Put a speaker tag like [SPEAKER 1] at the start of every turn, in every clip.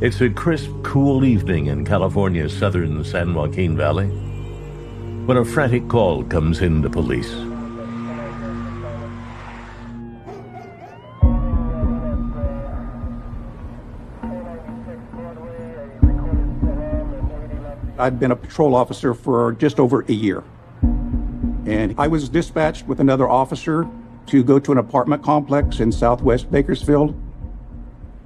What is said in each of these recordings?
[SPEAKER 1] It's a crisp, cool evening in California's southern San Joaquin Valley when a frantic call comes in to police.
[SPEAKER 2] I'd been a patrol officer for just over a year, and I was dispatched with another officer to go to an apartment complex in southwest Bakersfield.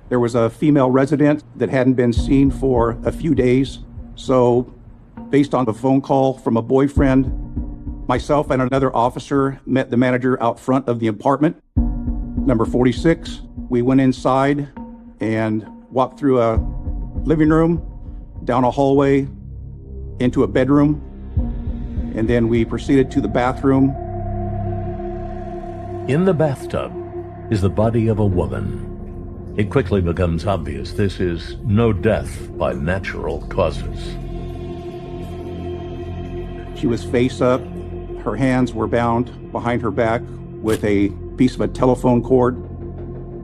[SPEAKER 2] There was a female resident that hadn't been seen for a few days, so based on a phone call from a boyfriend, myself and another officer met the manager out front of the apartment, number 46. We went inside and walked through a living room, down a hallway, into a bedroom, and then we proceeded to the bathroom.
[SPEAKER 1] In the bathtub is the body of a woman. It quickly becomes obvious this is no death by natural causes.
[SPEAKER 2] She was face up. Her hands were bound behind her back with a piece of a telephone cord.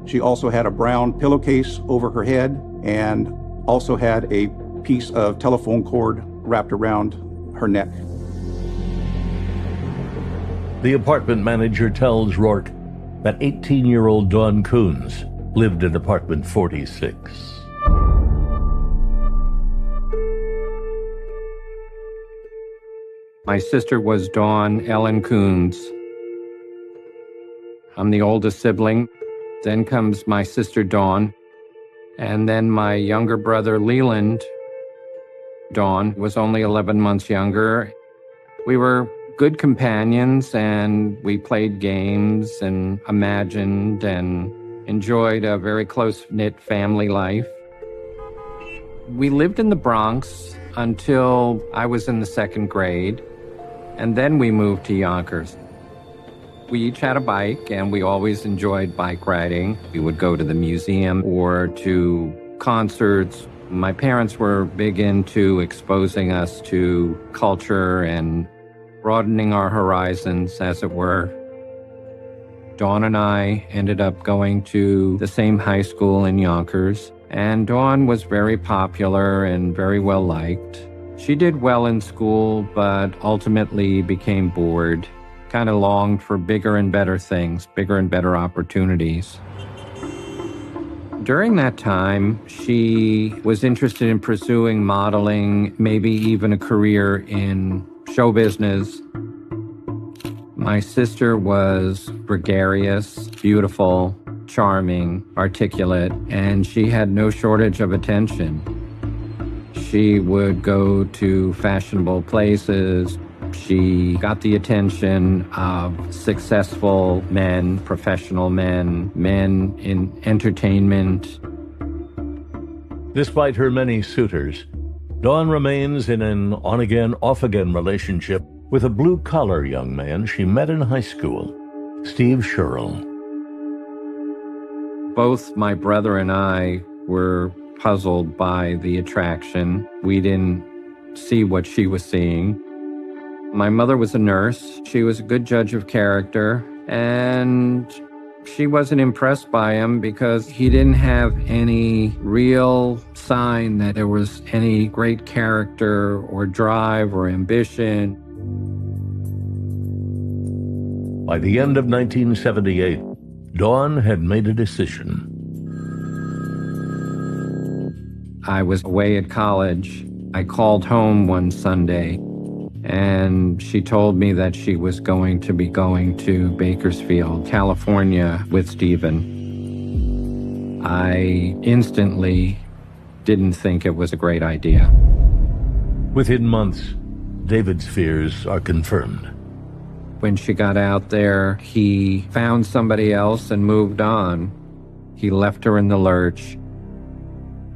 [SPEAKER 2] She also had a brown pillowcase over her head and also had a piece of telephone cord wrapped around her neck.
[SPEAKER 1] The apartment manager tells Rourke that 18-year-old Dawn Coons lived in apartment 46.
[SPEAKER 3] My sister was Dawn Ellen Coons. I'm the oldest sibling. Then comes my sister Dawn, and then my younger brother Leland. Dawn was only 11 months younger. We were good companions, and we played games and imagined and enjoyed a very close-knit family life. We lived in the Bronx until I was in the second grade, and then we moved to Yonkers. We each had a bike, and we always enjoyed bike riding. We would go to the museum or to concerts. My parents were big into exposing us to culture and broadening our horizons, as it were. Dawn and I ended up going to the same high school in Yonkers, and Dawn was very popular and very well liked. She did well in school, but ultimately became bored, kind of longed for bigger and better things, bigger and better opportunities. During that time, she was interested in pursuing modeling, maybe even a career in show business. My sister was gregarious, beautiful, charming, articulate, and she had no shortage of attention. She would go to fashionable places. She got the attention of successful men, professional men, men in entertainment.
[SPEAKER 1] Despite her many suitors, Dawn remains in an on-again, off-again relationship with a blue-collar young man she met in high school, Steve Sherrill.
[SPEAKER 3] Both my brother and I were puzzled by the attraction. We didn't see what she was seeing. My mother was a nurse. She was a good judge of character, and she wasn't impressed by him because he didn't have any real sign that there was any great character or drive or ambition.
[SPEAKER 1] By the end of 1978, Dawn had made a decision.
[SPEAKER 3] I was away at college. I called home one Sunday, and she told me that she was going to Bakersfield, California with Stephen. I instantly didn't think it was a great idea.
[SPEAKER 1] Within months, David's fears are confirmed.
[SPEAKER 3] When she got out there, he found somebody else and moved on. He left her in the lurch.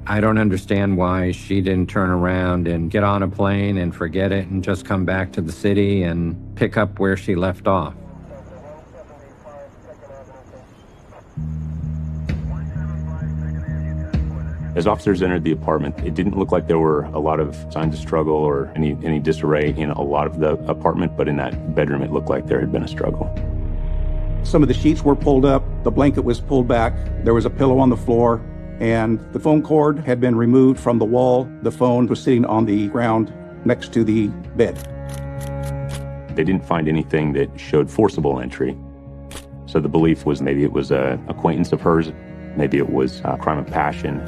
[SPEAKER 3] I don't understand why she didn't turn around and get on a plane and forget it and just come back to the city and pick up where she left off.
[SPEAKER 4] As officers entered the apartment, it didn't look like there were a lot of signs of struggle or any disarray in a lot of the apartment, but in that bedroom it looked like there had been a struggle.
[SPEAKER 2] Some of the sheets were pulled up, the blanket was pulled back, there was a pillow on the floor, and the phone cord had been removed from the wall. The phone was sitting on the ground next to the bed.
[SPEAKER 4] They didn't find anything that showed forcible entry. So the belief was maybe it was an acquaintance of hers, maybe it was a crime of passion.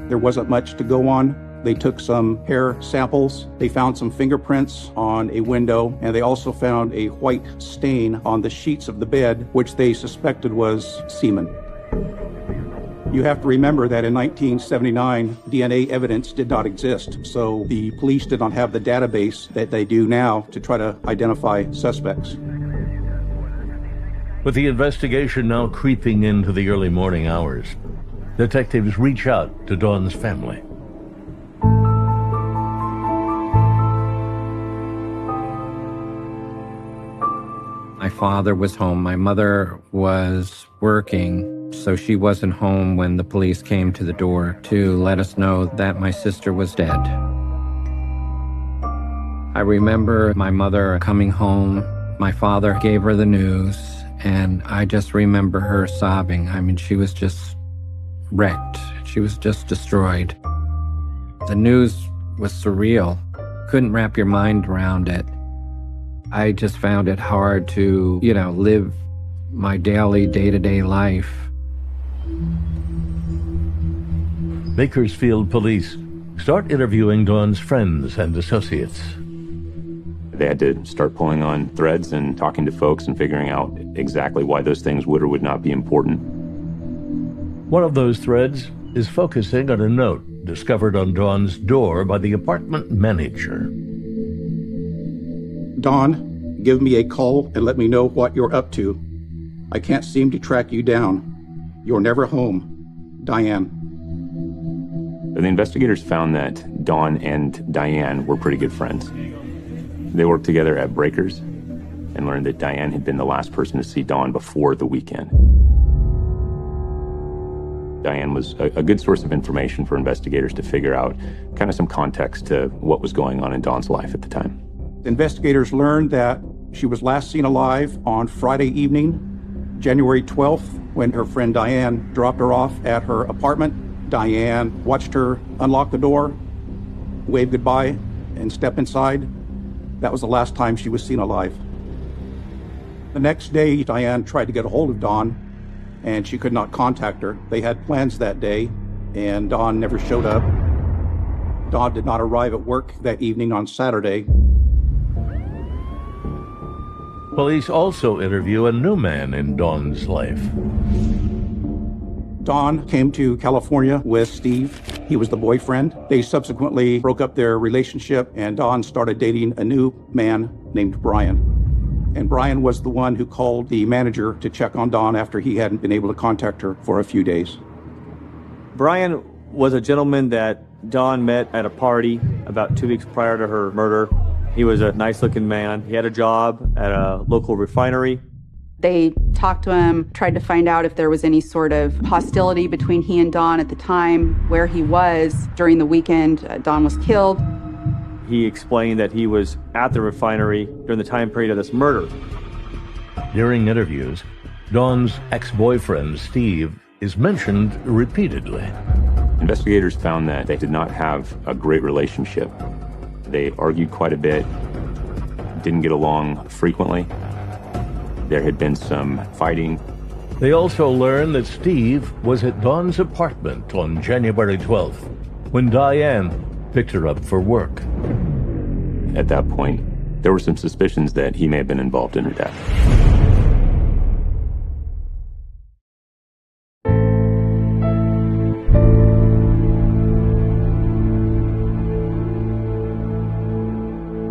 [SPEAKER 2] There wasn't much to go on. They took some hair samples. They found some fingerprints on a window, and they also found a white stain on the sheets of the bed, which they suspected was semen. You have to remember that in 1979, DNA evidence did not exist, so the police did not have the database that they do now to try to identify suspects.
[SPEAKER 1] With the investigation now creeping into the early morning hours, detectives reach out to Dawn's family.
[SPEAKER 3] My father was home. My mother was working, so she wasn't home when the police came to the door to let us know that my sister was dead. I remember my mother coming home. My father gave her the news, and I just remember her sobbing. I mean, she was just wrecked. She was just destroyed. The news was surreal. Couldn't wrap your mind around it. I just found it hard to, live my daily, day-to-day life.
[SPEAKER 1] Bakersfield police start interviewing Dawn's friends and associates.
[SPEAKER 4] They had to start pulling on threads and talking to folks and figuring out exactly why those things would or would not be important.
[SPEAKER 1] One of those threads is focusing on a note discovered on Dawn's door by the apartment manager.
[SPEAKER 2] Dawn, give me a call and let me know what you're up to. I can't seem to track you down. You're never home. Diane.
[SPEAKER 4] The investigators found that Dawn and Diane were pretty good friends. They worked together at Breakers and learned that Diane had been the last person to see Dawn before the weekend. Diane was a good source of information for investigators to figure out kind of some context to what was going on in Dawn's life at the time.
[SPEAKER 2] Investigators learned that she was last seen alive on Friday evening, January 12th, when her friend Diane dropped her off at her apartment. Diane watched her unlock the door, wave goodbye, and step inside. That was the last time she was seen alive. The next day, Diane tried to get a hold of Dawn, and she could not contact her. They had plans that day, and Dawn never showed up. Dawn did not arrive at work that evening on Saturday.
[SPEAKER 1] Police also interview a new man in Dawn's life.
[SPEAKER 2] Dawn came to California with Steve. He was the boyfriend. They subsequently broke up their relationship, and Dawn started dating a new man named Brian. And Brian was the one who called the manager to check on Dawn after he hadn't been able to contact her for a few days.
[SPEAKER 5] Brian was a gentleman that Dawn met at a party about 2 weeks prior to her murder. He was a nice-looking man. He had a job at a local refinery.
[SPEAKER 6] They talked to him, tried to find out if there was any sort of hostility between he and Dawn at the time, where he was during the weekend Dawn was killed.
[SPEAKER 5] He explained that he was at the refinery during the time period of this murder.
[SPEAKER 1] During interviews, Dawn's ex-boyfriend, Steve, is mentioned repeatedly.
[SPEAKER 4] Investigators found that they did not have a great relationship. They argued quite a bit, didn't get along frequently. There had been some fighting.
[SPEAKER 1] They also learned that Steve was at Dawn's apartment on January 12th when Diane picked her up for work.
[SPEAKER 4] At that point, there were some suspicions that he may have been involved in her death.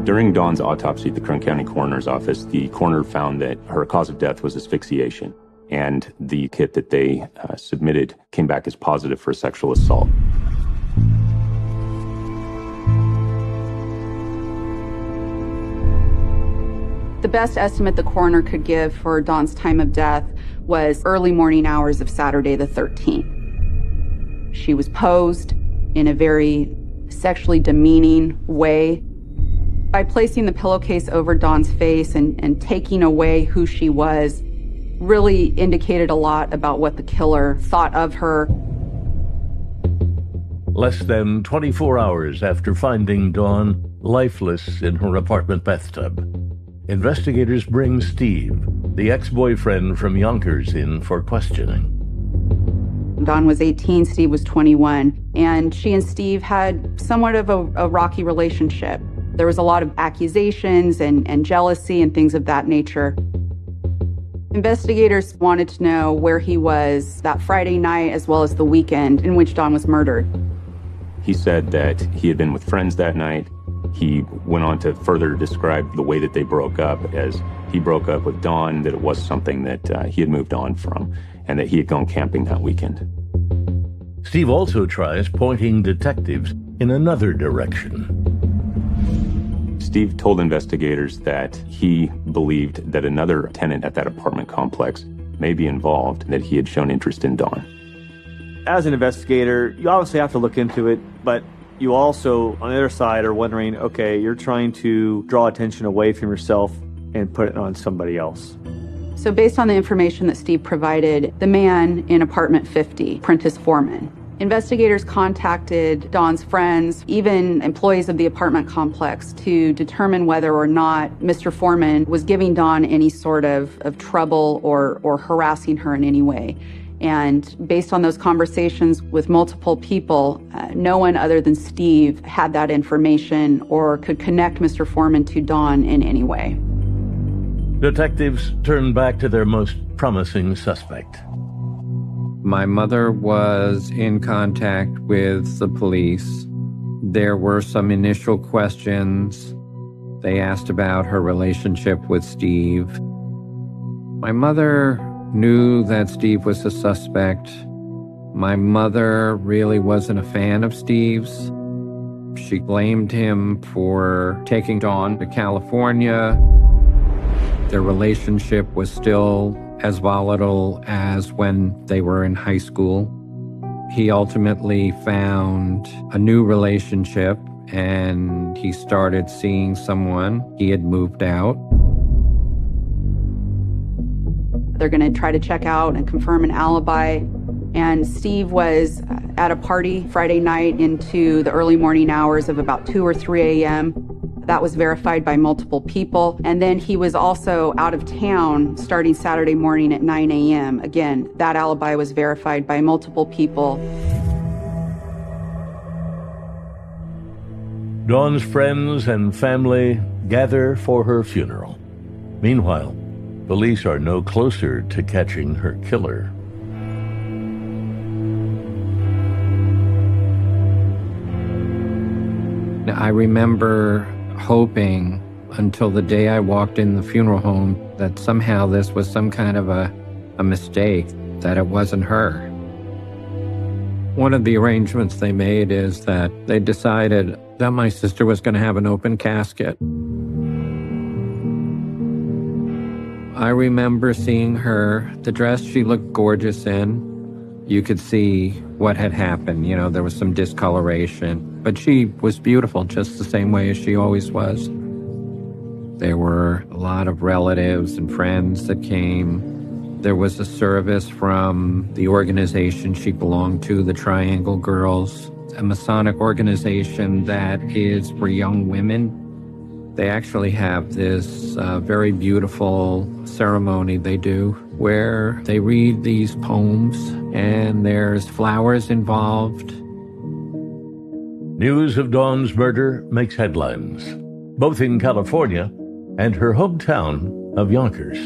[SPEAKER 4] During Dawn's autopsy at the Kern County Coroner's Office, the coroner found that her cause of death was asphyxiation, and the kit that they submitted came back as positive for sexual assault.
[SPEAKER 6] The best estimate the coroner could give for Dawn's time of death was early morning hours of Saturday the 13th. She was posed in a very sexually demeaning way. By placing the pillowcase over Dawn's face and taking away who she was, really indicated a lot about what the killer thought of her.
[SPEAKER 1] less than 24 hours after finding Dawn lifeless in her apartment bathtub. Investigators bring Steve, the ex-boyfriend from Yonkers, in for questioning.
[SPEAKER 6] Dawn was 18, Steve was 21, and she and Steve had somewhat of a rocky relationship. There was a lot of accusations and jealousy and things of that nature. Investigators wanted to know where he was that Friday night as well as the weekend in which Dawn was murdered.
[SPEAKER 4] He said that he had been with friends that night. He went on to further describe the way that they broke up as he broke up with Dawn, that it was something that he had moved on from, and that he had gone camping that weekend.
[SPEAKER 1] Steve also tries pointing detectives in another direction.
[SPEAKER 4] Steve told investigators that he believed that another tenant at that apartment complex may be involved, that he had shown interest in Dawn.
[SPEAKER 5] As an investigator, you obviously have to look into it, but you also, on the other side, are wondering, okay, you're trying to draw attention away from yourself and put it on somebody else.
[SPEAKER 6] So based on the information that Steve provided, the man in apartment 50, Prentice Foreman, investigators contacted Dawn's friends, even employees of the apartment complex, to determine whether or not Mr. Foreman was giving Dawn any sort of trouble or harassing her in any way. And based on those conversations with multiple people, no one other than Steve had that information or could connect Mr. Foreman to Dawn in any way.
[SPEAKER 1] Detectives turned back to their most promising suspect.
[SPEAKER 3] My mother was in contact with the police. There were some initial questions. They asked about her relationship with Steve. My mother knew that Steve was a suspect. My mother really wasn't a fan of Steve's. She blamed him for taking Dawn to California. Their relationship was still as volatile as when they were in high school. He ultimately found a new relationship and he started seeing someone. He had moved out.
[SPEAKER 6] They're going to try to check out and confirm an alibi. And Steve was at a party Friday night into the early morning hours of about 2 or 3 a.m. That was verified by multiple people. And then he was also out of town starting Saturday morning at 9 a.m. Again, that alibi was verified by multiple people.
[SPEAKER 1] Dawn's friends and family gather for her funeral. Meanwhile, police are no closer to catching her killer.
[SPEAKER 3] I remember hoping until the day I walked in the funeral home that somehow this was some kind of a mistake, that it wasn't her. One of the arrangements they made is that they decided that my sister was going to have an open casket. I remember seeing her, the dress she looked gorgeous in. You could see what had happened. You know, there was some discoloration, but she was beautiful just the same way as she always was. There were a lot of relatives and friends that came. There was a service from the organization she belonged to, the Triangle Girls, a Masonic organization that is for young women. They actually have this very beautiful ceremony they do where they read these poems and there's flowers involved.
[SPEAKER 1] News of Dawn's murder makes headlines, both in California and her hometown of Yonkers.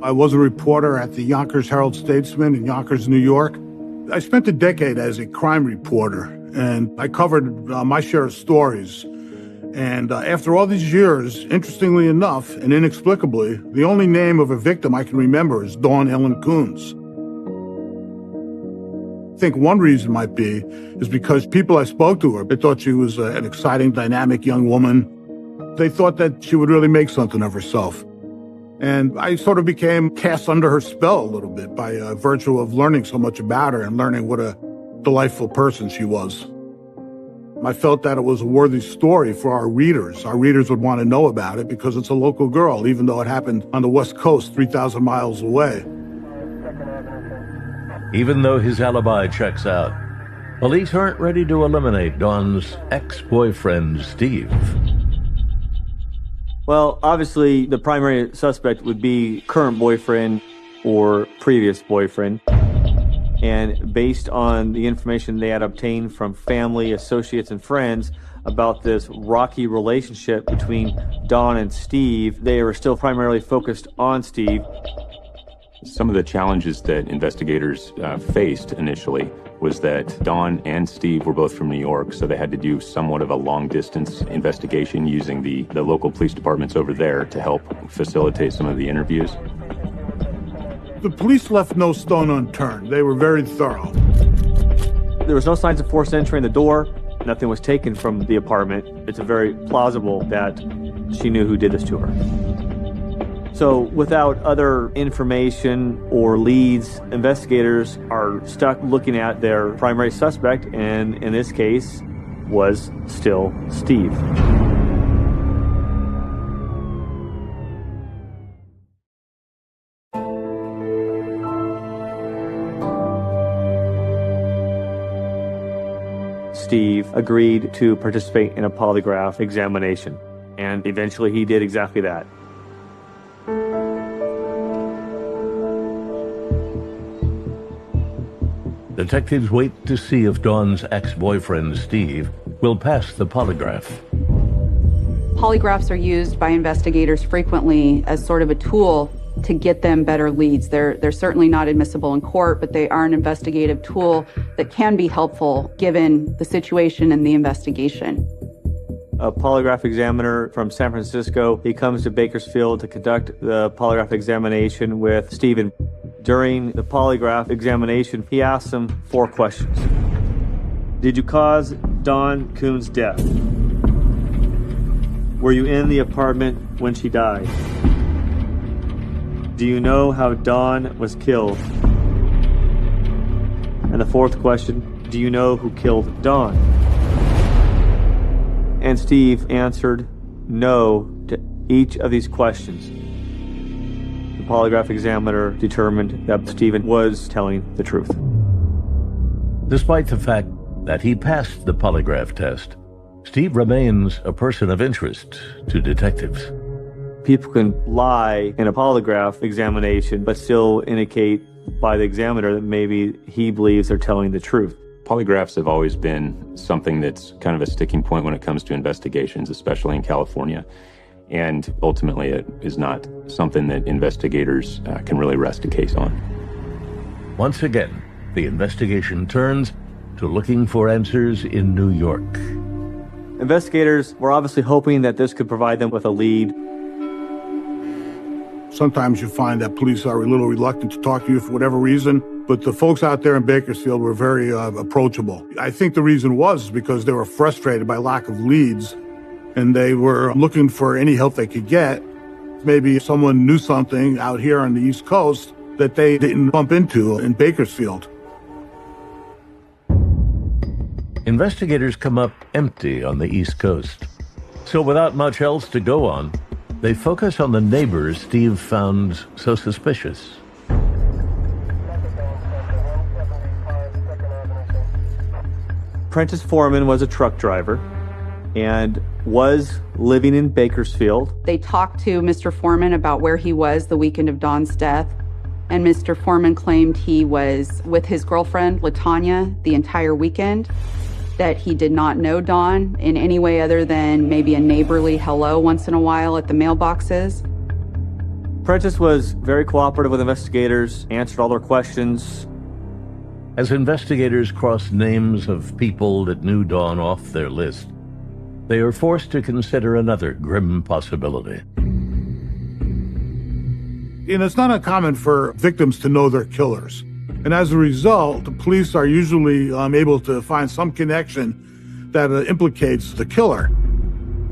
[SPEAKER 7] I was a reporter at the Yonkers Herald-Statesman in Yonkers, New York. I spent a decade as a crime reporter, and I covered my share of stories. And after all these years, interestingly enough and inexplicably, the only name of a victim I can remember is Dawn Ellen Coons. I think one reason might be is because people I spoke to her, they thought she was an exciting, dynamic young woman. They thought that she would really make something of herself. And I sort of became cast under her spell a little bit by virtue of learning so much about her and learning what a delightful person she was. I felt that it was a worthy story for our readers. Our readers would want to know about it because it's a local girl, even though it happened on the West Coast, 3,000 miles away.
[SPEAKER 1] Even though his alibi checks out, Police aren't ready to eliminate Dawn's ex-boyfriend, Steve.
[SPEAKER 5] Well, obviously, the primary suspect would be current boyfriend or previous boyfriend. And based on the information they had obtained from family, associates, and friends about this rocky relationship between Dawn and Steve, they were still primarily focused on Steve.
[SPEAKER 4] Some of the challenges that investigators faced initially was that Dawn and Steve were both from New York, so they had to do somewhat of a long-distance investigation using the local police departments over there to help facilitate some of the interviews.
[SPEAKER 7] The police left no stone unturned. They were very thorough.
[SPEAKER 5] There was no signs of forced entry in the door. Nothing was taken from the apartment. It's very plausible that she knew who did this to her. So without other information or leads, investigators are stuck looking at their primary suspect, and in this case was still Steve. Steve agreed to participate in a polygraph examination, and eventually he did exactly that.
[SPEAKER 1] Detectives wait to see if Dawn's ex-boyfriend, Steve, will pass the polygraph.
[SPEAKER 6] Polygraphs are used by investigators frequently as sort of a tool to get them better leads. They're certainly not admissible in court, but they are an investigative tool that can be helpful given the situation and the investigation.
[SPEAKER 5] A polygraph examiner from San Francisco, he comes to Bakersfield to conduct the polygraph examination with Stephen. During the polygraph examination, he asks him 4 questions. Did you cause Dawn Kuhn's death? Were you in the apartment when she died? Do you know how Dawn was killed? And the 4th question, do you know who killed Dawn? And Steve answered no to each of these questions. The polygraph examiner determined that Stephen was telling the truth.
[SPEAKER 1] Despite the fact that he passed the polygraph test, Steve remains a person of interest to detectives.
[SPEAKER 5] People can lie in a polygraph examination, but still indicate by the examiner that maybe he believes they're telling the truth.
[SPEAKER 4] Polygraphs have always been something that's kind of a sticking point when it comes to investigations, especially in California. And ultimately, it is not something that investigators can really rest a case on.
[SPEAKER 1] Once again, the investigation turns to looking for answers in New York.
[SPEAKER 5] Investigators were obviously hoping that this could provide them with a lead.
[SPEAKER 7] Sometimes you find that police are a little reluctant to talk to you for whatever reason, but the folks out there in Bakersfield were very approachable. I think the reason was because they were frustrated by lack of leads, and they were looking for any help they could get. Maybe someone knew something out here on the East Coast that they didn't bump into in Bakersfield.
[SPEAKER 1] Investigators come up empty on the East Coast. So without much else to go on, they focus on the neighbors Steve found so suspicious.
[SPEAKER 5] Prentice Foreman was a truck driver and was living in Bakersfield.
[SPEAKER 6] They talked to Mr. Foreman about where he was the weekend of Dawn's death, and Mr. Foreman claimed he was with his girlfriend, LaTanya, the entire weekend, that he did not know Dawn in any way other than maybe a neighborly hello once in a while at the mailboxes.
[SPEAKER 5] Prentice was very cooperative with investigators, answered all their questions.
[SPEAKER 1] As investigators cross names of people that knew Dawn off their list, they are forced to consider another grim possibility.
[SPEAKER 7] And it's not uncommon for victims to know their killers. And as a result, the police are usually able to find some connection that implicates the killer.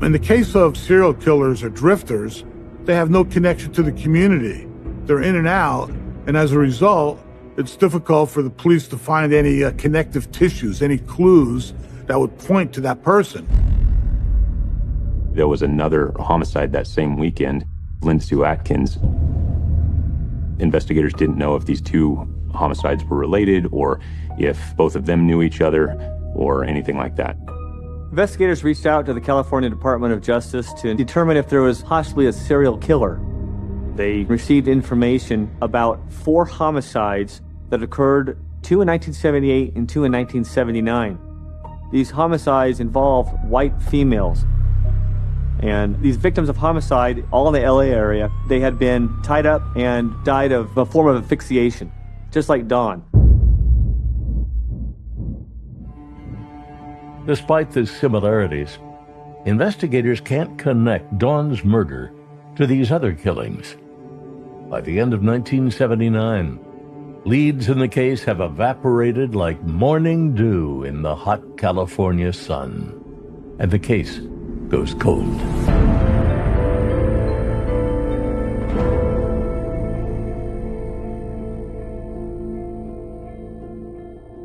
[SPEAKER 7] In the case of serial killers or drifters, they have no connection to the community. They're in and out, and as a result, it's difficult for the police to find any connective tissues, any clues that would point to that person.
[SPEAKER 4] There was another homicide that same weekend, Lynn Sue Atkins. Investigators didn't know if these two homicides were related or if both of them knew each other or anything like that.
[SPEAKER 5] Investigators reached out to the California Department of Justice to determine if there was possibly a serial killer. They received information about 4 homicides that occurred, 2 in 1978 and 2 in 1979. These homicides involve white females. And these victims of homicide, all in the LA area, they had been tied up and died of a form of asphyxiation, just like Dawn.
[SPEAKER 1] Despite the similarities, investigators can't connect Dawn's murder to these other killings. By the end of 1979, leads in the case have evaporated like morning dew in the hot California sun, and the case goes cold.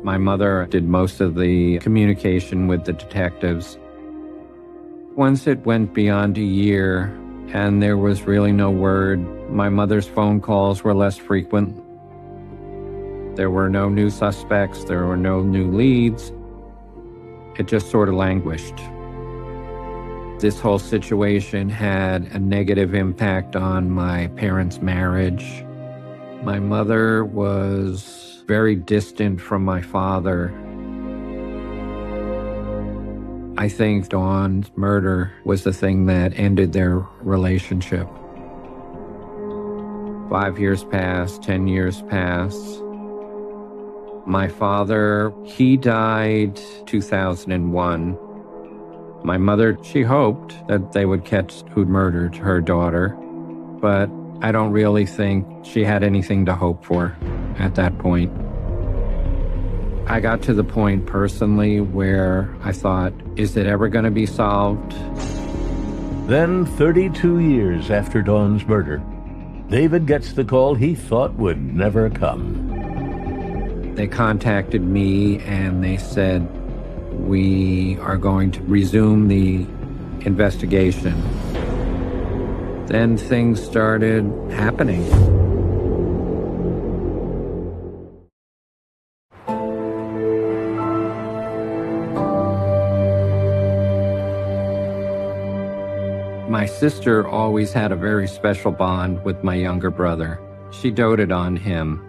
[SPEAKER 3] My mother did most of the communication with the detectives. Once it went beyond a year and there was really no word, my mother's phone calls were less frequent. There were no new suspects, there were no new leads. It just sort of languished. This whole situation had a negative impact on my parents' marriage. My mother was very distant from my father. I think Dawn's murder was the thing that ended their relationship. 5 years passed, 10 years passed. My father, he died 2001. My mother, she hoped that they would catch who'd murdered her daughter, but I don't really think she had anything to hope for at that point. I got to the point personally where I thought, is it ever going to be solved?
[SPEAKER 1] Then, 32 years after Dawn's murder, David gets the call he thought would never come.
[SPEAKER 3] They contacted me and they said, we are going to resume the investigation. Then things started happening. My sister always had a very special bond with my younger brother. She doted on him.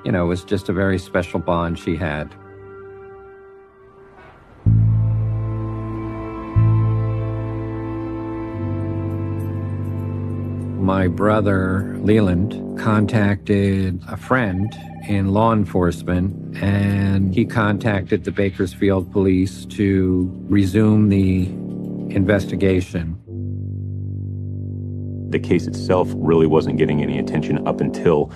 [SPEAKER 3] You know, it was just a very special bond she had. My brother, Leland, contacted a friend in law enforcement, and he contacted the Bakersfield police to resume the investigation.
[SPEAKER 4] The case itself really wasn't getting any attention up until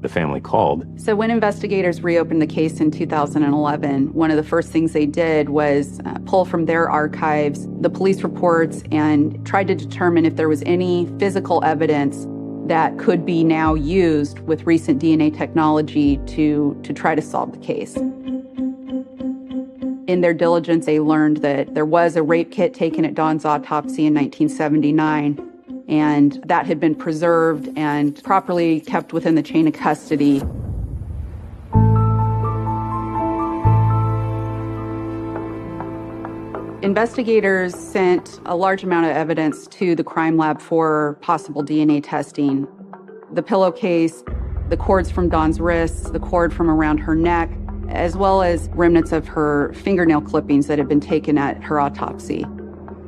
[SPEAKER 4] the family called.
[SPEAKER 6] So when investigators reopened the case in 2011, one of the first things they did was pull from their archives the police reports and tried to determine if there was any physical evidence that could be now used with recent DNA technology to try to solve the case. In their diligence, they learned that there was a rape kit taken at Dawn's autopsy in 1979, and that had been preserved and properly kept within the chain of custody. Investigators sent a large amount of evidence to the crime lab for possible DNA testing. The pillowcase, the cords from Dawn's wrists, the cord from around her neck, as well as remnants of her fingernail clippings that had been taken at her autopsy.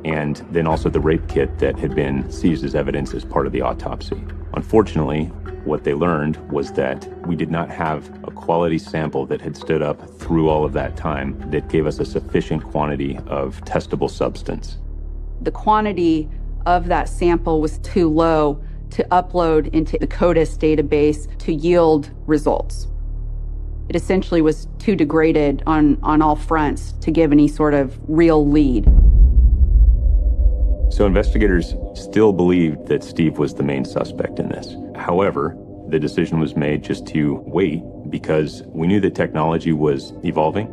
[SPEAKER 4] And then also the rape kit that had been seized as evidence as part of the autopsy. Unfortunately, what they learned was that we did not have a quality sample that had stood up through all of that time that gave us a sufficient quantity of testable substance.
[SPEAKER 6] The quantity of that sample was too low to upload into the CODIS database to yield results. It essentially was too degraded on all fronts to give any sort of real lead.
[SPEAKER 4] So investigators still believed that Steve was the main suspect in this. However, the decision was made just to wait because we knew that technology was evolving.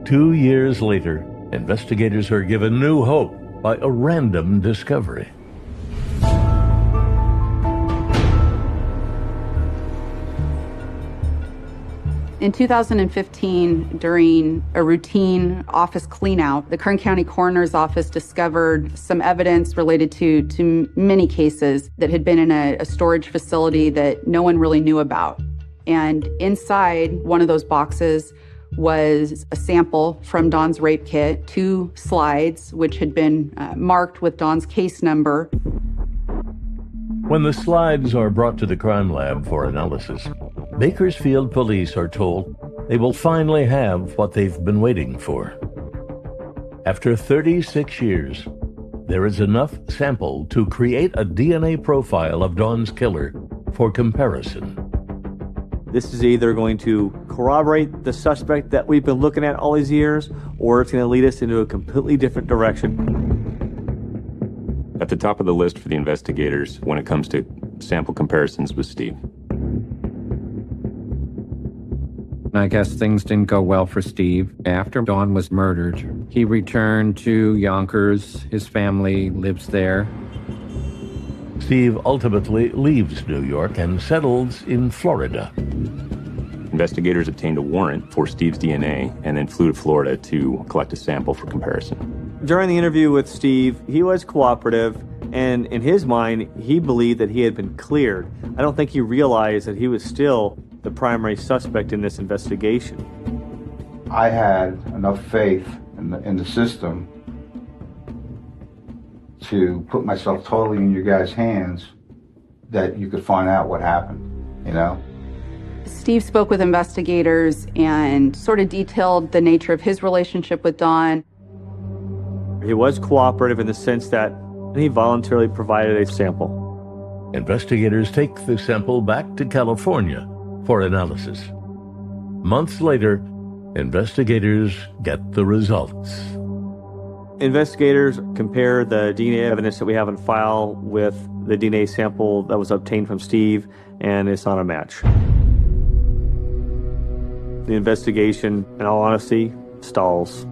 [SPEAKER 1] 2 years later, investigators are given new hope by a random discovery.
[SPEAKER 6] In 2015, during a routine office cleanout, the Kern County Coroner's Office discovered some evidence related to many cases that had been in a storage facility that no one really knew about. And inside one of those boxes was a sample from Dawn's rape kit, 2 slides, which had been marked with Dawn's case number.
[SPEAKER 1] When the slides are brought to the crime lab for analysis, Bakersfield police are told they will finally have what they've been waiting for. After 36 years, there is enough sample to create a DNA profile of Dawn's killer for comparison.
[SPEAKER 5] This is either going to corroborate the suspect that we've been looking at all these years, or it's going to lead us into a completely different direction.
[SPEAKER 4] At the top of the list for the investigators when it comes to sample comparisons was Steve.
[SPEAKER 3] I guess things didn't go well for Steve. After Dawn was murdered, he returned to Yonkers. His family lives there.
[SPEAKER 1] Steve ultimately leaves New York and settles in Florida.
[SPEAKER 4] Investigators obtained a warrant for Steve's DNA and then flew to Florida to collect a sample for comparison.
[SPEAKER 5] During the interview with Steve, he was cooperative, and in his mind, he believed that he had been cleared. I don't think he realized that he was still the primary suspect in this investigation.
[SPEAKER 8] I had enough faith in the system to put myself totally in your guys' hands that you could find out what happened, you know?
[SPEAKER 6] Steve spoke with investigators and sort of detailed the nature of his relationship with Dawn.
[SPEAKER 5] He was cooperative in the sense that he voluntarily provided a sample.
[SPEAKER 1] Investigators take the sample back to California for analysis. Months later, investigators get the results.
[SPEAKER 5] Investigators compare the DNA evidence that we have on file with the DNA sample that was obtained from Steve, and it's not a match. The investigation, in all honesty, stalls.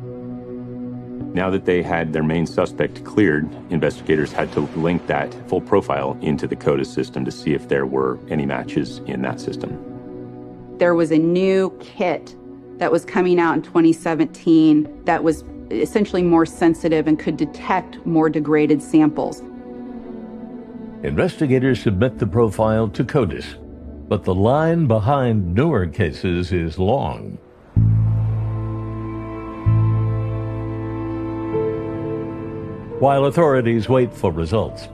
[SPEAKER 4] Now that they had their main suspect cleared, investigators had to link that full profile into the CODIS system to see if there were any matches in that system.
[SPEAKER 6] There was a new kit that was coming out in 2017 that was essentially more sensitive and could detect more degraded samples.
[SPEAKER 1] Investigators submit the profile to CODIS, but the line behind newer cases is long. While authorities wait for results,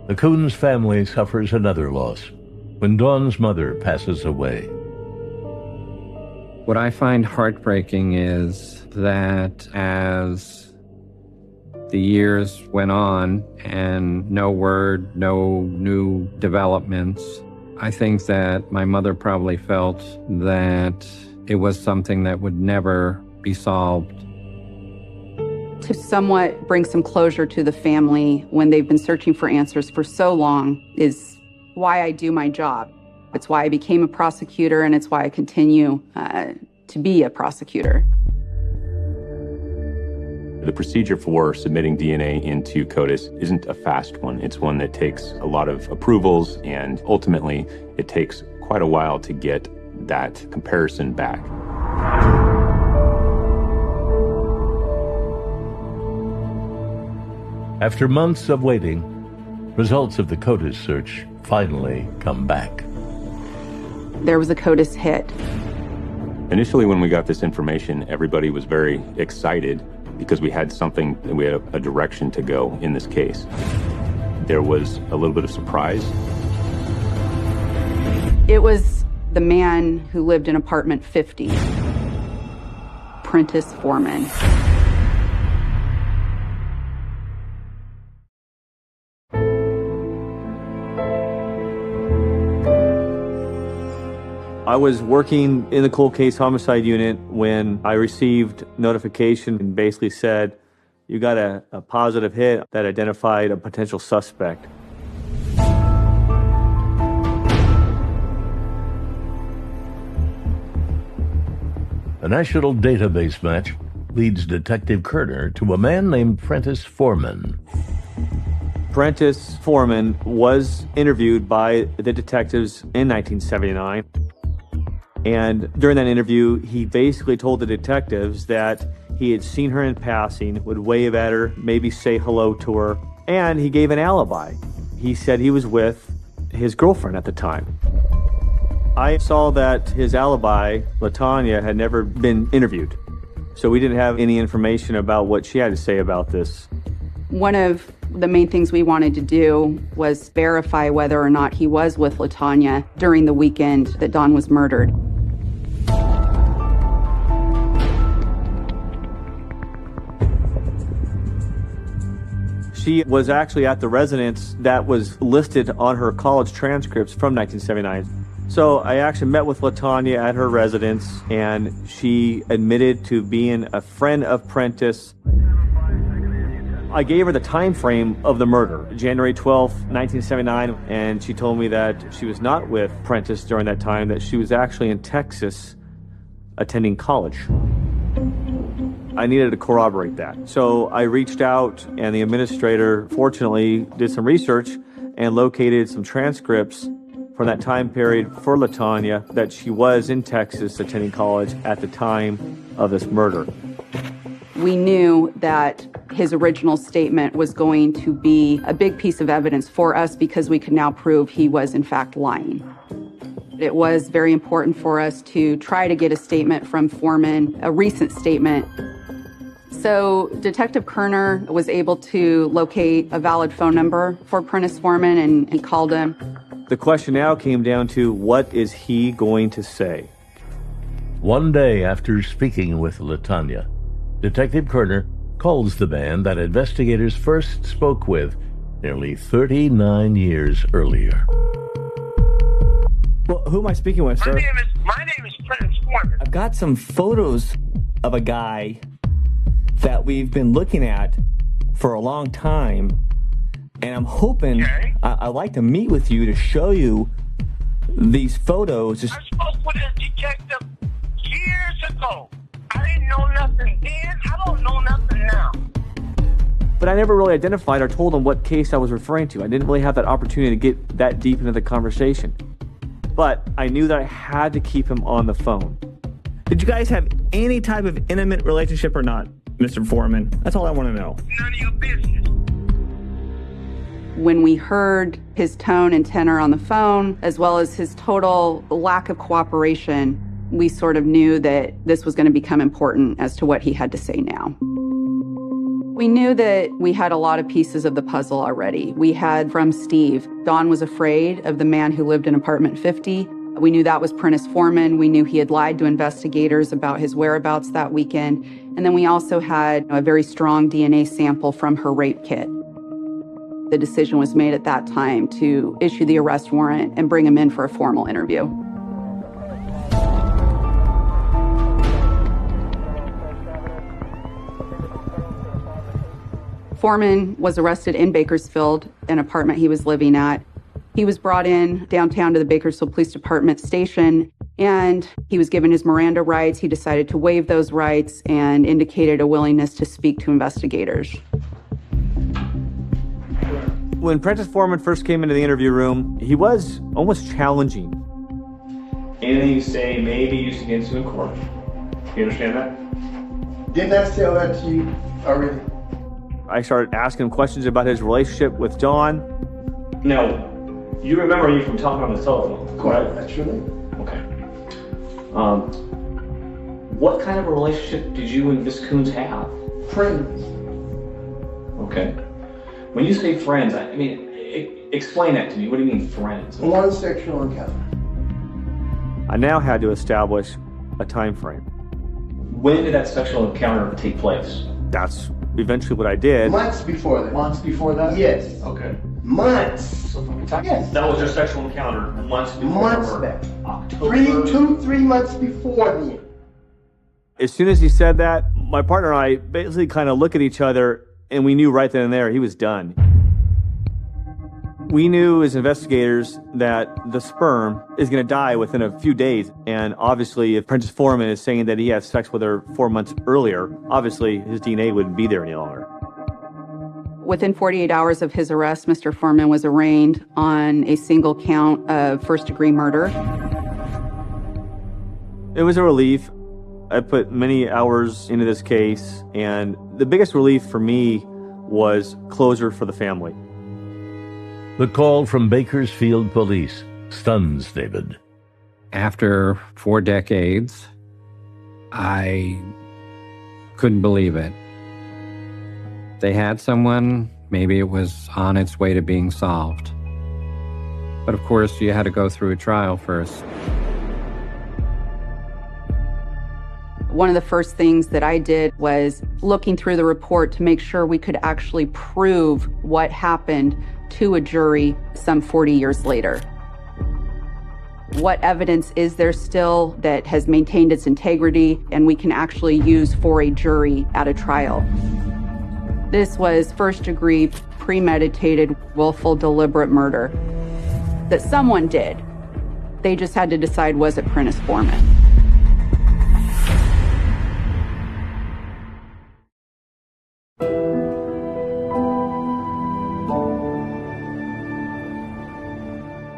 [SPEAKER 1] the Coons family suffers another loss when Dawn's mother passes away.
[SPEAKER 3] What I find heartbreaking is that as the years went on and no word, no new developments, I think that my mother probably felt that it was something that would never be solved.
[SPEAKER 6] To somewhat bring some closure to the family when they've been searching for answers for so long is why I do my job. It's why I became a prosecutor, and it's why I continue to be a prosecutor.
[SPEAKER 4] The procedure for submitting DNA into CODIS isn't a fast one. It's one that takes a lot of approvals, and ultimately it takes quite a while to get that comparison back.
[SPEAKER 1] After months of waiting, results of the CODIS search finally come back.
[SPEAKER 6] There was a CODIS hit.
[SPEAKER 4] Initially, when we got this information, everybody was very excited because we had something, we had a direction to go in this case. There was a little bit of surprise.
[SPEAKER 6] It was the man who lived in apartment 50, Prentice Foreman.
[SPEAKER 5] I was working in the cold case homicide unit when I received notification and basically said, you got a positive hit that identified a potential suspect.
[SPEAKER 1] A national database match leads Detective Kerner to a man named Prentice Foreman.
[SPEAKER 5] Prentice Foreman was interviewed by the detectives in 1979. And during that interview, he basically told the detectives that he had seen her in passing, would wave at her, maybe say hello to her, and he gave an alibi. He said he was with his girlfriend at the time. I saw that his alibi, LaTanya, had never been interviewed, so we didn't have any information about what she had to say about this.
[SPEAKER 6] One of the main things we wanted to do was verify whether or not he was with LaTanya during the weekend that Dawn was murdered.
[SPEAKER 5] She was actually at the residence that was listed on her college transcripts from 1979. So I actually met with LaTanya at her residence, and she admitted to being a friend of Prentice. I gave her the time frame of the murder, January 12th, 1979, and she told me that she was not with Prentice during that time, that she was actually in Texas attending college. I needed to corroborate that. So I reached out, and the administrator, fortunately, did some research and located some transcripts from that time period for LaTanya that she was in Texas attending college at the time of this murder.
[SPEAKER 6] We knew that his original statement was going to be a big piece of evidence for us because we could now prove he was in fact lying. It was very important for us to try to get a statement from Foreman, a recent statement. So Detective Kerner was able to locate a valid phone number for Prentice Foreman, and he called him.
[SPEAKER 5] The question now came down to, what is he going to say?
[SPEAKER 1] One day after speaking with LaTanya, Detective Kerner calls the man that investigators first spoke with nearly 39 years earlier.
[SPEAKER 5] Well, who am I speaking with, sir?
[SPEAKER 9] My name is Prentice Foreman.
[SPEAKER 10] I've got some photos of a guy that we've been looking at for a long time, and I'm hoping I'd like to meet with you to show you these photos.
[SPEAKER 9] I spoke with a detective years ago. I didn't know nothing then. I don't know nothing now.
[SPEAKER 5] But I never really identified or told him what case I was referring to. I didn't really have that opportunity to get that deep into the conversation. But I knew that I had to keep him on the phone.
[SPEAKER 10] Did you guys have any type of intimate relationship or not, Mr. Foreman? That's all I want to know.
[SPEAKER 9] None of your business.
[SPEAKER 6] When we heard his tone and tenor on the phone, as well as his total lack of cooperation, we sort of knew that this was going to become important as to what he had to say now. We knew that we had a lot of pieces of the puzzle already. We had from Steve, Dawn was afraid of the man who lived in apartment 50. We knew that was Prentice Foreman. We knew he had lied to investigators about his whereabouts that weekend. And then we also had a very strong DNA sample from her rape kit. The decision was made at that time to issue the arrest warrant and bring him in for a formal interview. Foreman was arrested in Bakersfield, an apartment he was living at. He was brought in downtown to the Bakersfield Police Department station, and he was given his Miranda rights. He decided to waive those rights and indicated a willingness to speak to investigators.
[SPEAKER 5] When Prentice Foreman first came into the interview room, he was almost challenging.
[SPEAKER 11] Anything you say may be used against you in court. You understand that?
[SPEAKER 12] Didn't I tell that to you already?
[SPEAKER 5] I started asking him questions about his relationship with Dawn.
[SPEAKER 11] Now, you remember you from talking on the telephone, correct?
[SPEAKER 12] Naturally.
[SPEAKER 11] Okay. What kind of a relationship did you and Miss Coons have?
[SPEAKER 12] Friends.
[SPEAKER 11] Okay. When you say friends, I mean, explain that to me. What do you mean friends?
[SPEAKER 12] One sexual encounter.
[SPEAKER 5] I now had to establish a time frame.
[SPEAKER 11] When did that sexual encounter take place?
[SPEAKER 5] That's eventually what I did.
[SPEAKER 12] Months before that.
[SPEAKER 10] Months before that?
[SPEAKER 12] Yes.
[SPEAKER 11] Okay.
[SPEAKER 12] Months.
[SPEAKER 11] So from the time
[SPEAKER 12] Yes.
[SPEAKER 11] that was your sexual encounter months before?
[SPEAKER 12] Months
[SPEAKER 11] or
[SPEAKER 12] back.
[SPEAKER 11] October?
[SPEAKER 12] 3 months before then.
[SPEAKER 5] As soon as he said that, my partner and I basically kind of look at each other, and we knew right then and there he was done. We knew as investigators that the sperm is going to die within a few days. And obviously, if Prentice Foreman is saying that he had sex with her 4 months earlier, obviously his DNA wouldn't be there any longer.
[SPEAKER 6] Within 48 hours of his arrest, Mr. Foreman was arraigned on a single count of first-degree murder.
[SPEAKER 5] It was a relief. I put many hours into this case, and the biggest relief for me was closure for the family.
[SPEAKER 1] The call from Bakersfield police stuns David.
[SPEAKER 3] After 4 decades, I couldn't believe it. They had someone, maybe it was on its way to being solved. But of course, you had to go through a trial first.
[SPEAKER 6] One of the first things that I did was looking through the report to make sure we could actually prove what happened to a jury some 40 years later. What evidence is there still that has maintained its integrity and we can actually use for a jury at a trial? This was first-degree, premeditated, willful, deliberate murder that someone did. They just had to decide, was it Prentice Foreman?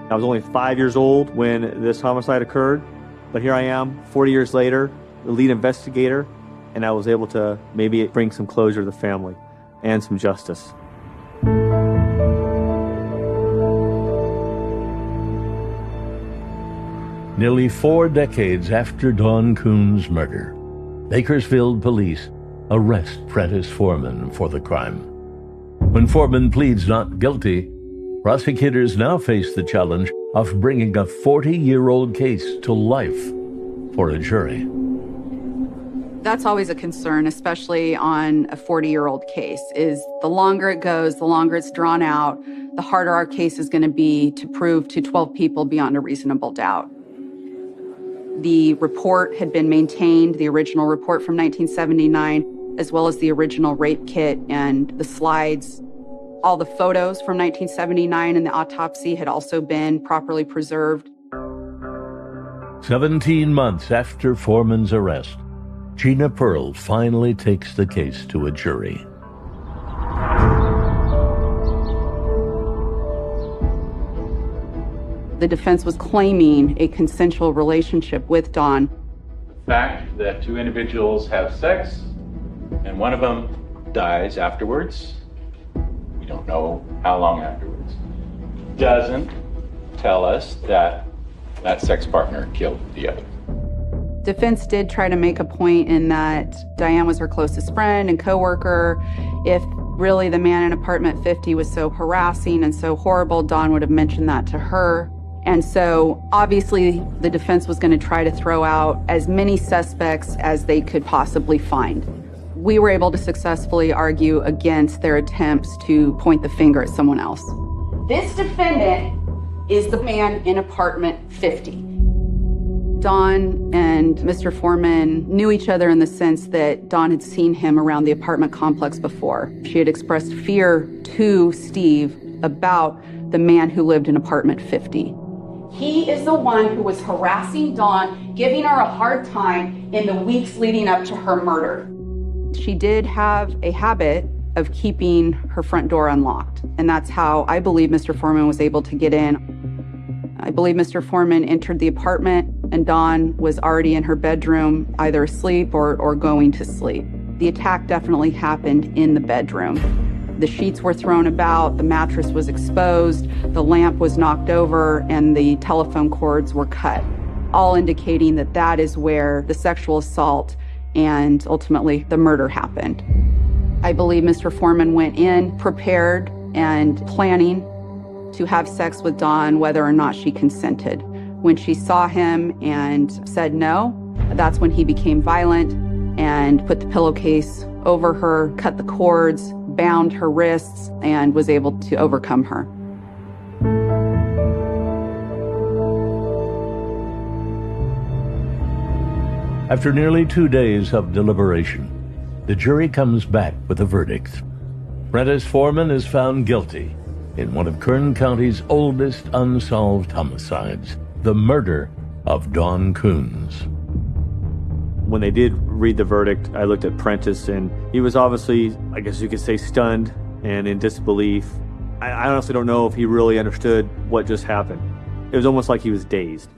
[SPEAKER 5] I was only 5 years old when this homicide occurred, but here I am, 40 years later, the lead investigator, and I was able to maybe bring some closure to the family and some justice.
[SPEAKER 1] Nearly 4 decades after Dawn Coon's murder, Bakersfield police arrest Prentice Foreman for the crime. When Foreman pleads not guilty, prosecutors now face the challenge of bringing a 40-year-old case to life for a jury.
[SPEAKER 6] That's always a concern, especially on a 40-year-old case, is the longer it goes, the longer it's drawn out, the harder our case is going to be to prove to 12 people beyond a reasonable doubt. The report had been maintained, the original report from 1979, as well as the original rape kit and the slides. All the photos from 1979 and the autopsy had also been properly preserved.
[SPEAKER 1] 17 months after Foreman's arrest, Gina Pearl finally takes the case to a jury.
[SPEAKER 6] The defense was claiming a consensual relationship with Dawn.
[SPEAKER 13] The fact that 2 individuals have sex and one of them dies afterwards, we don't know how long afterwards, doesn't tell us that that sex partner killed the other.
[SPEAKER 6] Defense did try to make a point in that Diane was her closest friend and coworker. If really the man in apartment 50 was so harassing and so horrible, Dawn would have mentioned that to her. And so obviously the defense was going to try to throw out as many suspects as they could possibly find. We were able to successfully argue against their attempts to point the finger at someone else. This defendant is the man in apartment 50. Dawn and Mr. Foreman knew each other in the sense that Dawn had seen him around the apartment complex before. She had expressed fear to Steve about the man who lived in apartment 50. He is the one who was harassing Dawn, giving her a hard time in the weeks leading up to her murder. She did have a habit of keeping her front door unlocked, and that's how I believe Mr. Foreman was able to get in. I believe Mr. Foreman entered the apartment and Dawn was already in her bedroom, either asleep or going to sleep. The attack definitely happened in the bedroom. The sheets were thrown about, the mattress was exposed, the lamp was knocked over, and the telephone cords were cut, all indicating that that is where the sexual assault and ultimately the murder happened. I believe Mr. Foreman went in prepared and planning to have sex with Dawn, whether or not she consented. When she saw him and said no, that's when he became violent and put the pillowcase over her, cut the cords, bound her wrists, and was able to overcome her.
[SPEAKER 1] After nearly 2 days of deliberation, the jury comes back with a verdict. Prentice Foreman is found guilty in one of Kern County's oldest unsolved homicides, the murder of Dawn Coons.
[SPEAKER 5] When they did read the verdict, I looked at Prentice, and he was obviously, I guess you could say, stunned and in disbelief. I honestly don't know if he really understood what just happened. It was almost like he was dazed.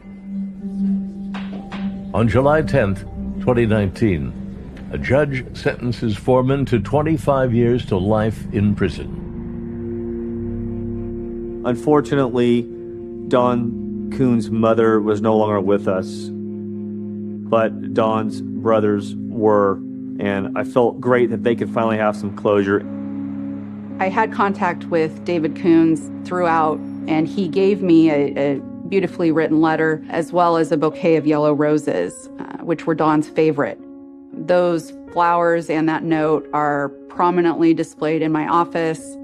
[SPEAKER 1] On July 10th, 2019, a judge sentences Foreman to 25 years to life in prison.
[SPEAKER 5] Unfortunately, Dawn Coon's mother was no longer with us, but Dawn's brothers were, and I felt great that they could finally have some closure.
[SPEAKER 6] I had contact with David Coons throughout, and he gave me a beautifully written letter as well as a bouquet of yellow roses, which were Dawn's favorite. Those flowers and that note are prominently displayed in my office.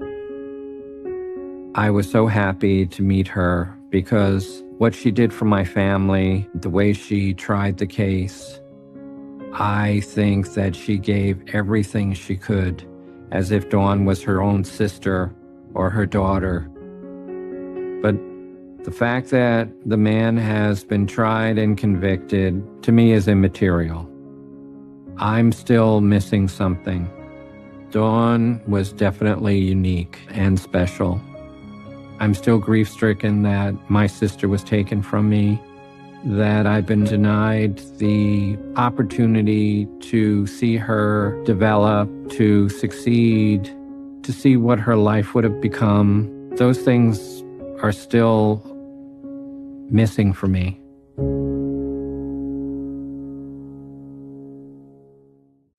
[SPEAKER 3] I was so happy to meet her because what she did for my family, the way she tried the case, I think that she gave everything she could, as if Dawn was her own sister or her daughter. But the fact that the man has been tried and convicted, to me, is immaterial. I'm still missing something. Dawn was definitely unique and special. I'm still grief-stricken that my sister was taken from me, that I've been denied the opportunity to see her develop, to succeed, to see what her life would have become. Those things are still missing for me.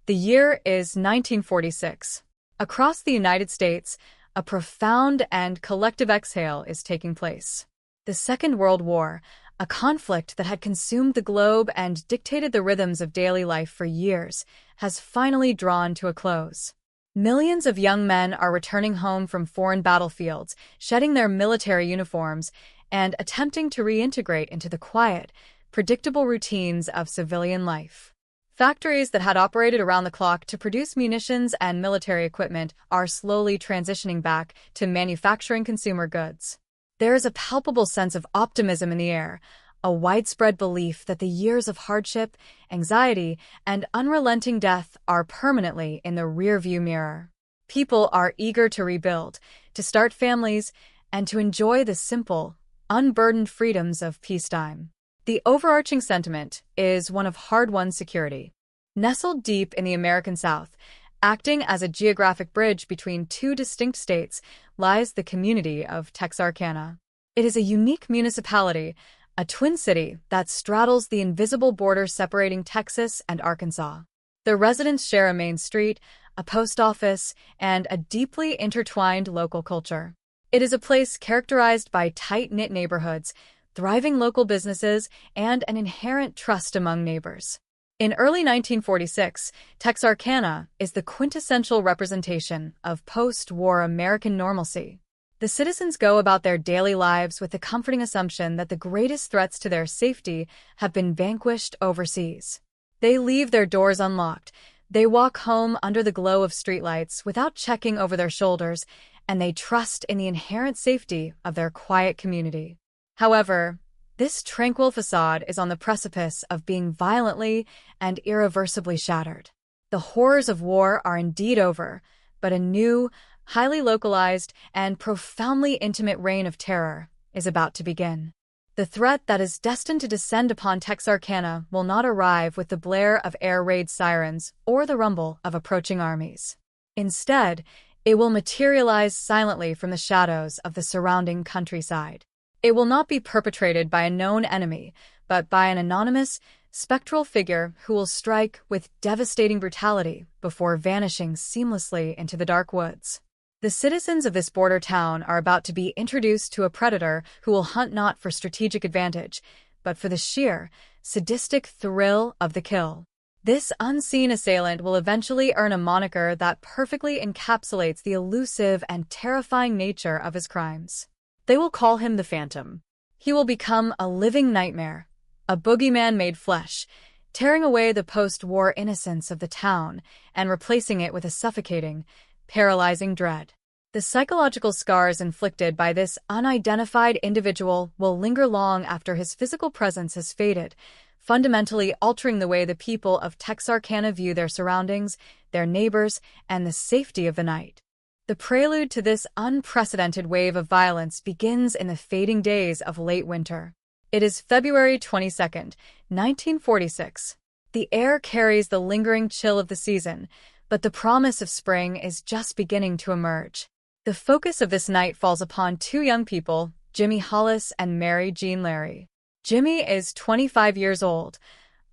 [SPEAKER 14] The year is 1946. Across the United States, a profound and collective exhale is taking place. The Second World War, a conflict that had consumed the globe and dictated the rhythms of daily life for years, has finally drawn to a close. Millions of young men are returning home from foreign battlefields, shedding their military uniforms, and attempting to reintegrate into the quiet, predictable routines of civilian life. Factories that had operated around the clock to produce munitions and military equipment are slowly transitioning back to manufacturing consumer goods. There is a palpable sense of optimism in the air, a widespread belief that the years of hardship, anxiety, and unrelenting death are permanently in the rearview mirror. People are eager to rebuild, to start families, and to enjoy the simple, unburdened freedoms of peacetime. The overarching sentiment is one of hard-won security. Nestled deep in the American South, acting as a geographic bridge between two distinct states, lies the community of Texarkana. It is a unique municipality, a twin city that straddles the invisible border separating Texas and Arkansas. The residents share a main street, a post office, and a deeply intertwined local culture. It is a place characterized by tight-knit neighborhoods, thriving local businesses, and an inherent trust among neighbors. In early 1946, Texarkana is the quintessential representation of post-war American normalcy. The citizens go about their daily lives with the comforting assumption that the greatest threats to their safety have been vanquished overseas. They leave their doors unlocked, they walk home under the glow of streetlights without checking over their shoulders, and they trust in the inherent safety of their quiet community. However, this tranquil facade is on the precipice of being violently and irreversibly shattered. The horrors of war are indeed over, but a new, highly localized, and profoundly intimate reign of terror is about to begin. The threat that is destined to descend upon Texarkana will not arrive with the blare of air raid sirens or the rumble of approaching armies. Instead, it will materialize silently from the shadows of the surrounding countryside. It will not be perpetrated by a known enemy, but by an anonymous, spectral figure who will strike with devastating brutality before vanishing seamlessly into the dark woods. The citizens of this border town are about to be introduced to a predator who will hunt not for strategic advantage, but for the sheer, sadistic thrill of the kill. This unseen assailant will eventually earn a moniker that perfectly encapsulates the elusive and terrifying nature of his crimes. They will call him the Phantom. He will become a living nightmare, a boogeyman made flesh, tearing away the post-war innocence of the town and replacing it with a suffocating, paralyzing dread. The psychological scars inflicted by this unidentified individual will linger long after his physical presence has faded, fundamentally altering the way the people of Texarkana view their surroundings, their neighbors, and the safety of the night. The prelude to this unprecedented wave of violence begins in the fading days of late winter. It is February 22nd, 1946. The air carries the lingering chill of the season, but the promise of spring is just beginning to emerge. The focus of this night falls upon two young people, Jimmy Hollis and Mary Jean Larry. Jimmy is 25 years old,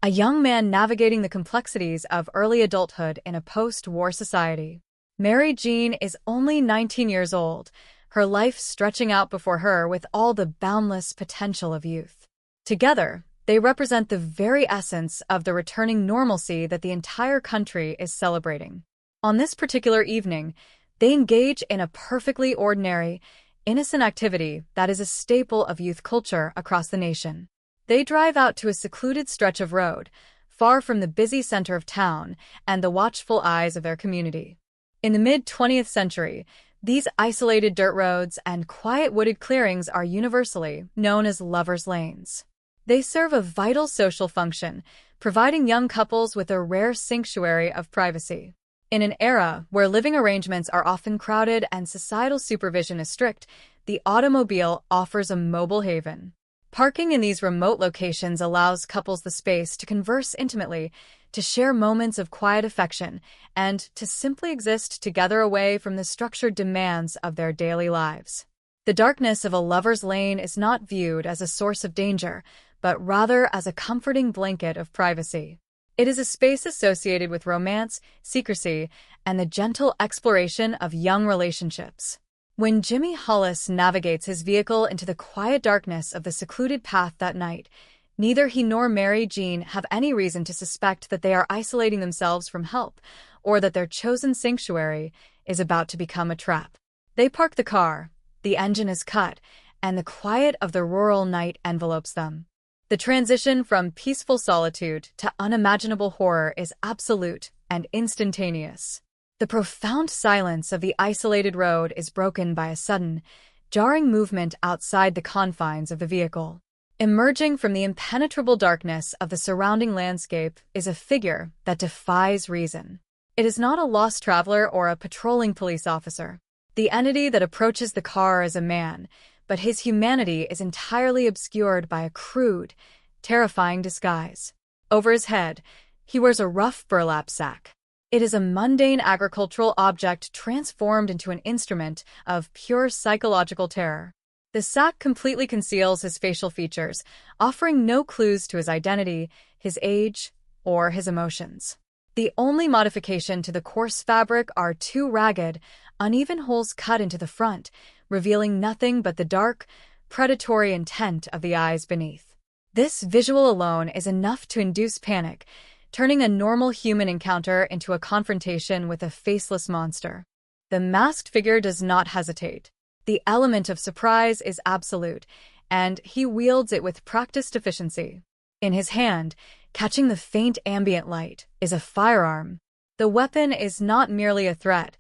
[SPEAKER 14] a young man navigating the complexities of early adulthood in a post-war society. Mary Jean is only 19 years old, her life stretching out before her with all the boundless potential of youth. Together, they represent the very essence of the returning normalcy that the entire country is celebrating. On this particular evening, they engage in a perfectly ordinary, innocent activity that is a staple of youth culture across the nation. They drive out to a secluded stretch of road, far from the busy center of town and the watchful eyes of their community. In the mid-20th century, these isolated dirt roads and quiet wooded clearings are universally known as lovers' lanes. They serve a vital social function, providing young couples with a rare sanctuary of privacy. In an era where living arrangements are often crowded and societal supervision is strict, the automobile offers a mobile haven. Parking in these remote locations allows couples the space to converse intimately, to share moments of quiet affection, and to simply exist together away from the structured demands of their daily lives. The darkness of a lover's lane is not viewed as a source of danger, but rather as a comforting blanket of privacy. It is a space associated with romance, secrecy, and the gentle exploration of young relationships. When Jimmy Hollis navigates his vehicle into the quiet darkness of the secluded path that night, neither he nor Mary Jean have any reason to suspect that they are isolating themselves from help or that their chosen sanctuary is about to become a trap. They park the car, the engine is cut, and the quiet of the rural night envelopes them. The transition from peaceful solitude to unimaginable horror is absolute and instantaneous. The profound silence of the isolated road is broken by a sudden, jarring movement outside the confines of the vehicle. Emerging from the impenetrable darkness of the surrounding landscape is a figure that defies reason. It is not a lost traveler or a patrolling police officer. The entity that approaches the car is a man, but his humanity is entirely obscured by a crude, terrifying disguise. Over his head, he wears a rough burlap sack. It is a mundane agricultural object transformed into an instrument of pure psychological terror. The sack completely conceals his facial features, offering no clues to his identity, his age, or his emotions. The only modification to the coarse fabric are two ragged, uneven holes cut into the front, revealing nothing but the dark, predatory intent of the eyes beneath. This visual alone is enough to induce panic, turning a normal human encounter into a confrontation with a faceless monster. The masked figure does not hesitate. The element of surprise is absolute, and he wields it with practiced efficiency. In his hand, catching the faint ambient light, is a firearm. The weapon is not merely a threat.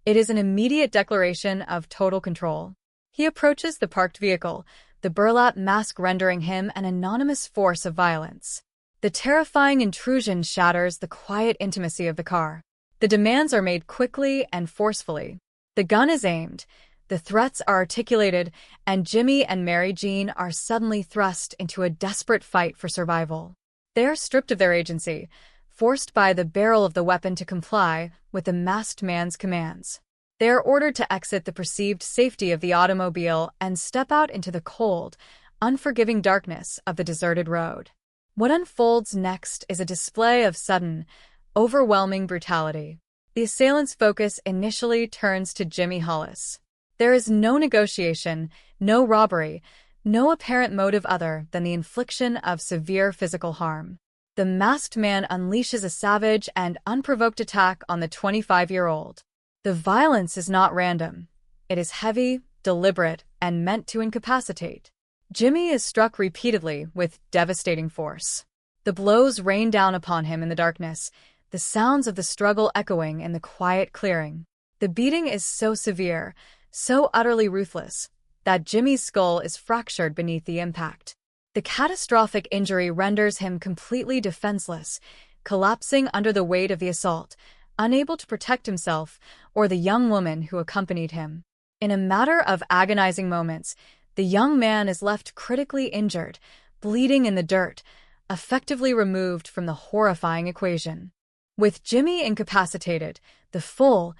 [SPEAKER 14] It is an immediate declaration of total control. He approaches the parked vehicle, the burlap mask rendering him an anonymous force of violence. The terrifying intrusion shatters the quiet intimacy of the car. The demands are made quickly and forcefully. The gun is aimed, the threats are articulated, and Jimmy and Mary Jean are suddenly thrust into a desperate fight for survival. They are stripped of their agency, forced by the barrel of the weapon to comply with the masked man's commands. They are ordered to exit the perceived safety of the automobile and step out into the cold, unforgiving darkness of the deserted road. What unfolds next is a display of sudden, overwhelming brutality. The assailant's focus initially turns to Jimmy Hollis. There is no negotiation, no robbery, no apparent motive other than the infliction of severe physical harm. The masked man unleashes a savage and unprovoked attack on the 25-year-old. The violence is not random. It is heavy, deliberate, and meant to incapacitate. Jimmy is struck repeatedly with devastating force. The blows rain down upon him in the darkness, the sounds of the struggle echoing in the quiet clearing. The beating is so severe, so utterly ruthless, that Jimmy's skull is fractured beneath the impact. The catastrophic injury renders him completely defenseless, collapsing under the weight of the assault, unable to protect himself or the young woman who accompanied him. In a matter of agonizing moments, the young man is left critically injured, bleeding in the dirt, effectively removed from the horrifying equation. With Jimmy incapacitated, the full,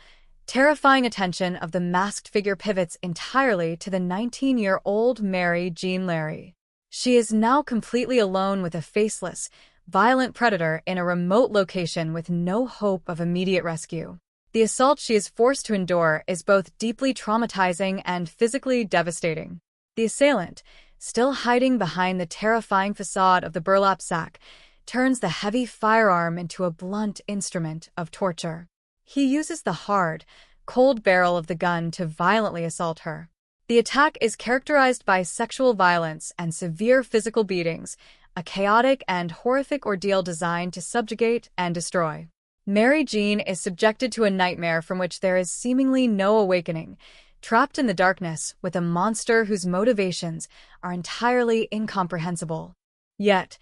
[SPEAKER 14] terrifying attention of the masked figure pivots entirely to the 19-year-old Mary Jean Larey. She is now completely alone with a faceless, violent predator in a remote location with no hope of immediate rescue. The assault she is forced to endure is both deeply traumatizing and physically devastating. The assailant, still hiding behind the terrifying facade of the burlap sack, turns the heavy firearm into a blunt instrument of torture. He uses the hard, cold barrel of the gun to violently assault her. The attack is characterized by sexual violence and severe physical beatings, a chaotic and horrific ordeal designed to subjugate and destroy. Mary Jean is subjected to a nightmare from which there is seemingly no awakening, trapped in the darkness with a monster whose motivations are entirely incomprehensible. Yet,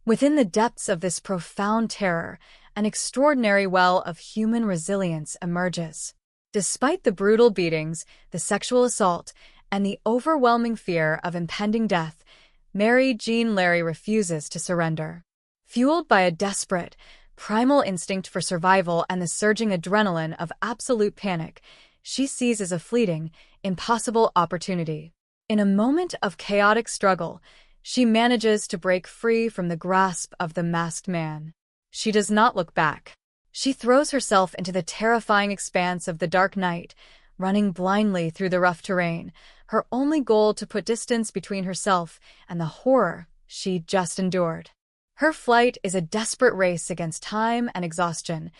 [SPEAKER 14] within the depths of this profound terror, an extraordinary well of human resilience emerges. Despite the brutal beatings, the sexual assault, and the overwhelming fear of impending death, Mary Jean Larey refuses to surrender. Fueled by a desperate, primal instinct for survival and the surging adrenaline of absolute panic, she seizes a fleeting, impossible opportunity. In a moment of chaotic struggle, she manages to break free from the grasp of the masked man. She does not look back. She throws herself into the terrifying expanse of the dark night, running blindly through the rough terrain, her only goal to put distance between herself and the horror she just endured. Her flight is a desperate race against time and exhaustion,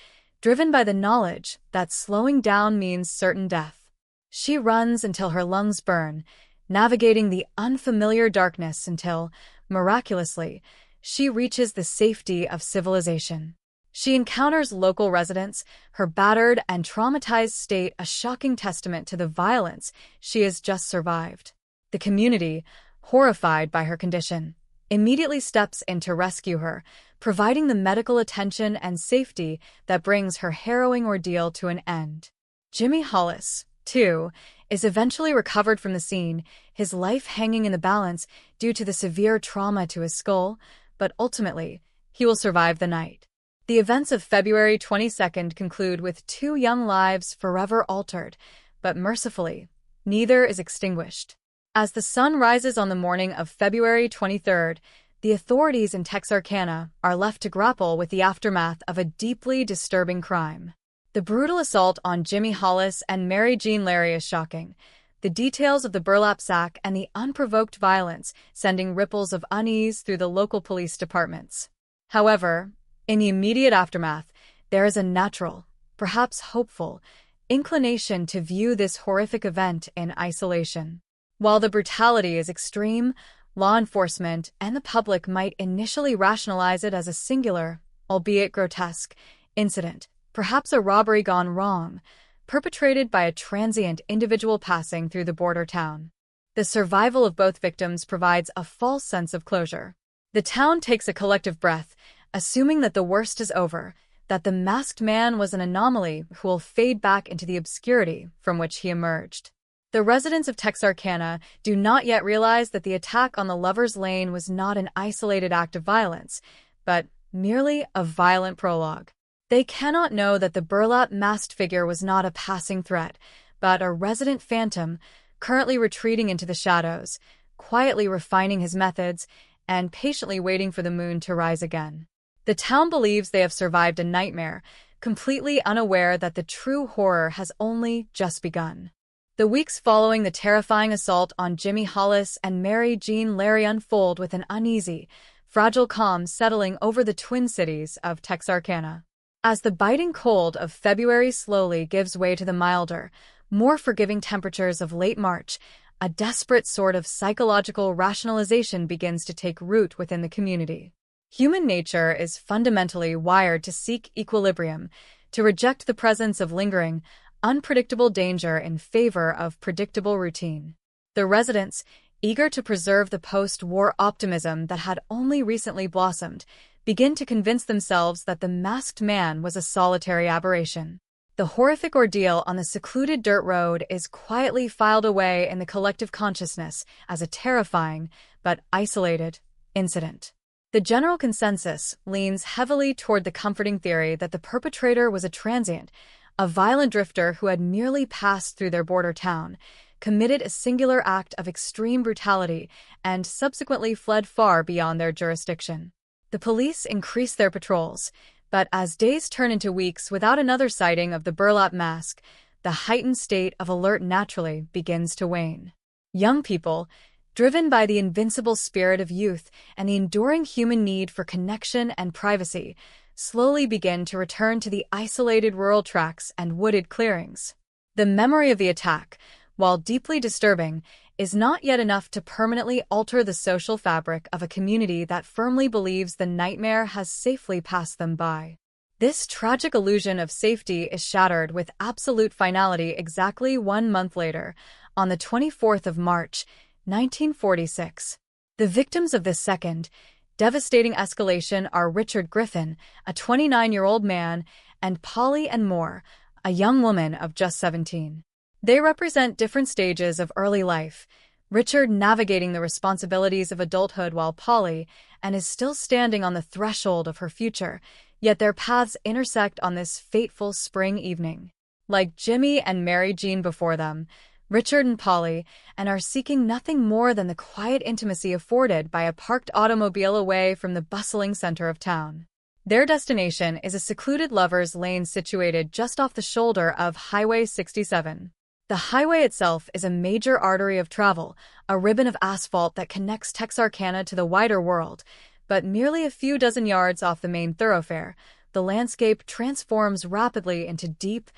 [SPEAKER 14] driven by the knowledge that slowing down means certain death. She runs until her lungs burn, navigating the unfamiliar darkness until, miraculously, she reaches the safety of civilization. She encounters local residents, her battered and traumatized state a shocking testament to the violence she has just survived. The community, horrified by her condition, immediately steps in to rescue her, providing the medical attention and safety that brings her harrowing ordeal to an end. Jimmy Hollis, too, is eventually recovered from the scene, his life hanging in the balance due to the severe trauma to his skull, but ultimately, he will survive the night. The events of February 22nd conclude with 2 young lives forever altered, but mercifully, neither is extinguished. As the sun rises on the morning of February 23rd, the authorities in Texarkana are left to grapple with the aftermath of a deeply disturbing crime. The brutal assault on Jimmy Hollis and Mary Jean Larey is shocking, the details of the burlap sack and the unprovoked violence sending ripples of unease through the local police departments. However, in the immediate aftermath, there is a natural, perhaps hopeful, inclination to view this horrific event in isolation. While the brutality is extreme, law enforcement and the public might initially rationalize it as a singular, albeit grotesque, incident, perhaps a robbery gone wrong, perpetrated by a transient individual passing through the border town. The survival of both victims provides a false sense of closure. The town takes a collective breath, assuming that the worst is over, that the masked man was an anomaly who will fade back into the obscurity from which he emerged. The residents of Texarkana do not yet realize that the attack on the Lover's Lane was not an isolated act of violence, but merely a violent prologue. They cannot know that the burlap masked figure was not a passing threat, but a resident phantom currently retreating into the shadows, quietly refining his methods, and patiently waiting for the moon to rise again. The town believes they have survived a nightmare, completely unaware that the true horror has only just begun. The weeks following the terrifying assault on Jimmy Hollis and Mary Jean Larey unfold with an uneasy, fragile calm settling over the twin cities of Texarkana. As the biting cold of February slowly gives way to the milder, more forgiving temperatures of late March, a desperate sort of psychological rationalization begins to take root within the community. Human nature is fundamentally wired to seek equilibrium, to reject the presence of lingering, unpredictable danger in favor of predictable routine. The residents, eager to preserve the post-war optimism that had only recently blossomed, begin to convince themselves that the masked man was a solitary aberration. The horrific ordeal on the secluded dirt road is quietly filed away in the collective consciousness as a terrifying, but isolated, incident. The general consensus leans heavily toward the comforting theory that the perpetrator was a transient, a violent drifter who had merely passed through their border town, committed a singular act of extreme brutality, and subsequently fled far beyond their jurisdiction. The police increase their patrols, but as days turn into weeks without another sighting of the burlap mask, the heightened state of alert naturally begins to wane. Young people, driven by the invincible spirit of youth and the enduring human need for connection and privacy, slowly begin to return to the isolated rural tracts and wooded clearings. The memory of the attack, while deeply disturbing, is not yet enough to permanently alter the social fabric of a community that firmly believes the nightmare has safely passed them by. This tragic illusion of safety is shattered with absolute finality exactly 1 month later, on the 24th of March, 1946. The victims of this second, devastating escalation are Richard Griffin, a 29-year-old man, and Polly and Moore, a young woman of just 17. They represent different stages of early life, Richard navigating the responsibilities of adulthood while Polly is still standing on the threshold of her future, yet their paths intersect on this fateful spring evening. Like Jimmy and Mary Jean before them, Richard and Polly are seeking nothing more than the quiet intimacy afforded by a parked automobile away from the bustling center of town. Their destination is a secluded lovers' lane situated just off the shoulder of Highway 67. The highway itself is a major artery of travel, a ribbon of asphalt that connects Texarkana to the wider world, but merely a few dozen yards off the main thoroughfare, the landscape transforms rapidly into deep,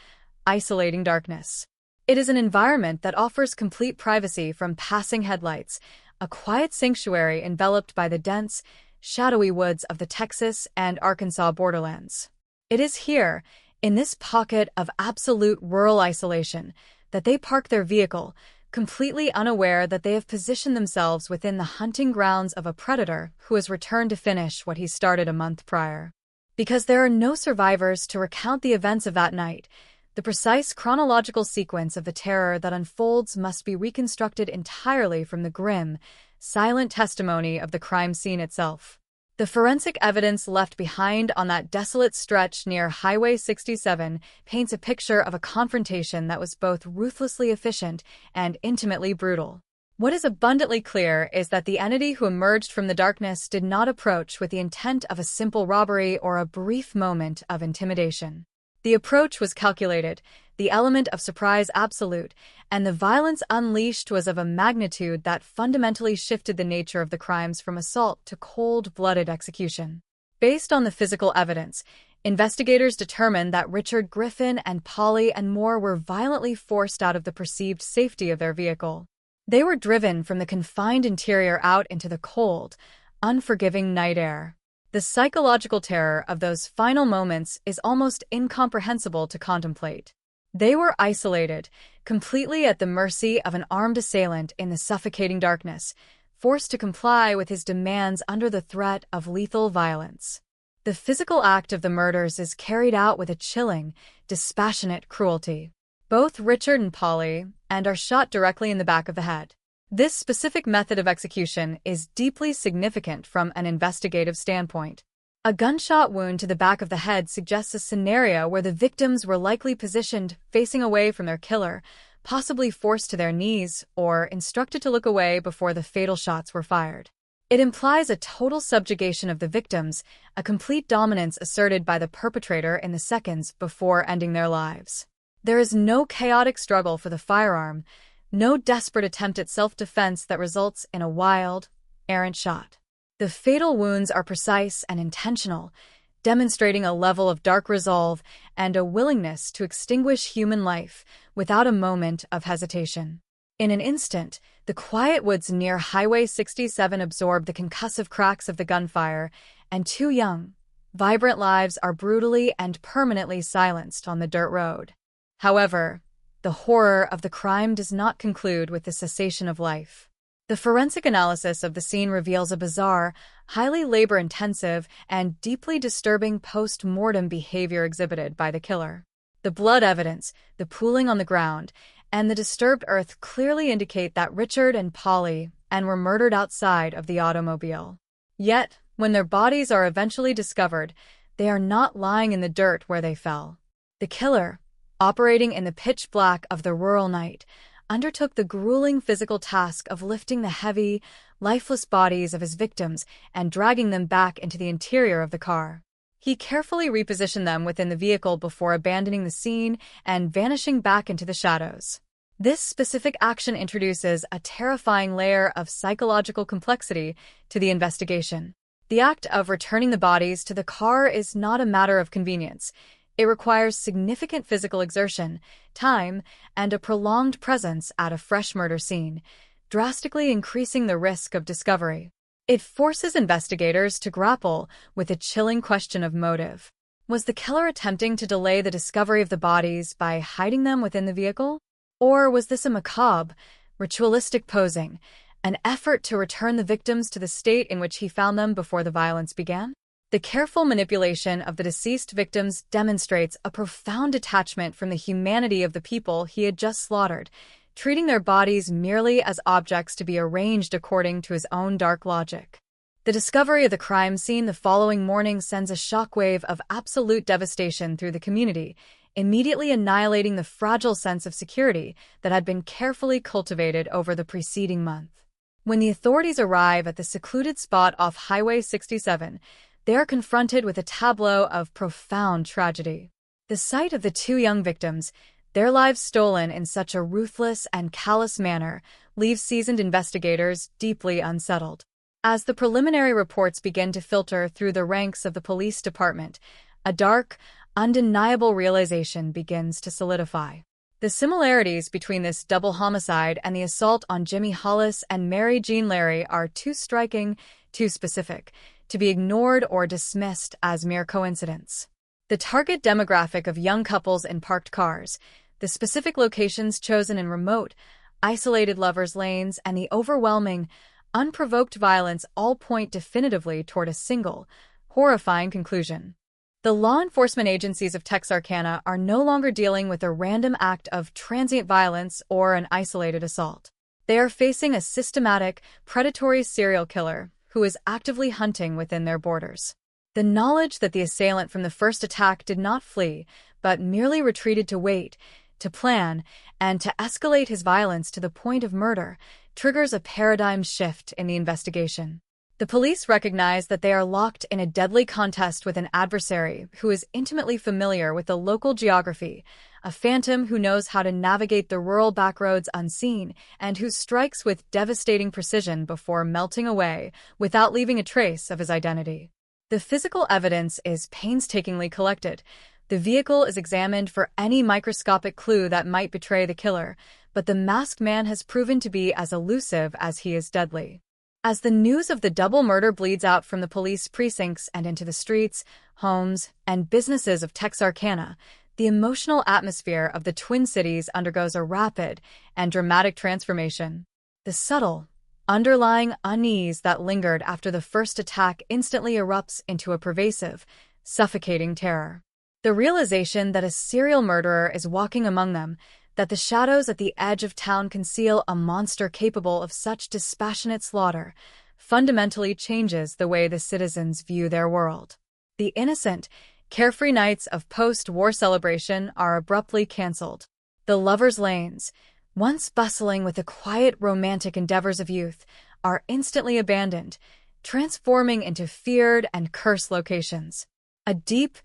[SPEAKER 14] isolating darkness. It is an environment that offers complete privacy from passing headlights, a quiet sanctuary enveloped by the dense, shadowy woods of the Texas and Arkansas borderlands. It is here, in this pocket of absolute rural isolation, that they park their vehicle, completely unaware that they have positioned themselves within the hunting grounds of a predator who has returned to finish what he started a month prior. Because there are no survivors to recount the events of that night, the precise chronological sequence of the terror that unfolds must be reconstructed entirely from the grim, silent testimony of the crime scene itself. The forensic evidence left behind on that desolate stretch near Highway 67 paints a picture of a confrontation that was both ruthlessly efficient and intimately brutal. What is abundantly clear is that the entity who emerged from the darkness did not approach with the intent of a simple robbery or a brief moment of intimidation. The approach was calculated, the element of surprise absolute, and the violence unleashed was of a magnitude that fundamentally shifted the nature of the crimes from assault to cold-blooded execution. Based on the physical evidence, investigators determined that Richard Griffin and Polly and Moore were violently forced out of the perceived safety of their vehicle. They were driven from the confined interior out into the cold, unforgiving night air. The psychological terror of those final moments is almost incomprehensible to contemplate. They were isolated, completely at the mercy of an armed assailant in the suffocating darkness, forced to comply with his demands under the threat of lethal violence. The physical act of the murders is carried out with a chilling, dispassionate cruelty. Both Richard and Polly are shot directly in the back of the head. This specific method of execution is deeply significant from an investigative standpoint. A gunshot wound to the back of the head suggests a scenario where the victims were likely positioned facing away from their killer, possibly forced to their knees or instructed to look away before the fatal shots were fired. It implies a total subjugation of the victims, a complete dominance asserted by the perpetrator in the seconds before ending their lives. There is no chaotic struggle for the firearm, no desperate attempt at self-defense that results in a wild, errant shot. The fatal wounds are precise and intentional, demonstrating a level of dark resolve and a willingness to extinguish human life without a moment of hesitation. In an instant, the quiet woods near Highway 67 absorb the concussive cracks of the gunfire, and two young, vibrant lives are brutally and permanently silenced on the dirt road. However, the horror of the crime does not conclude with the cessation of life. The forensic analysis of the scene reveals a bizarre, highly labor-intensive, and deeply disturbing post-mortem behavior exhibited by the killer. The blood evidence, the pooling on the ground, and the disturbed earth clearly indicate that Richard and Polly were murdered outside of the automobile. Yet, when their bodies are eventually discovered, they are not lying in the dirt where they fell. The killer, operating in the pitch black of the rural night, undertook the grueling physical task of lifting the heavy, lifeless bodies of his victims and dragging them back into the interior of the car. He carefully repositioned them within the vehicle before abandoning the scene and vanishing back into the shadows. This specific action introduces a terrifying layer of psychological complexity to the investigation. The act of returning the bodies to the car is not a matter of convenience. It requires significant physical exertion, time, and a prolonged presence at a fresh murder scene, drastically increasing the risk of discovery. It forces investigators to grapple with the chilling question of motive. Was the killer attempting to delay the discovery of the bodies by hiding them within the vehicle? Or was this a macabre, ritualistic posing, an effort to return the victims to the state in which he found them before the violence began? The careful manipulation of the deceased victims demonstrates a profound detachment from the humanity of the people he had just slaughtered, treating their bodies merely as objects to be arranged according to his own dark logic. The discovery of the crime scene the following morning sends a shockwave of absolute devastation through the community, immediately annihilating the fragile sense of security that had been carefully cultivated over the preceding month. When the authorities arrive at the secluded spot off Highway 67, they are confronted with a tableau of profound tragedy. The sight of the two young victims, their lives stolen in such a ruthless and callous manner, leaves seasoned investigators deeply unsettled. As the preliminary reports begin to filter through the ranks of the police department, a dark, undeniable realization begins to solidify. The similarities between this double homicide and the assault on Jimmy Hollis and Mary Jean Larry are too striking, too specific, to be ignored or dismissed as mere coincidence. The target demographic of young couples in parked cars, the specific locations chosen in remote, isolated lovers' lanes, and the overwhelming, unprovoked violence all point definitively toward a single, horrifying conclusion. The law enforcement agencies of Texarkana are no longer dealing with a random act of transient violence or an isolated assault. They are facing a systematic, predatory serial killer who is actively hunting within their borders. The knowledge that the assailant from the first attack did not flee, but merely retreated to wait, to plan, and to escalate his violence to the point of murder triggers a paradigm shift in the investigation. The police recognize that they are locked in a deadly contest with an adversary who is intimately familiar with the local geography, a phantom who knows how to navigate the rural backroads unseen and who strikes with devastating precision before melting away without leaving a trace of his identity. The physical evidence is painstakingly collected. The vehicle is examined for any microscopic clue that might betray the killer, but the masked man has proven to be as elusive as he is deadly. As the news of the double murder bleeds out from the police precincts and into the streets, homes, and businesses of Texarkana, the emotional atmosphere of the Twin Cities undergoes a rapid and dramatic transformation. The subtle, underlying unease that lingered after the first attack instantly erupts into a pervasive, suffocating terror. The realization that a serial murderer is walking among them, that the shadows at the edge of town conceal a monster capable of such dispassionate slaughter, fundamentally changes the way the citizens view their world. The innocent, carefree nights of post-war celebration are abruptly canceled. The lovers' lanes, once bustling with the quiet romantic endeavors of youth, are instantly abandoned, transforming into feared and cursed locations. A deep,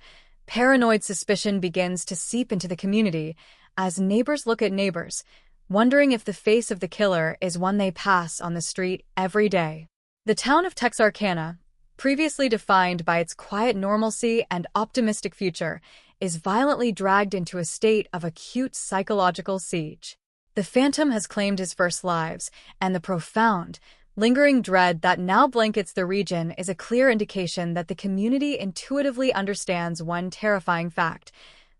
[SPEAKER 14] paranoid suspicion begins to seep into the community as neighbors look at neighbors, wondering if the face of the killer is one they pass on the street every day. The town of Texarkana, previously defined by its quiet normalcy and optimistic future, is violently dragged into a state of acute psychological siege. The phantom has claimed his first lives, and the profound, lingering dread that now blankets the region is a clear indication that the community intuitively understands one terrifying fact.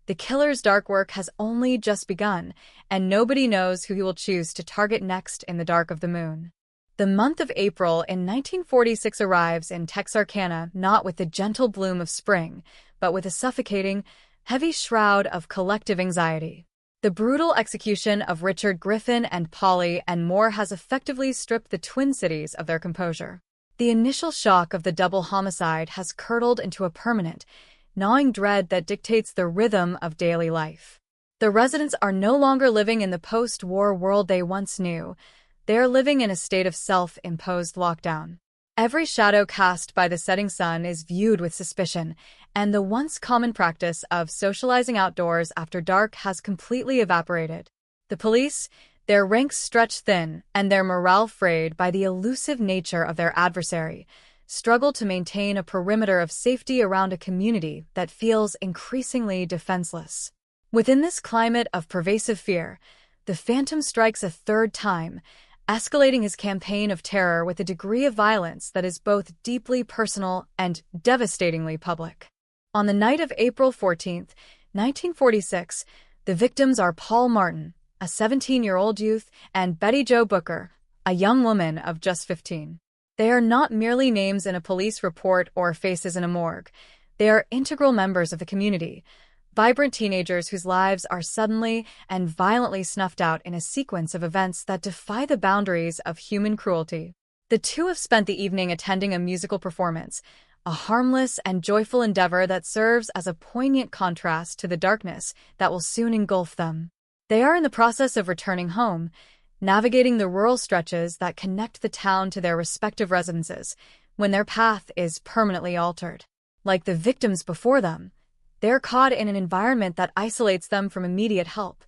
[SPEAKER 14] The killer's dark work has only just begun, and nobody knows who he will choose to target next in the dark of the moon. The month of April in 1946 arrives in Texarkana not with the gentle bloom of spring, but with a suffocating, heavy shroud of collective anxiety. The brutal execution of Richard Griffin and Polly and Moore has effectively stripped the Twin Cities of their composure. The initial shock of the double homicide has curdled into a permanent, gnawing dread that dictates the rhythm of daily life. The residents are no longer living in the post-war world they once knew. They are living in a state of self-imposed lockdown. Every shadow cast by the setting sun is viewed with suspicion, and the once common practice of socializing outdoors after dark has completely evaporated. The police, their ranks stretched thin and their morale frayed by the elusive nature of their adversary, struggle to maintain a perimeter of safety around a community that feels increasingly defenseless. Within this climate of pervasive fear, the Phantom strikes a third time, escalating his campaign of terror with a degree of violence that is both deeply personal and devastatingly public. On the night of April 14, 1946, the victims are Paul Martin, a 17-year-old youth, and Betty Jo Booker, a young woman of just 15. They are not merely names in a police report or faces in a morgue. They are integral members of the community, vibrant teenagers whose lives are suddenly and violently snuffed out in a sequence of events that defy the boundaries of human cruelty. The two have spent the evening attending a musical performance, a harmless and joyful endeavor that serves as a poignant contrast to the darkness that will soon engulf them. They are in the process of returning home, navigating the rural stretches that connect the town to their respective residences, when their path is permanently altered. Like the victims before them, they're caught in an environment that isolates them from immediate help,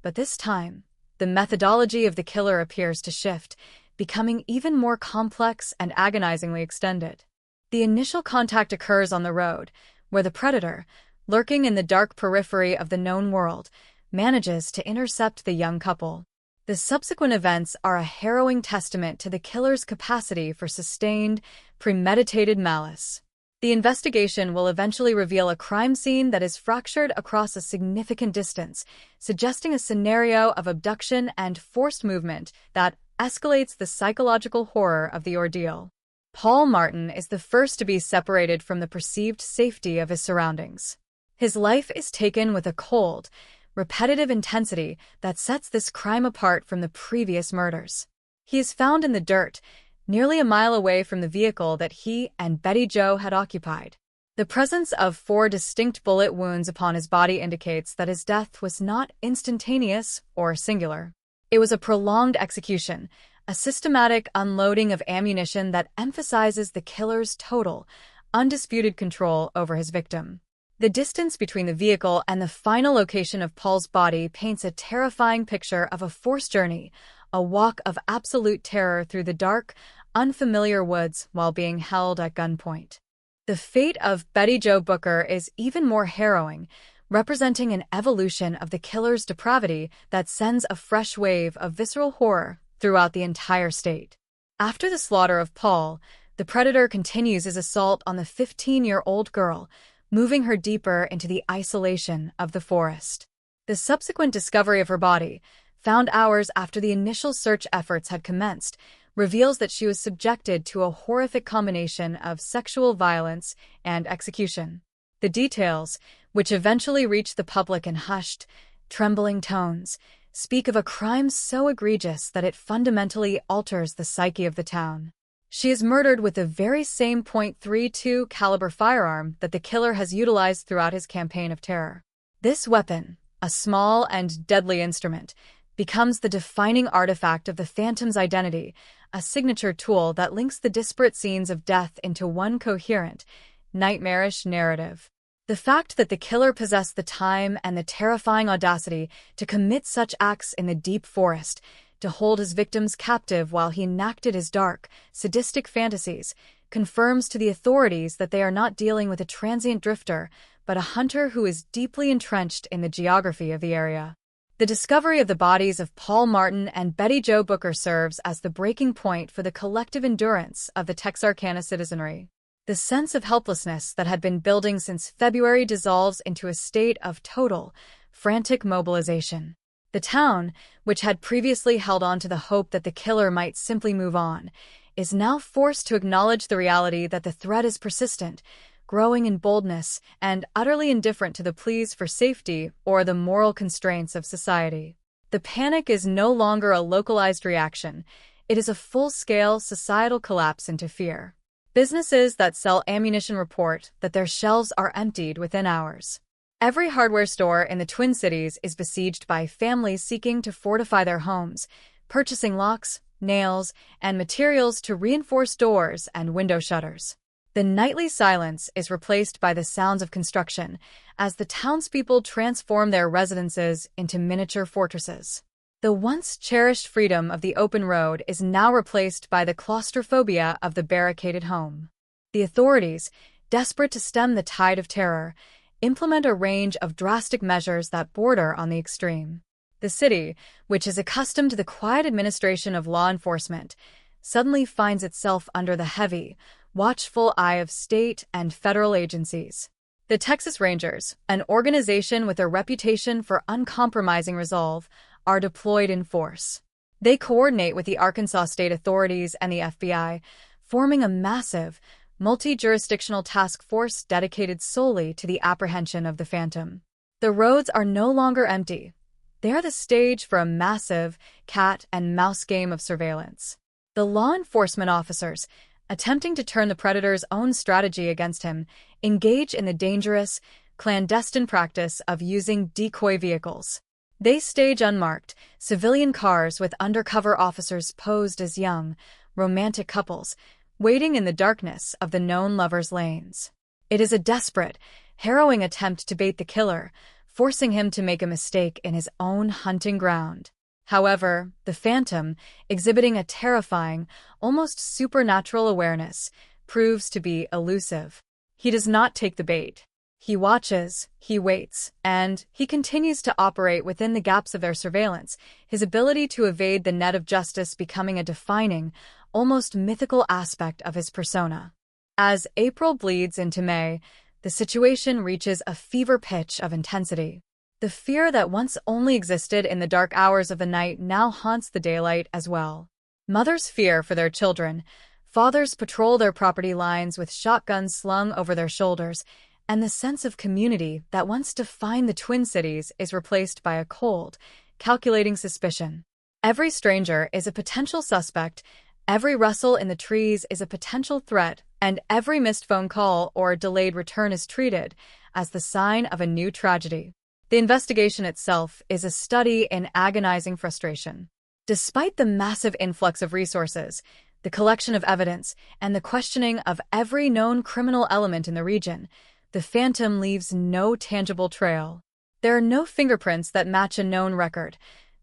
[SPEAKER 14] but this time, the methodology of the killer appears to shift, becoming even more complex and agonizingly extended. The initial contact occurs on the road, where the predator, lurking in the dark periphery of the known world, manages to intercept the young couple. The subsequent events are a harrowing testament to the killer's capacity for sustained, premeditated malice. The investigation will eventually reveal a crime scene that is fractured across a significant distance, suggesting a scenario of abduction and forced movement that escalates the psychological horror of the ordeal. Paul Martin is the first to be separated from the perceived safety of his surroundings. His life is taken with a cold, repetitive intensity that sets this crime apart from the previous murders. He is found in the dirt, nearly a mile away from the vehicle that he and Betty Jo had occupied. The presence of 4 distinct bullet wounds upon his body indicates that his death was not instantaneous or singular. It was a prolonged execution, a systematic unloading of ammunition that emphasizes the killer's total, undisputed control over his victim. The distance between the vehicle and the final location of Paul's body paints a terrifying picture of a forced journey, a walk of absolute terror through the dark, unfamiliar woods while being held at gunpoint. The fate of Betty Jo Booker is even more harrowing, representing an evolution of the killer's depravity that sends a fresh wave of visceral horror throughout the entire state. After the slaughter of Paul, the predator continues his assault on the 15-year-old girl, moving her deeper into the isolation of the forest. The subsequent discovery of her body, found hours after the initial search efforts had commenced, reveals that she was subjected to a horrific combination of sexual violence and execution. The details, which eventually reach the public in hushed, trembling tones, speak of a crime so egregious that it fundamentally alters the psyche of the town. She is murdered with the very same .32 caliber firearm that the killer has utilized throughout his campaign of terror. This weapon, a small and deadly instrument, becomes the defining artifact of the Phantom's identity, a signature tool that links the disparate scenes of death into one coherent, nightmarish narrative. The fact that the killer possessed the time and the terrifying audacity to commit such acts in the deep forest, to hold his victims captive while he enacted his dark, sadistic fantasies, confirms to the authorities that they are not dealing with a transient drifter, but a hunter who is deeply entrenched in the geography of the area. The discovery of the bodies of Paul Martin and Betty Jo Booker serves as the breaking point for the collective endurance of the Texarkana citizenry. The sense of helplessness that had been building since February dissolves into a state of total, frantic mobilization. The town, which had previously held on to the hope that the killer might simply move on, is now forced to acknowledge the reality that the threat is persistent, growing in boldness, and utterly indifferent to the pleas for safety or the moral constraints of society. The panic is no longer a localized reaction. It is a full-scale societal collapse into fear. Businesses that sell ammunition report that their shelves are emptied within hours. Every hardware store in the Twin Cities is besieged by families seeking to fortify their homes, purchasing locks, nails, and materials to reinforce doors and window shutters. The nightly silence is replaced by the sounds of construction as the townspeople transform their residences into miniature fortresses. The once cherished freedom of the open road is now replaced by the claustrophobia of the barricaded home. The authorities, desperate to stem the tide of terror, implement a range of drastic measures that border on the extreme. The city, which is accustomed to the quiet administration of law enforcement, suddenly finds itself under the heavy, watchful eye of state and federal agencies. The Texas Rangers, an organization with a reputation for uncompromising resolve, are deployed in force. They coordinate with the Arkansas state authorities and the FBI, forming a massive, multi-jurisdictional task force dedicated solely to the apprehension of the Phantom. The roads are no longer empty. They are the stage for a massive cat-and-mouse game of surveillance. The law enforcement officers, attempting to turn the predator's own strategy against him, engage in the dangerous, clandestine practice of using decoy vehicles. They stage unmarked, civilian cars with undercover officers posed as young, romantic couples, waiting in the darkness of the known lovers' lanes. It is a desperate, harrowing attempt to bait the killer, forcing him to make a mistake in his own hunting ground. However, the Phantom, exhibiting a terrifying, almost supernatural awareness, proves to be elusive. He does not take the bait. He watches, he waits, and he continues to operate within the gaps of their surveillance, his ability to evade the net of justice becoming a defining, almost mythical aspect of his persona. As April bleeds into May, the situation reaches a fever pitch of intensity. The fear that once only existed in the dark hours of the night now haunts the daylight as well. Mothers fear for their children, fathers patrol their property lines with shotguns slung over their shoulders, and the sense of community that once defined the Twin Cities is replaced by a cold, calculating suspicion. Every stranger is a potential suspect, every rustle in the trees is a potential threat, and every missed phone call or delayed return is treated as the sign of a new tragedy. The investigation itself is a study in agonizing frustration. Despite the massive influx of resources, the collection of evidence, and the questioning of every known criminal element in the region, the Phantom leaves no tangible trail. There are no fingerprints that match a known record,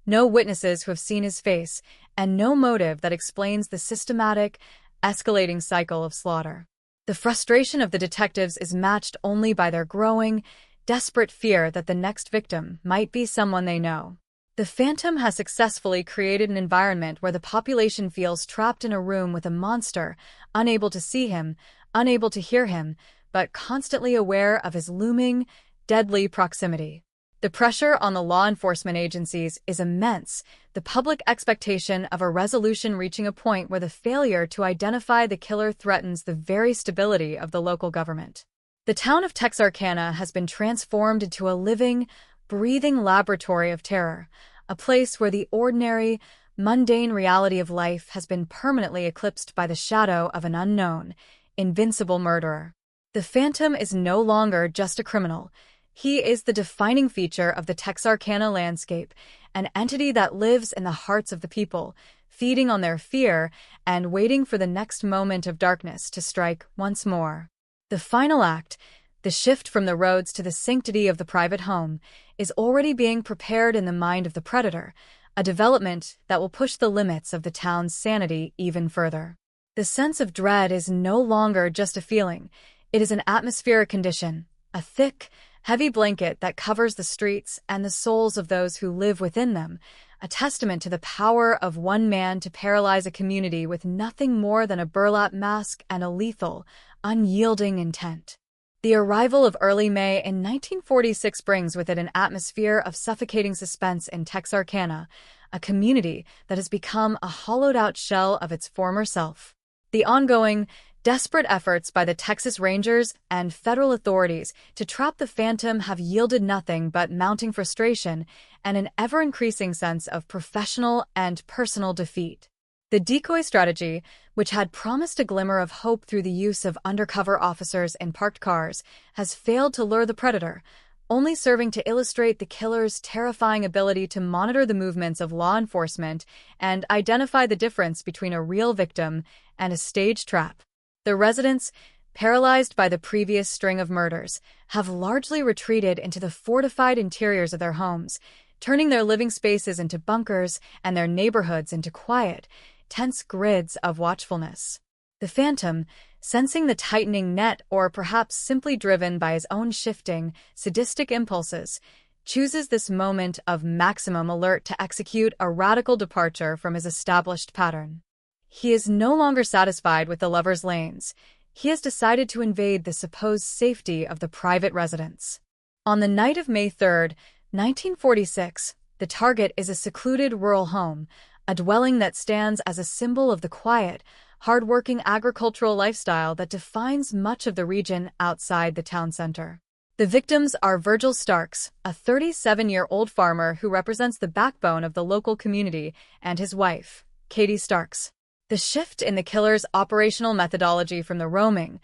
[SPEAKER 14] no witnesses who have seen his face, and no motive that explains the systematic, escalating cycle of slaughter. The frustration of the detectives is matched only by their growing, desperate fear that the next victim might be someone they know. The Phantom has successfully created an environment where the population feels trapped in a room with a monster, unable to see him, unable to hear him, but constantly aware of his looming, deadly proximity. The pressure on the law enforcement agencies is immense, the public expectation of a resolution reaching a point where the failure to identify the killer threatens the very stability of the local government. The town of Texarkana has been transformed into a living, breathing laboratory of terror, a place where the ordinary, mundane reality of life has been permanently eclipsed by the shadow of an unknown, invincible murderer. The Phantom is no longer just a criminal. He is the defining feature of the Texarkana landscape, an entity that lives in the hearts of the people, feeding on their fear and waiting for the next moment of darkness to strike once more. The final act, the shift from the roads to the sanctity of the private home, is already being prepared in the mind of the predator, a development that will push the limits of the town's sanity even further. The sense of dread is no longer just a feeling. It is an atmospheric condition, a thick, heavy blanket that covers the streets and the souls of those who live within them, a testament to the power of one man to paralyze a community with nothing more than a burlap mask and a lethal, unyielding intent. The arrival of early May in 1946 brings with it an atmosphere of suffocating suspense in Texarkana, a community that has become a hollowed-out shell of its former self. The ongoing, desperate efforts by the Texas Rangers and federal authorities to trap the Phantom have yielded nothing but mounting frustration and an ever-increasing sense of professional and personal defeat. The decoy strategy, which had promised a glimmer of hope through the use of undercover officers in parked cars, has failed to lure the predator, only serving to illustrate the killer's terrifying ability to monitor the movements of law enforcement and identify the difference between a real victim and a staged trap. The residents, paralyzed by the previous string of murders, have largely retreated into the fortified interiors of their homes, turning their living spaces into bunkers and their neighborhoods into quiet, tense grids of watchfulness. The Phantom, sensing the tightening net or perhaps simply driven by his own shifting, sadistic impulses, chooses this moment of maximum alert to execute a radical departure from his established pattern. He is no longer satisfied with the lover's lanes. He has decided to invade the supposed safety of the private residence. On the night of May 3rd, 1946, the target is a secluded rural home, a dwelling that stands as a symbol of the quiet, hard-working agricultural lifestyle that defines much of the region outside the town center. The victims are Virgil Starks, a 37-year-old farmer who represents the backbone of the local community, and his wife, Katie Starks. The shift in the killer's operational methodology from the roaming,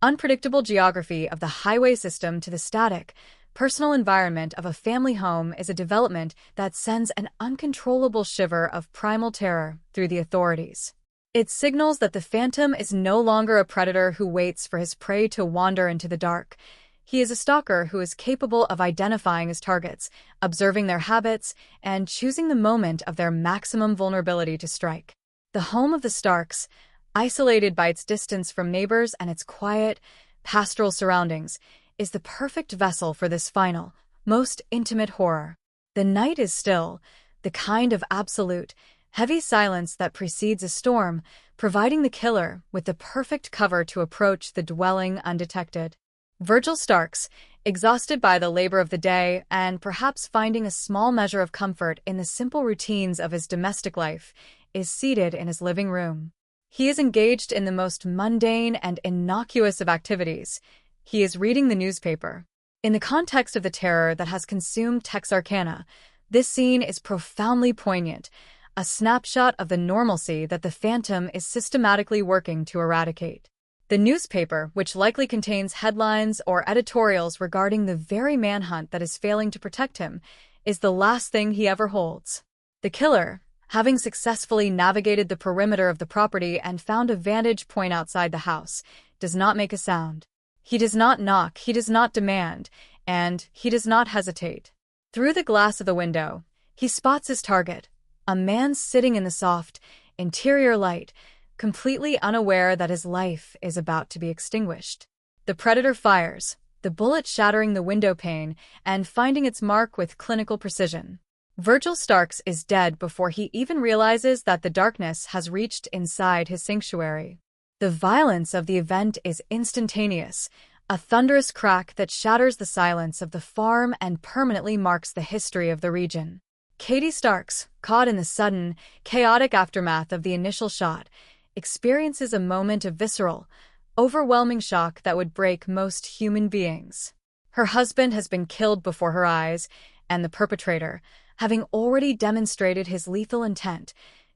[SPEAKER 14] unpredictable geography of the highway system to the static, personal environment of a family home is a development that sends an uncontrollable shiver of primal terror through the authorities. It signals that the Phantom is no longer a predator who waits for his prey to wander into the dark. He is a stalker who is capable of identifying his targets, observing their habits, and choosing the moment of their maximum vulnerability to strike. The home of the Starks, isolated by its distance from neighbors and its quiet, pastoral surroundings, is the perfect vessel for this final, most intimate horror. The night is still, the kind of absolute, heavy silence that precedes a storm, providing the killer with the perfect cover to approach the dwelling undetected. Virgil Starks, exhausted by the labor of the day and perhaps finding a small measure of comfort in the simple routines of his domestic life, is seated in his living room. He is engaged in the most mundane and innocuous of activities. He is reading the newspaper. In the context of the terror that has consumed Texarkana, this scene is profoundly poignant, a snapshot of the normalcy that the Phantom is systematically working to eradicate. The newspaper, which likely contains headlines or editorials regarding the very manhunt that is failing to protect him, is the last thing he ever holds. The killer, having successfully navigated the perimeter of the property and found a vantage point outside the house, does not make a sound. He does not knock, he does not demand, and he does not hesitate. Through the glass of the window, he spots his target, a man sitting in the soft, interior light, completely unaware that his life is about to be extinguished. The predator fires, the bullet shattering the window pane and finding its mark with clinical precision. Virgil Starks is dead before he even realizes that the darkness has reached inside his sanctuary. The violence of the event is instantaneous, a thunderous crack that shatters the silence of the farm and permanently marks the history of the region. Katie Starks, caught in the sudden, chaotic aftermath of the initial shot, experiences a moment of visceral, overwhelming shock that would break most human beings. Her husband has been killed before her eyes, and the perpetrator, having already demonstrated his lethal intent,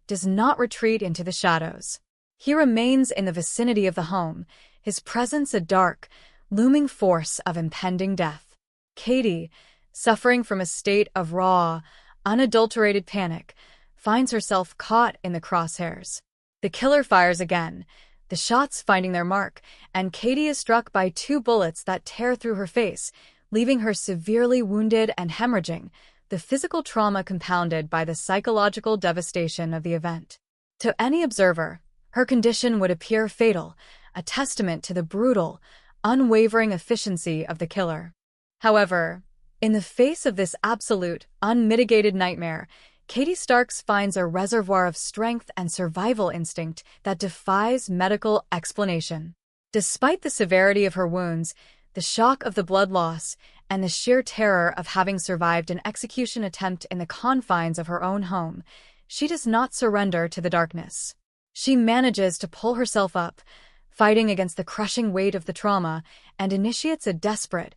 [SPEAKER 14] does not retreat into the shadows. He remains in the vicinity of the home, his presence a dark, looming force of impending death. Katie, suffering from a state of raw, unadulterated panic, finds herself caught in the crosshairs. The killer fires again, the shots finding their mark, and Katie is struck by 2 bullets that tear through her face, leaving her severely wounded and hemorrhaging, the physical trauma compounded by the psychological devastation of the event. To any observer, her condition would appear fatal, a testament to the brutal, unwavering efficiency of the killer. However, in the face of this absolute, unmitigated nightmare, Katie Starks finds a reservoir of strength and survival instinct that defies medical explanation. Despite the severity of her wounds, the shock of the blood loss, and the sheer terror of having survived an execution attempt in the confines of her own home, she does not surrender to the darkness. She manages to pull herself up, fighting against the crushing weight of the trauma, and initiates a desperate,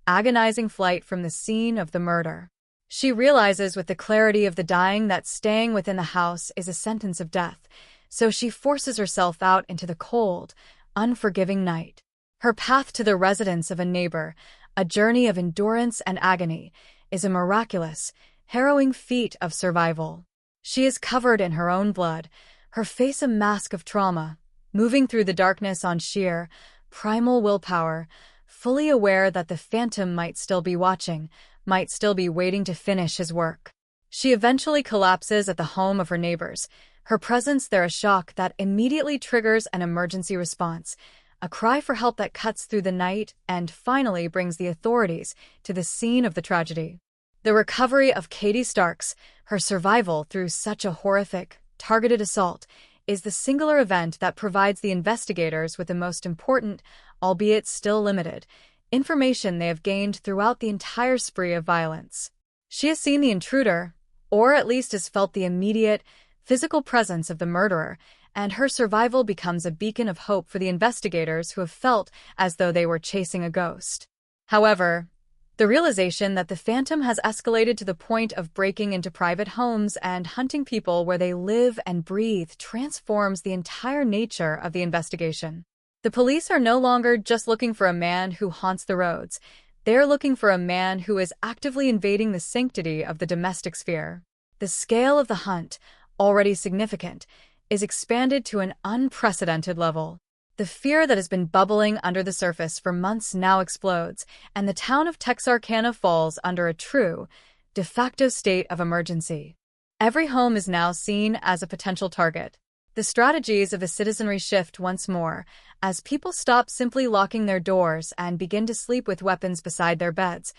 [SPEAKER 14] agonizing flight from the scene of the murder. She realizes with the clarity of the dying that staying within the house is a sentence of death, so she forces herself out into the cold, unforgiving night. Her path to the residence of a neighbor, a journey of endurance and agony, is a miraculous, harrowing feat of survival. She is covered in her own blood, her face a mask of trauma, moving through the darkness on sheer, primal willpower, fully aware that the phantom might still be watching, might still be waiting to finish his work. She eventually collapses at the home of her neighbors, her presence there a shock that immediately triggers an emergency response, a cry for help that cuts through the night and finally brings the authorities to the scene of the tragedy. The recovery of Katie Starks, her survival through such a horrific, targeted assault, is the singular event that provides the investigators with the most important, albeit still limited, information they have gained throughout the entire spree of violence. She has seen the intruder, or at least has felt the immediate, physical presence of the murderer, and her survival becomes a beacon of hope for the investigators who have felt as though they were chasing a ghost. However, the realization that the phantom has escalated to the point of breaking into private homes and hunting people where they live and breathe transforms the entire nature of the investigation. The police are no longer just looking for a man who haunts the roads. They're looking for a man who is actively invading the sanctity of the domestic sphere. The scale of the hunt, already significant, is expanded to an unprecedented level. The fear that has been bubbling under the surface for months now explodes, and the town of Texarkana falls under a true, de facto state of emergency. Every home is now seen as a potential target. The strategies of the citizenry shift once more, as people stop simply locking their doors and begin to sleep with weapons beside their beds,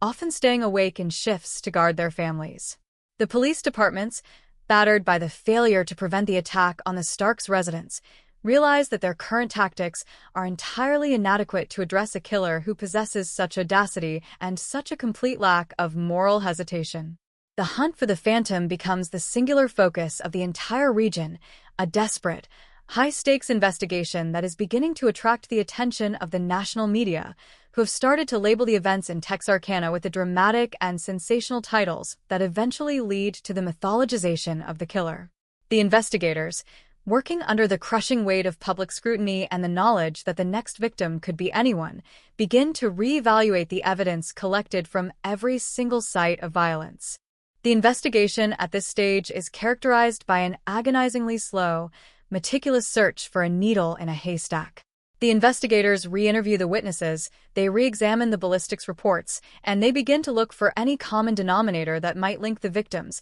[SPEAKER 14] often staying awake in shifts to guard their families. The police departments, battered by the failure to prevent the attack on the Starks' residence, realize that their current tactics are entirely inadequate to address a killer who possesses such audacity and such a complete lack of moral hesitation. The hunt for the phantom becomes the singular focus of the entire region, a desperate, high-stakes investigation that is beginning to attract the attention of the national media, who have started to label the events in Texarkana with the dramatic and sensational titles that eventually lead to the mythologization of the killer. The investigators, working under the crushing weight of public scrutiny and the knowledge that the next victim could be anyone, begin to reevaluate the evidence collected from every single site of violence. The investigation at this stage is characterized by an agonizingly slow, meticulous search for a needle in a haystack. The investigators re-interview the witnesses, they re-examine the ballistics reports, and they begin to look for any common denominator that might link the victims,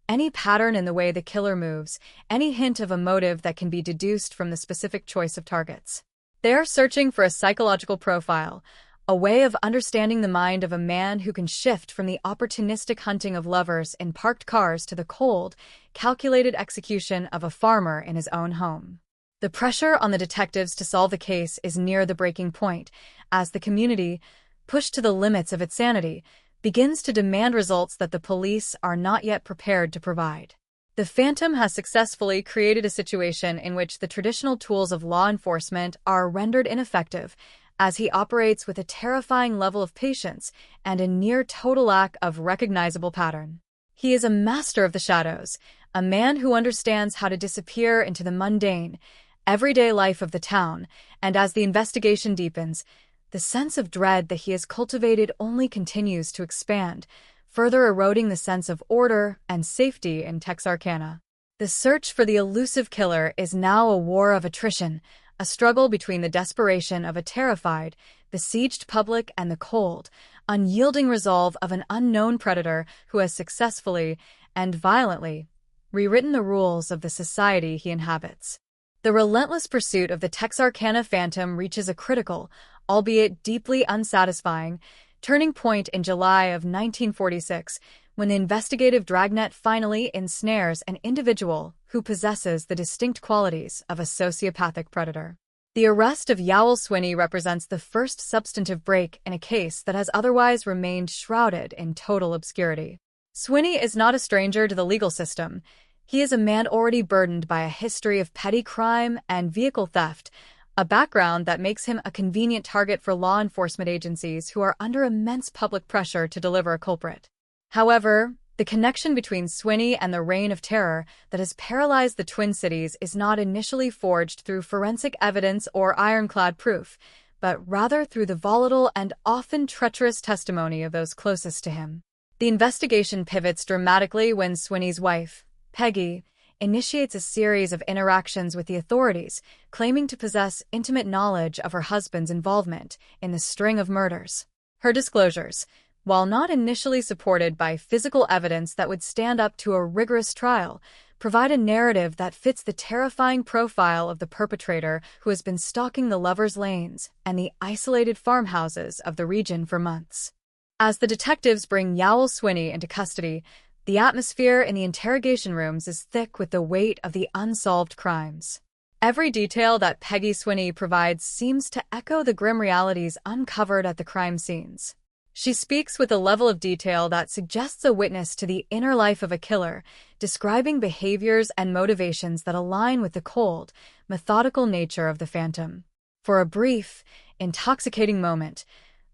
[SPEAKER 14] any pattern in the way the killer moves, any hint of a motive that can be deduced from the specific choice of targets. They are searching for a psychological profile, a way of understanding the mind of a man who can shift from the opportunistic hunting of lovers in parked cars to the cold, calculated execution of a farmer in his own home. The pressure on the detectives to solve the case is near the breaking point, as the community, pushed to the limits of its sanity, begins to demand results that the police are not yet prepared to provide. The phantom has successfully created a situation in which the traditional tools of law enforcement are rendered ineffective, as he operates with a terrifying level of patience and a near total lack of recognizable pattern. He is a master of the shadows, a man who understands how to disappear into the mundane, everyday life of the town, and as the investigation deepens, the sense of dread that he has cultivated only continues to expand, further eroding the sense of order and safety in Texarkana. The search for the elusive killer is now a war of attrition, a struggle between the desperation of a terrified, besieged public and the cold, unyielding resolve of an unknown predator who has successfully and violently rewritten the rules of the society he inhabits. The relentless pursuit of the Texarkana phantom reaches a critical, albeit deeply unsatisfying, turning point in July of 1946, when the investigative dragnet finally ensnares an individual who possesses the distinct qualities of a sociopathic predator. The arrest of Yoel Swinney represents the first substantive break in a case that has otherwise remained shrouded in total obscurity. Swinney is not a stranger to the legal system. He is a man already burdened by a history of petty crime and vehicle theft, a background that makes him a convenient target for law enforcement agencies who are under immense public pressure to deliver a culprit. However, The connection between Swinney and the Reign of Terror that has paralyzed the Twin Cities is not initially forged through forensic evidence or ironclad proof, but rather through the volatile and often treacherous testimony of those closest to him. The investigation pivots dramatically when Swinney's wife, Peggy, initiates a series of interactions with the authorities, claiming to possess intimate knowledge of her husband's involvement in the string of murders. Her disclosures, while not initially supported by physical evidence that would stand up to a rigorous trial, provide a narrative that fits the terrifying profile of the perpetrator who has been stalking the lovers' lanes and the isolated farmhouses of the region for months. As the detectives bring Yowl Swinney into custody, the atmosphere in the interrogation rooms is thick with the weight of the unsolved crimes. Every detail that Peggy Swinney provides seems to echo the grim realities uncovered at the crime scenes. She speaks with a level of detail that suggests a witness to the inner life of a killer, describing behaviors and motivations that align with the cold, methodical nature of the phantom. For a brief, intoxicating moment,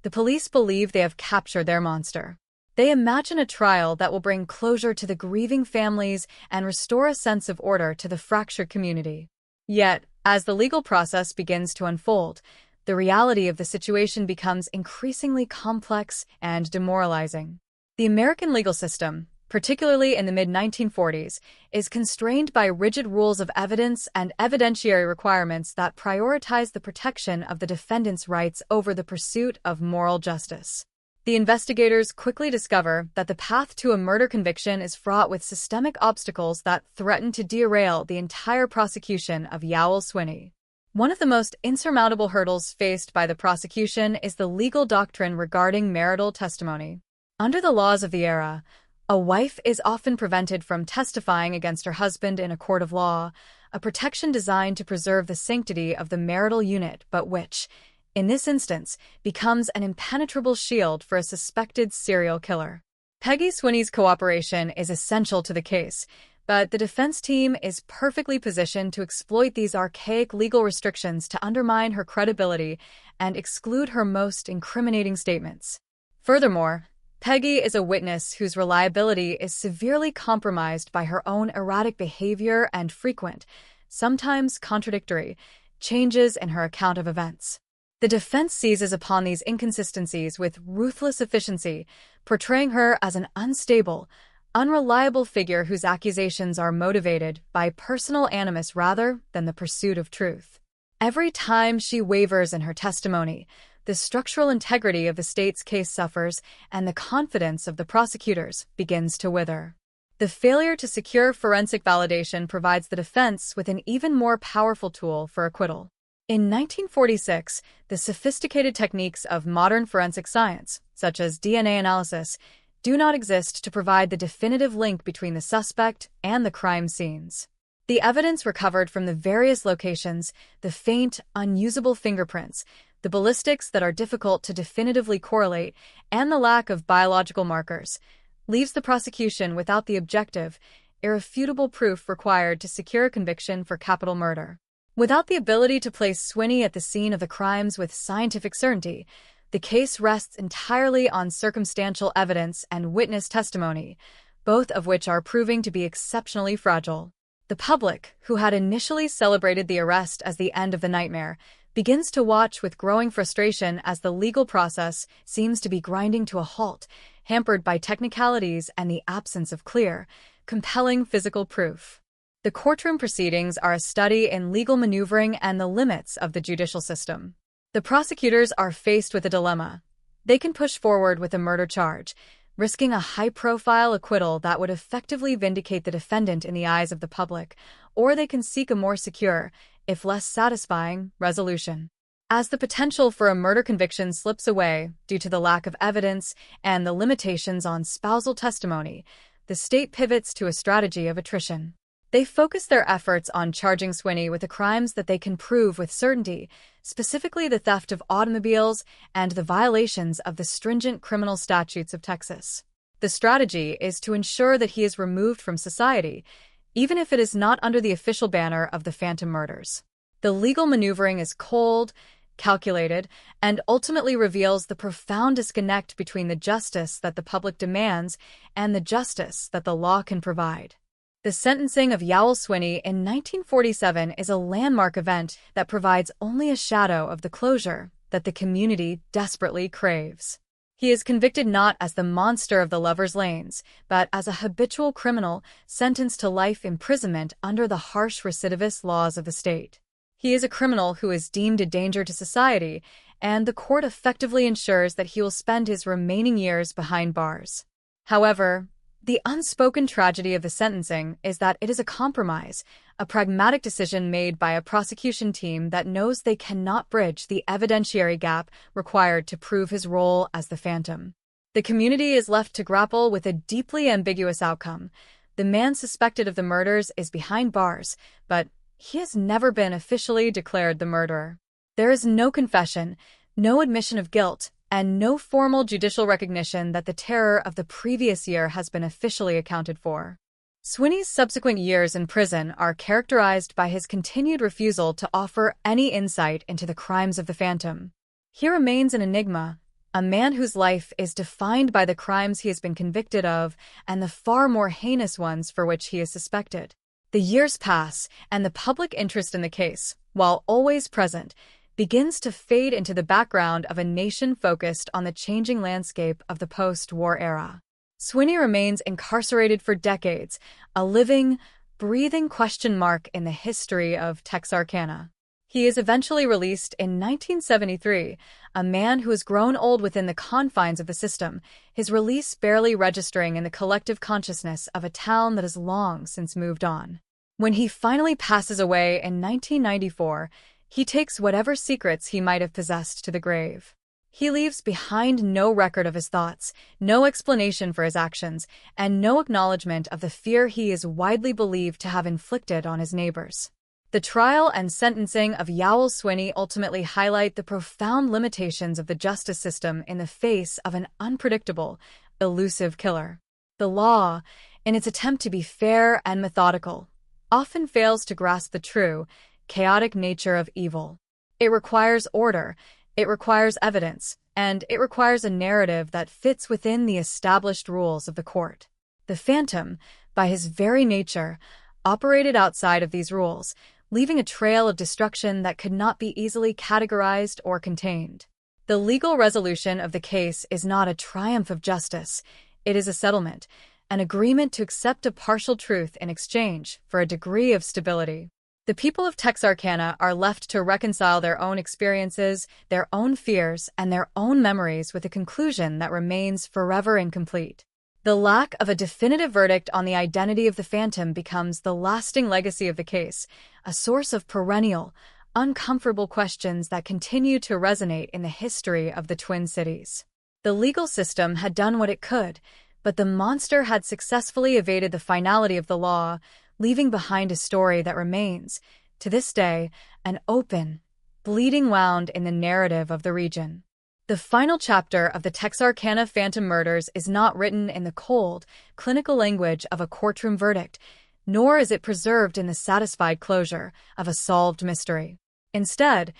[SPEAKER 14] the police believe they have captured their monster. They imagine a trial that will bring closure to the grieving families and restore a sense of order to the fractured community. Yet, as the legal process begins to unfold, the reality of the situation becomes increasingly complex and demoralizing. The American legal system, particularly in the mid-1940s, is constrained by rigid rules of evidence and evidentiary requirements that prioritize the protection of the defendant's rights over the pursuit of moral justice. The investigators quickly discover that the path to a murder conviction is fraught with systemic obstacles that threaten to derail the entire prosecution of Yowl Swinney. One of the most insurmountable hurdles faced by the prosecution is the legal doctrine regarding marital testimony. Under the laws of the era, a wife is often prevented from testifying against her husband in a court of law, a protection designed to preserve the sanctity of the marital unit, but which, in this instance, becomes an impenetrable shield for a suspected serial killer. Peggy Swinney's cooperation is essential to the case, but the defense team is perfectly positioned to exploit these archaic legal restrictions to undermine her credibility and exclude her most incriminating statements. Furthermore, Peggy is a witness whose reliability is severely compromised by her own erratic behavior and frequent, sometimes contradictory, changes in her account of events. The defense seizes upon these inconsistencies with ruthless efficiency, portraying her as an unstable, unreliable figure whose accusations are motivated by personal animus rather than the pursuit of truth. Every time she wavers in her testimony, the structural integrity of the state's case suffers and the confidence of the prosecutors begins to wither. The failure to secure forensic validation provides the defense with an even more powerful tool for acquittal. In 1946, the sophisticated techniques of modern forensic science, such as DNA analysis, do not exist to provide the definitive link between the suspect and the crime scenes. The evidence recovered from the various locations, the faint, unusable fingerprints, the ballistics that are difficult to definitively correlate, and the lack of biological markers, leaves the prosecution without the objective, irrefutable proof required to secure a conviction for capital murder. Without the ability to place Swinney at the scene of the crimes with scientific certainty, the case rests entirely on circumstantial evidence and witness testimony, both of which are proving to be exceptionally fragile. The public, who had initially celebrated the arrest as the end of the nightmare, begins to watch with growing frustration as the legal process seems to be grinding to a halt, hampered by technicalities and the absence of clear, compelling physical proof. The courtroom proceedings are a study in legal maneuvering and the limits of the judicial system. The prosecutors are faced with a dilemma. They can push forward with a murder charge, risking a high-profile acquittal that would effectively vindicate the defendant in the eyes of the public, or they can seek a more secure, if less satisfying, resolution. As the potential for a murder conviction slips away due to the lack of evidence and the limitations on spousal testimony, the state pivots to a strategy of attrition. They focus their efforts on charging Swinney with the crimes that they can prove with certainty, specifically the theft of automobiles and the violations of the stringent criminal statutes of Texas. The strategy is to ensure that he is removed from society, even if it is not under the official banner of the Phantom Murders. The legal maneuvering is cold, calculated, and ultimately reveals the profound disconnect between the justice that the public demands and the justice that the law can provide. The sentencing of Yowell Swinney in 1947 is a landmark event that provides only a shadow of the closure that the community desperately craves. He is convicted not as the monster of the Lovers' Lanes, but as a habitual criminal sentenced to life imprisonment under the harsh recidivist laws of the state. He is a criminal who is deemed a danger to society, and the court effectively ensures that he will spend his remaining years behind bars. However, the unspoken tragedy of the sentencing is that it is a compromise, a pragmatic decision made by a prosecution team that knows they cannot bridge the evidentiary gap required to prove his role as the Phantom. The community is left to grapple with a deeply ambiguous outcome. The man suspected of the murders is behind bars, but he has never been officially declared the murderer. There is no confession, no admission of guilt, and no formal judicial recognition that the terror of the previous year has been officially accounted for. Swinney's subsequent years in prison are characterized by his continued refusal to offer any insight into the crimes of the Phantom. He remains an enigma, a man whose life is defined by the crimes he has been convicted of and the far more heinous ones for which he is suspected. The years pass, and the public interest in the case, while always present, begins to fade into the background of a nation focused on the changing landscape of the post-war era. Swinney remains incarcerated for decades, a living, breathing question mark in the history of Texarkana. He is eventually released in 1973, a man who has grown old within the confines of the system, his release barely registering in the collective consciousness of a town that has long since moved on. When he finally passes away in 1994, he takes whatever secrets he might have possessed to the grave. He leaves behind no record of his thoughts, no explanation for his actions, and no acknowledgement of the fear he is widely believed to have inflicted on his neighbors. The trial and sentencing of Yowell Swinney ultimately highlight the profound limitations of the justice system in the face of an unpredictable, elusive killer. The law, in its attempt to be fair and methodical, often fails to grasp the true, chaotic nature of evil. It requires order, it requires evidence, and it requires a narrative that fits within the established rules of the court. The Phantom, by his very nature, operated outside of these rules, leaving a trail of destruction that could not be easily categorized or contained. The legal resolution of the case is not a triumph of justice, it is a settlement, an agreement to accept a partial truth in exchange for a degree of stability. The people of Texarkana are left to reconcile their own experiences, their own fears, and their own memories with a conclusion that remains forever incomplete. The lack of a definitive verdict on the identity of the Phantom becomes the lasting legacy of the case, a source of perennial, uncomfortable questions that continue to resonate in the history of the Twin Cities. The legal system had done what it could, but the monster had successfully evaded the finality of the law, leaving behind a story that remains, to this day, an open, bleeding wound in the narrative of the region. The final chapter of the Texarkana Phantom Murders is not written in the cold, clinical language of a courtroom verdict, nor is it preserved in the satisfied closure of a solved mystery. Instead,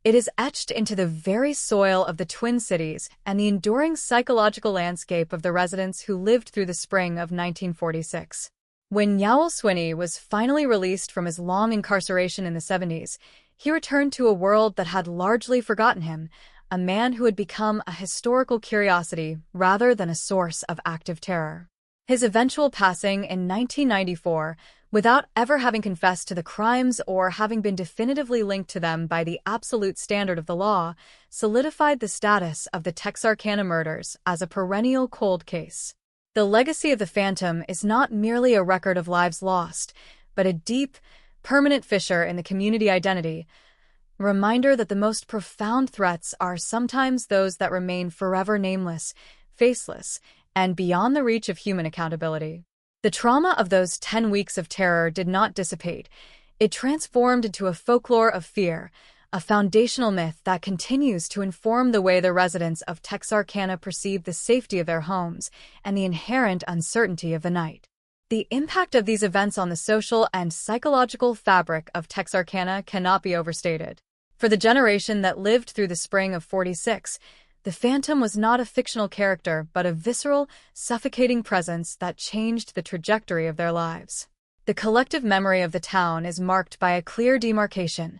[SPEAKER 14] it is etched into the very soil of the Twin Cities and the enduring psychological landscape of the residents who lived through the spring of 1946. When Yowell Swinney was finally released from his long incarceration in the 70s, he returned to a world that had largely forgotten him, a man who had become a historical curiosity rather than a source of active terror. His eventual passing in 1994, without ever having confessed to the crimes or having been definitively linked to them by the absolute standard of the law, solidified the status of the Texarkana murders as a perennial cold case. The legacy of the Phantom is not merely a record of lives lost, but a deep, permanent fissure in the community identity, a reminder that the most profound threats are sometimes those that remain forever nameless, faceless, and beyond the reach of human accountability. The trauma of those 10 weeks of terror did not dissipate. It transformed into a folklore of fear, a foundational myth that continues to inform the way the residents of Texarkana perceive the safety of their homes and the inherent uncertainty of the night. The impact of these events on the social and psychological fabric of Texarkana cannot be overstated. For the generation that lived through the spring of '46, the Phantom was not a fictional character, but a visceral, suffocating presence that changed the trajectory of their lives. The collective memory of the town is marked by a clear demarcation: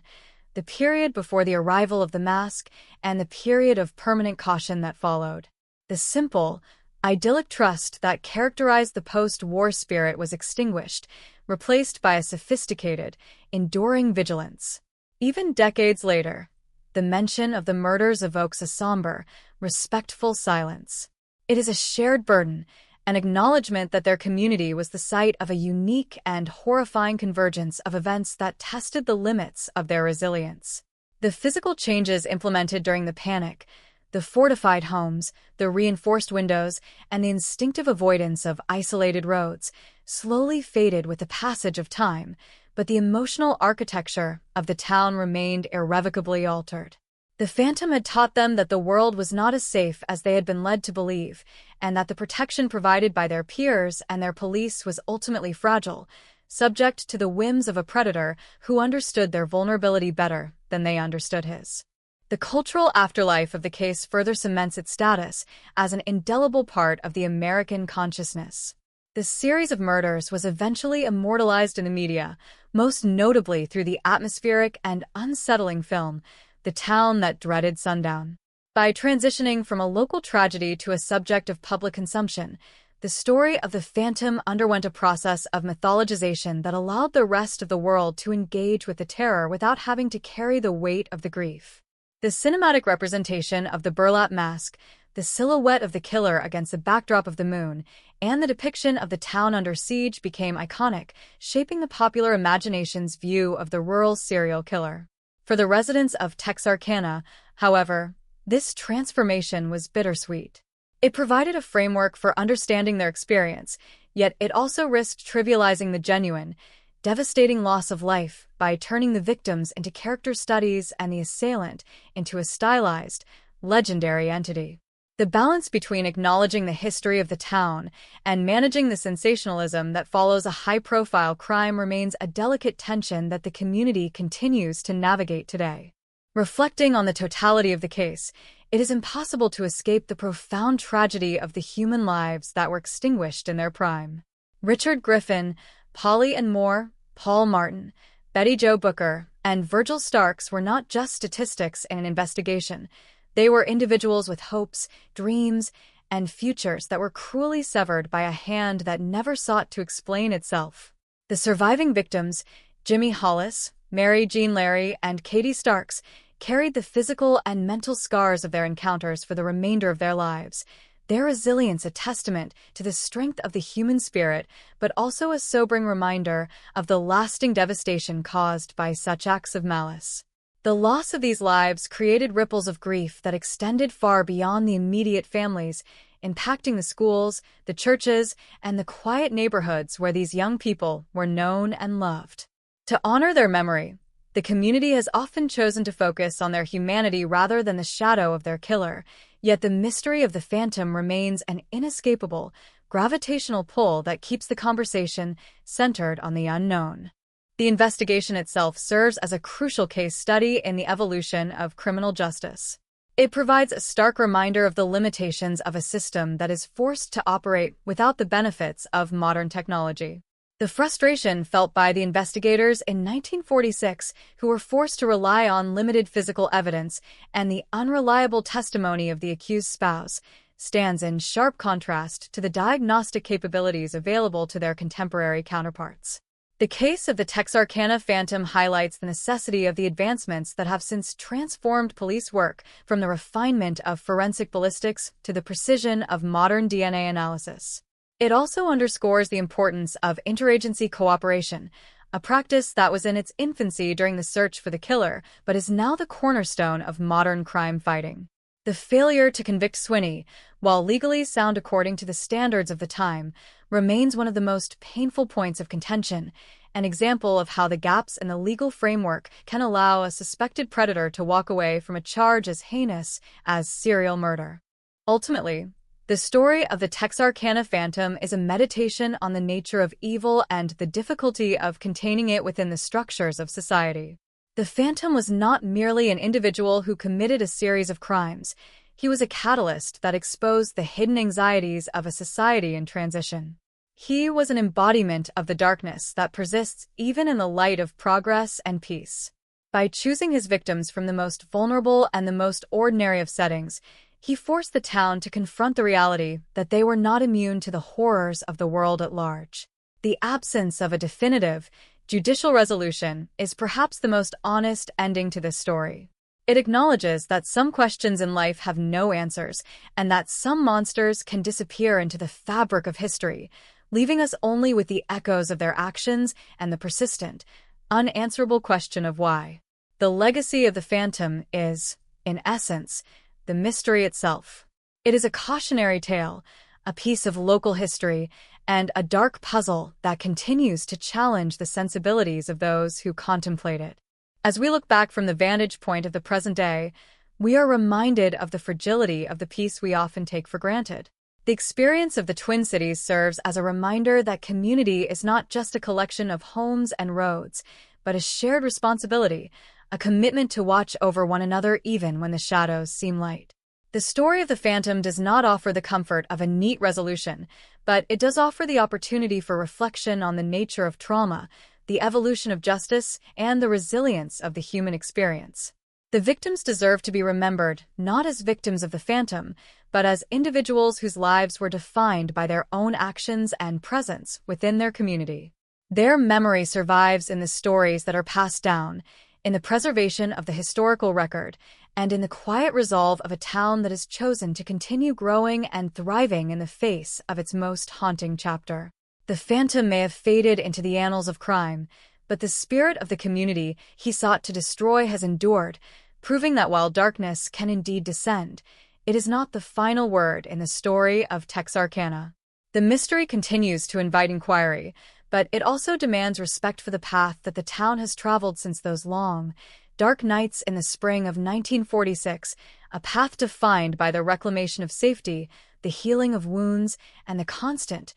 [SPEAKER 14] the period before the arrival of the mask and the period of permanent caution that followed. The simple, idyllic trust that characterized the post-war spirit was extinguished, replaced by a sophisticated, enduring vigilance. Even decades later, the mention of the murders evokes a somber, respectful silence. It is a shared burden, an acknowledgement that their community was the site of a unique and horrifying convergence of events that tested the limits of their resilience. The physical changes implemented during the panic, the fortified homes, the reinforced windows, and the instinctive avoidance of isolated roads, slowly faded with the passage of time, but the emotional architecture of the town remained irrevocably altered. The Phantom had taught them that the world was not as safe as they had been led to believe, and that the protection provided by their peers and their police was ultimately fragile, subject to the whims of a predator who understood their vulnerability better than they understood his. The cultural afterlife of the case further cements its status as an indelible part of the American consciousness. This series of murders was eventually immortalized in the media, most notably through the atmospheric and unsettling film, The Town That Dreaded Sundown. By transitioning from a local tragedy to a subject of public consumption, the story of the Phantom underwent a process of mythologization that allowed the rest of the world to engage with the terror without having to carry the weight of the grief. The cinematic representation of the burlap mask, the silhouette of the killer against the backdrop of the moon, and the depiction of the town under siege became iconic, shaping the popular imagination's view of the rural serial killer. For the residents of Texarkana, however, this transformation was bittersweet. It provided a framework for understanding their experience, yet it also risked trivializing the genuine, devastating loss of life by turning the victims into character studies and the assailant into a stylized, legendary entity. The balance between acknowledging the history of the town and managing the sensationalism that follows a high-profile crime remains a delicate tension that the community continues to navigate today. Reflecting on the totality of the case, it is impossible to escape the profound tragedy of the human lives that were extinguished in their prime. Richard Griffin, Polly and Moore, Paul Martin, Betty Jo Booker, and Virgil Starks were not just statistics in an investigation. They were individuals with hopes, dreams, and futures that were cruelly severed by a hand that never sought to explain itself. The surviving victims, Jimmy Hollis, Mary Jean Larry, and Katie Starks, carried the physical and mental scars of their encounters for the remainder of their lives. Their resilience a testament to the strength of the human spirit, but also a sobering reminder of the lasting devastation caused by such acts of malice. The loss of these lives created ripples of grief that extended far beyond the immediate families, impacting the schools, the churches, and the quiet neighborhoods where these young people were known and loved. To honor their memory, the community has often chosen to focus on their humanity rather than the shadow of their killer, yet the mystery of the Phantom remains an inescapable, gravitational pull that keeps the conversation centered on the unknown. The investigation itself serves as a crucial case study in the evolution of criminal justice. It provides a stark reminder of the limitations of a system that is forced to operate without the benefits of modern technology. The frustration felt by the investigators in 1946, who were forced to rely on limited physical evidence, and the unreliable testimony of the accused spouse, stands in sharp contrast to the diagnostic capabilities available to their contemporary counterparts. The case of the Texarkana Phantom highlights the necessity of the advancements that have since transformed police work, from the refinement of forensic ballistics to the precision of modern DNA analysis. It also underscores the importance of interagency cooperation, a practice that was in its infancy during the search for the killer, but is now the cornerstone of modern crime fighting. The failure to convict Swinney, while legally sound according to the standards of the time, remains one of the most painful points of contention, an example of how the gaps in the legal framework can allow a suspected predator to walk away from a charge as heinous as serial murder. Ultimately, the story of the Texarkana Phantom is a meditation on the nature of evil and the difficulty of containing it within the structures of society. The Phantom was not merely an individual who committed a series of crimes. He was a catalyst that exposed the hidden anxieties of a society in transition. He was an embodiment of the darkness that persists even in the light of progress and peace. By choosing his victims from the most vulnerable and the most ordinary of settings, he forced the town to confront the reality that they were not immune to the horrors of the world at large. The absence of a definitive, judicial resolution is perhaps the most honest ending to this story. It acknowledges that some questions in life have no answers, and that some monsters can disappear into the fabric of history, leaving us only with the echoes of their actions and the persistent, unanswerable question of why. The legacy of the Phantom is, in essence, the mystery itself. It is a cautionary tale, a piece of local history, and a dark puzzle that continues to challenge the sensibilities of those who contemplate it. As we look back from the vantage point of the present day, we are reminded of the fragility of the peace we often take for granted. The experience of the Twin Cities serves as a reminder that community is not just a collection of homes and roads, but a shared responsibility, a commitment to watch over one another even when the shadows seem light. The story of the Phantom does not offer the comfort of a neat resolution, but it does offer the opportunity for reflection on the nature of trauma, the evolution of justice, and the resilience of the human experience. The victims deserve to be remembered not as victims of the Phantom, but as individuals whose lives were defined by their own actions and presence within their community. Their memory survives in the stories that are passed down, in the preservation of the historical record, and in the quiet resolve of a town that has chosen to continue growing and thriving in the face of its most haunting chapter. The Phantom may have faded into the annals of crime, but the spirit of the community he sought to destroy has endured, proving that while darkness can indeed descend, it is not the final word in the story of Texarkana. The mystery continues to invite inquiry, but it also demands respect for the path that the town has traveled since those long, dark nights in the spring of 1946, a path defined by the reclamation of safety, the healing of wounds, and the constant,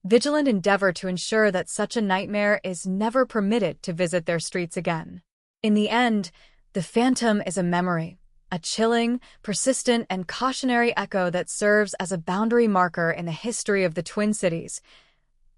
[SPEAKER 14] vigilant endeavor to ensure that such a nightmare is never permitted to visit their streets again. In the end, the Phantom is a memory, a chilling, persistent, and cautionary echo that serves as a boundary marker in the history of the Twin Cities,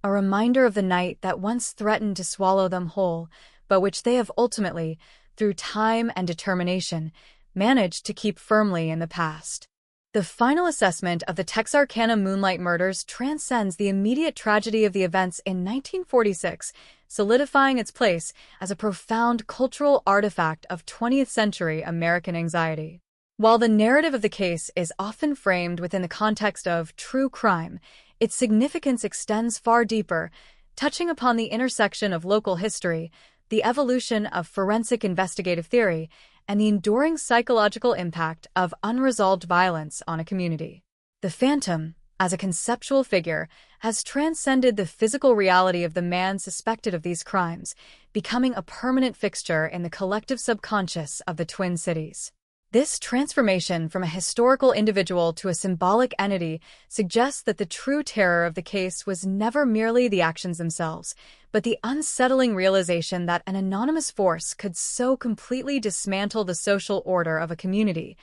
[SPEAKER 14] a reminder of the night that once threatened to swallow them whole, but which they have ultimately, through time and determination, managed to keep firmly in the past. The final assessment of the Texarkana Moonlight Murders transcends the immediate tragedy of the events in 1946, solidifying its place as a profound cultural artifact of 20th-century American anxiety. While the narrative of the case is often framed within the context of true crime, its significance extends far deeper, touching upon the intersection of local history, the evolution of forensic investigative theory, and the enduring psychological impact of unresolved violence on a community. The Phantom, as a conceptual figure, has transcended the physical reality of the man suspected of these crimes, becoming a permanent fixture in the collective subconscious of the Twin Cities. This transformation from a historical individual to a symbolic entity suggests that the true terror of the case was never merely the actions themselves, but the unsettling realization that an anonymous force could so completely dismantle the social order of a community,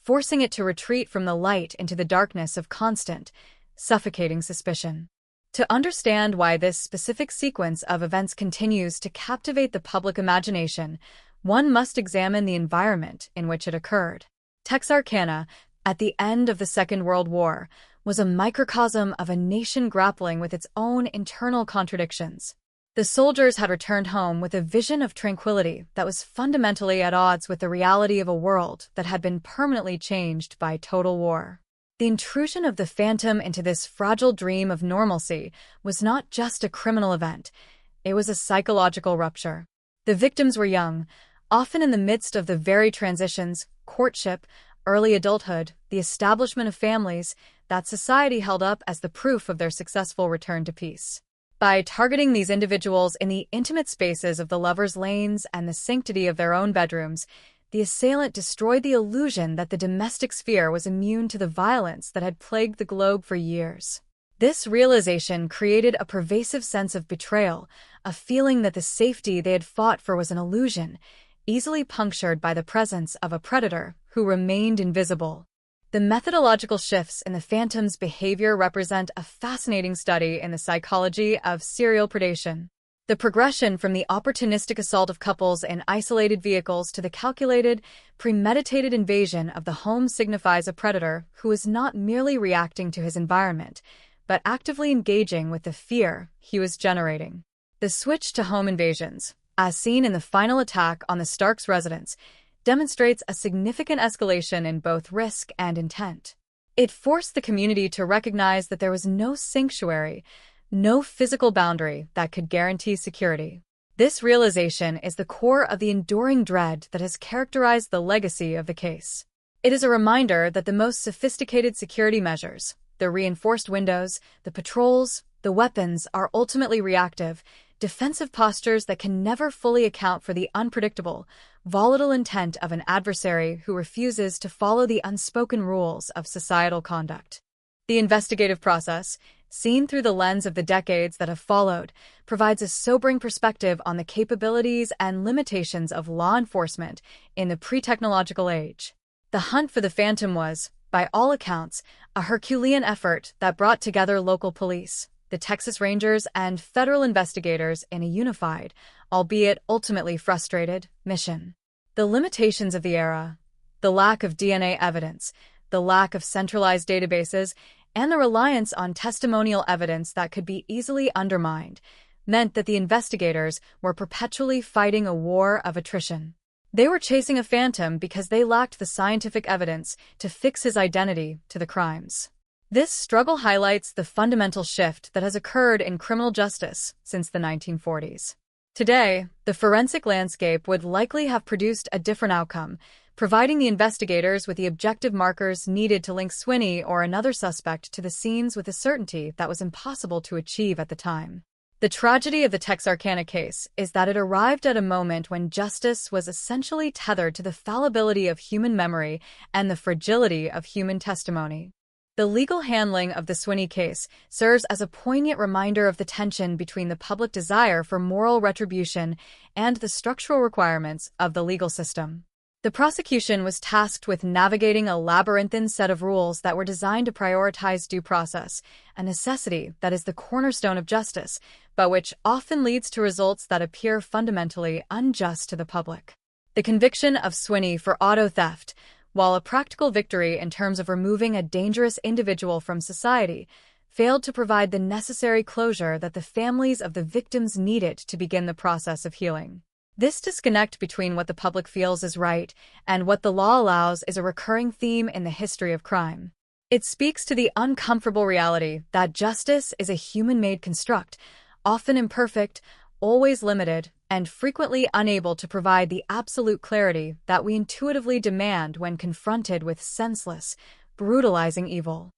[SPEAKER 14] forcing it to retreat from the light into the darkness of constant, suffocating suspicion. To understand why this specific sequence of events continues to captivate the public imagination, one must examine the environment in which it occurred. Texarkana, at the end of the Second World War, was a microcosm of a nation grappling with its own internal contradictions. The soldiers had returned home with a vision of tranquility that was fundamentally at odds with the reality of a world that had been permanently changed by total war. The intrusion of the Phantom into this fragile dream of normalcy was not just a criminal event, it was a psychological rupture. The victims were young, often in the midst of the very transitions, courtship, early adulthood, the establishment of families, that society held up as the proof of their successful return to peace. By targeting these individuals in the intimate spaces of the lovers' lanes and the sanctity of their own bedrooms, the assailant destroyed the illusion that the domestic sphere was immune to the violence that had plagued the globe for years. This realization created a pervasive sense of betrayal, a feeling that the safety they had fought for was an illusion, easily punctured by the presence of a predator who remained invisible. The methodological shifts in the phantom's behavior represent a fascinating study in the psychology of serial predation. The progression from the opportunistic assault of couples in isolated vehicles to the calculated, premeditated invasion of the home signifies a predator who is not merely reacting to his environment, but actively engaging with the fear he was generating. The switch to home invasions, as seen in the final attack on the Starks' residence, demonstrates a significant escalation in both risk and intent. It forced the community to recognize that there was no sanctuary, no physical boundary that could guarantee security. This realization is the core of the enduring dread that has characterized the legacy of the case. It is a reminder that the most sophisticated security measures, the reinforced windows, the patrols, the weapons, are ultimately reactive, defensive postures that can never fully account for the unpredictable, volatile intent of an adversary who refuses to follow the unspoken rules of societal conduct. The investigative process, seen through the lens of the decades that have followed, provides a sobering perspective on the capabilities and limitations of law enforcement in the pre-technological age. The hunt for the Phantom was, by all accounts, a Herculean effort that brought together local police, the Texas Rangers, and federal investigators in a unified, albeit ultimately frustrated, mission. The limitations of the era, the lack of DNA evidence, the lack of centralized databases, and the reliance on testimonial evidence that could be easily undermined, meant that the investigators were perpetually fighting a war of attrition. They were chasing a phantom because they lacked the scientific evidence to fix his identity to the crimes. This struggle highlights the fundamental shift that has occurred in criminal justice since the 1940s. Today, the forensic landscape would likely have produced a different outcome, providing the investigators with the objective markers needed to link Swinney or another suspect to the scenes with a certainty that was impossible to achieve at the time. The tragedy of the Texarkana case is that it arrived at a moment when justice was essentially tethered to the fallibility of human memory and the fragility of human testimony. The legal handling of the Swinney case serves as a poignant reminder of the tension between the public desire for moral retribution and the structural requirements of the legal system. The prosecution was tasked with navigating a labyrinthine set of rules that were designed to prioritize due process, a necessity that is the cornerstone of justice, but which often leads to results that appear fundamentally unjust to the public. The conviction of Swinney for auto theft, while a practical victory in terms of removing a dangerous individual from society, failed to provide the necessary closure that the families of the victims needed to begin the process of healing. This disconnect between what the public feels is right and what the law allows is a recurring theme in the history of crime. It speaks to the uncomfortable reality that justice is a human-made construct, often imperfect, always limited, and frequently unable to provide the absolute clarity that we intuitively demand when confronted with senseless, brutalizing evil.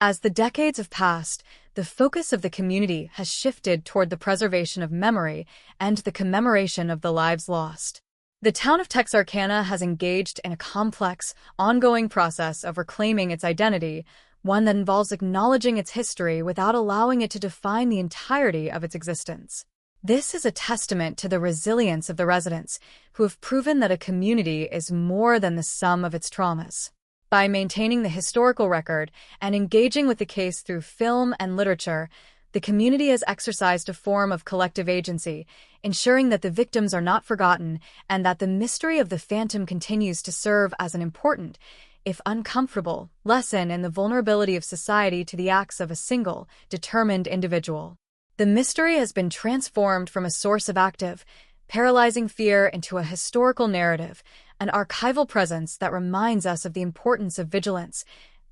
[SPEAKER 14] As the decades have passed, the focus of the community has shifted toward the preservation of memory and the commemoration of the lives lost. The town of Texarkana has engaged in a complex, ongoing process of reclaiming its identity, one that involves acknowledging its history without allowing it to define the entirety of its existence. This is a testament to the resilience of the residents, who have proven that a community is more than the sum of its traumas. By maintaining the historical record and engaging with the case through film and literature, the community has exercised a form of collective agency, ensuring that the victims are not forgotten and that the mystery of the Phantom continues to serve as an important, if uncomfortable, lesson in the vulnerability of society to the acts of a single, determined individual. The mystery has been transformed from a source of active, paralyzing fear into a historical narrative, an archival presence that reminds us of the importance of vigilance,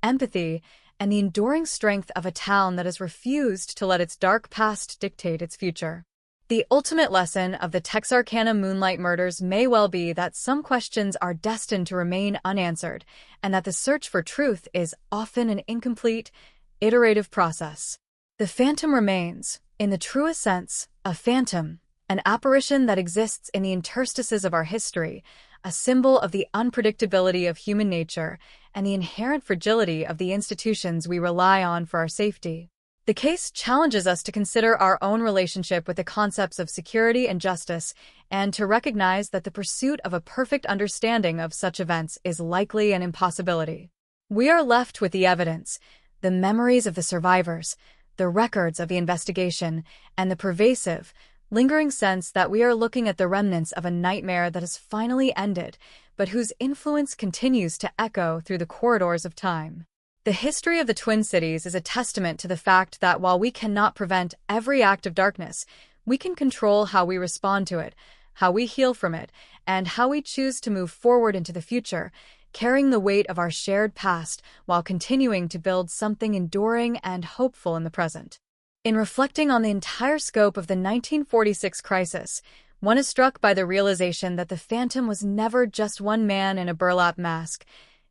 [SPEAKER 14] empathy, and the enduring strength of a town that has refused to let its dark past dictate its future. The ultimate lesson of the Texarkana Moonlight Murders may well be that some questions are destined to remain unanswered, and that the search for truth is often an incomplete, iterative process. The Phantom remains, in the truest sense, a phantom, an apparition that exists in the interstices of our history, a symbol of the unpredictability of human nature and the inherent fragility of the institutions we rely on for our safety. The case challenges us to consider our own relationship with the concepts of security and justice, and to recognize that the pursuit of a perfect understanding of such events is likely an impossibility. We are left with the evidence, the memories of the survivors, the records of the investigation, and the pervasive, lingering sense that we are looking at the remnants of a nightmare that has finally ended, but whose influence continues to echo through the corridors of time. The history of the Twin Cities is a testament to the fact that while we cannot prevent every act of darkness, we can control how we respond to it, how we heal from it, and how we choose to move forward into the future, carrying the weight of our shared past while continuing to build something enduring and hopeful in the present. In reflecting on the entire scope of the 1946 crisis, one is struck by the realization that the Phantom was never just one man in a burlap mask.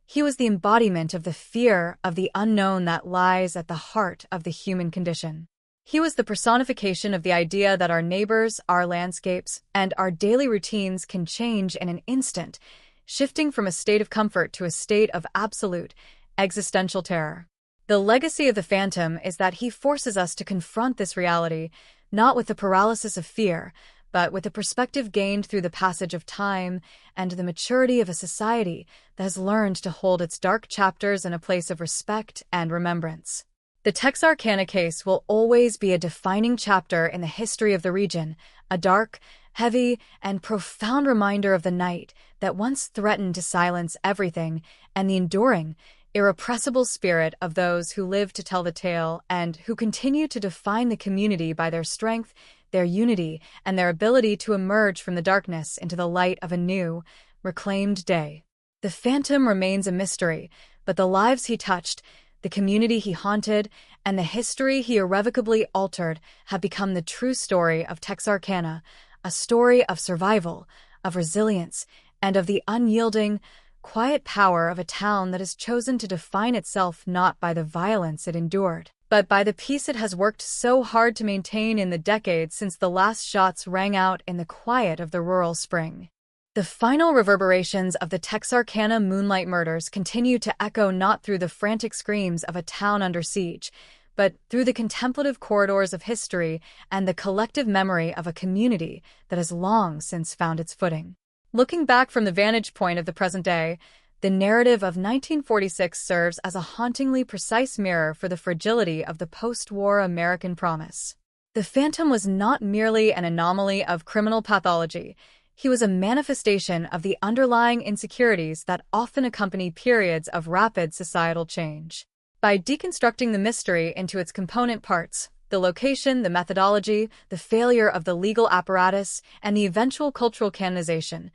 [SPEAKER 14] He was the embodiment of the fear of the unknown that lies at the heart of the human condition. He was the personification of the idea that our neighbors, our landscapes, and our daily routines can change in an instant, shifting from a state of comfort to a state of absolute, existential terror. The legacy of the Phantom is that he forces us to confront this reality, not with the paralysis of fear, but with the perspective gained through the passage of time and the maturity of a society that has learned to hold its dark chapters in a place of respect and remembrance. The Texarkana case will always be a defining chapter in the history of the region, a dark, heavy, and profound reminder of the night that once threatened to silence everything, and the enduring, irrepressible spirit of those who live to tell the tale and who continue to define the community by their strength, their unity, and their ability to emerge from the darkness into the light of a new, reclaimed day. The Phantom remains a mystery, but the lives he touched, the community he haunted, and the history he irrevocably altered have become the true story of Texarkana, a story of survival, of resilience, and of the unyielding, quiet power of a town that has chosen to define itself not by the violence it endured, but by the peace it has worked so hard to maintain in the decades since the last shots rang out in the quiet of the rural spring. The final reverberations of the Texarkana moonlight murders continue to echo not through the frantic screams of a town under siege, but through the contemplative corridors of history and the collective memory of a community that has long since found its footing. Looking back from the vantage point of the present day, the narrative of 1946 serves as a hauntingly precise mirror for the fragility of the post-war American promise. The Phantom was not merely an anomaly of criminal pathology. He was a manifestation of the underlying insecurities that often accompany periods of rapid societal change. By deconstructing the mystery into its component parts, the location, the methodology, the failure of the legal apparatus, and the eventual cultural canonization,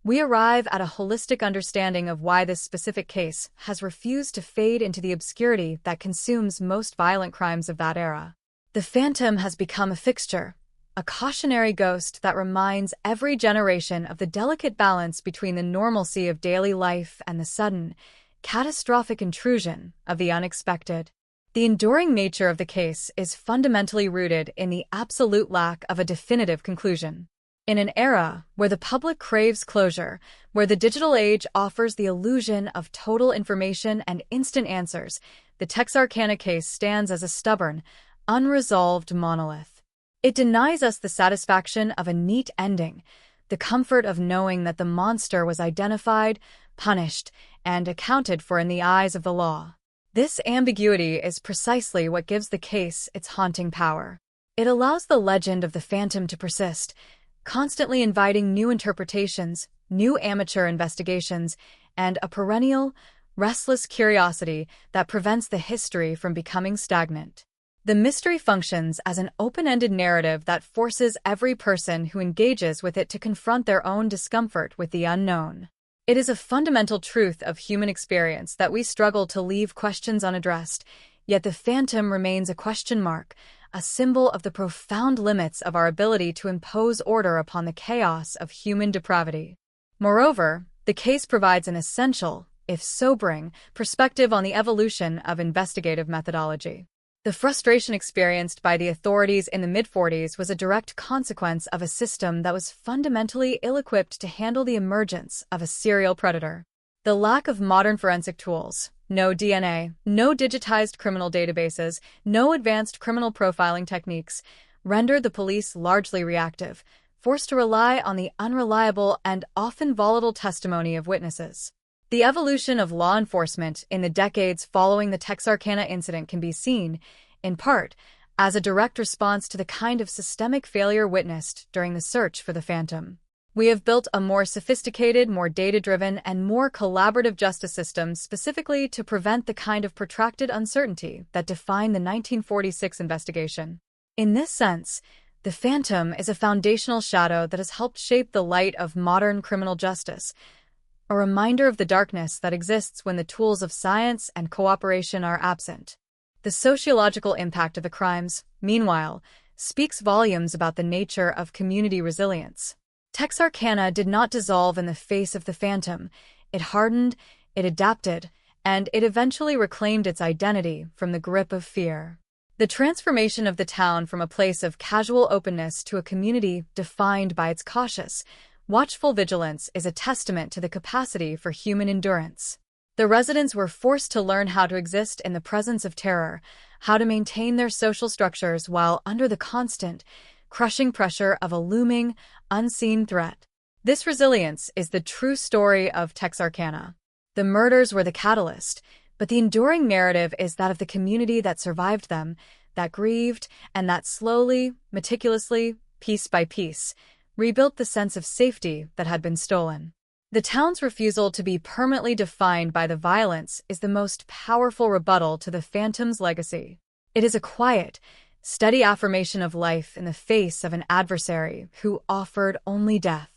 [SPEAKER 14] we arrive at a holistic understanding of why this specific case has refused to fade into the obscurity that consumes most violent crimes of that era. The Phantom has become a fixture, a cautionary ghost that reminds every generation of the delicate balance between the normalcy of daily life and the sudden, catastrophic intrusion of the unexpected. The enduring nature of the case is fundamentally rooted in the absolute lack of a definitive conclusion. In an era where the public craves closure, where the digital age offers the illusion of total information and instant answers, the Texarkana case stands as a stubborn, unresolved monolith. It denies us the satisfaction of a neat ending, the comfort of knowing that the monster was identified, punished, and accounted for in the eyes of the law. This ambiguity is precisely what gives the case its haunting power. It allows the legend of the Phantom to persist, constantly inviting new interpretations, new amateur investigations, and a perennial, restless curiosity that prevents the history from becoming stagnant. The mystery functions as an open-ended narrative that forces every person who engages with it to confront their own discomfort with the unknown. It is a fundamental truth of human experience that we struggle to leave questions unaddressed, yet the Phantom remains a question mark, a symbol of the profound limits of our ability to impose order upon the chaos of human depravity. Moreover, the case provides an essential, if sobering, perspective on the evolution of investigative methodology. The frustration experienced by the authorities in the mid-40s was a direct consequence of a system that was fundamentally ill-equipped to handle the emergence of a serial predator. The lack of modern forensic tools, No DNA, no digitized criminal databases, no advanced criminal profiling techniques rendered the police largely reactive, forced to rely on the unreliable and often volatile testimony of witnesses. The evolution of law enforcement in the decades following the Texarkana incident can be seen, in part, as a direct response to the kind of systemic failure witnessed during the search for the Phantom. We have built a more sophisticated, more data-driven, and more collaborative justice system specifically to prevent the kind of protracted uncertainty that defined the 1946 investigation. In this sense, the Phantom is a foundational shadow that has helped shape the light of modern criminal justice, a reminder of the darkness that exists when the tools of science and cooperation are absent. The sociological impact of the crimes, meanwhile, speaks volumes about the nature of community resilience. Texarkana did not dissolve in the face of the Phantom. It hardened, it adapted, and it eventually reclaimed its identity from the grip of fear. The transformation of the town from a place of casual openness to a community defined by its cautious, watchful vigilance is a testament to the capacity for human endurance. The residents were forced to learn how to exist in the presence of terror, how to maintain their social structures while under the constant, crushing pressure of a looming, unseen threat. This resilience is the true story of Texarkana. The murders were the catalyst, but the enduring narrative is that of the community that survived them, that grieved, and that slowly, meticulously, piece by piece, rebuilt the sense of safety that had been stolen. The town's refusal to be permanently defined by the violence is the most powerful rebuttal to the Phantom's legacy. It is a quiet, steady affirmation of life in the face of an adversary who offered only death.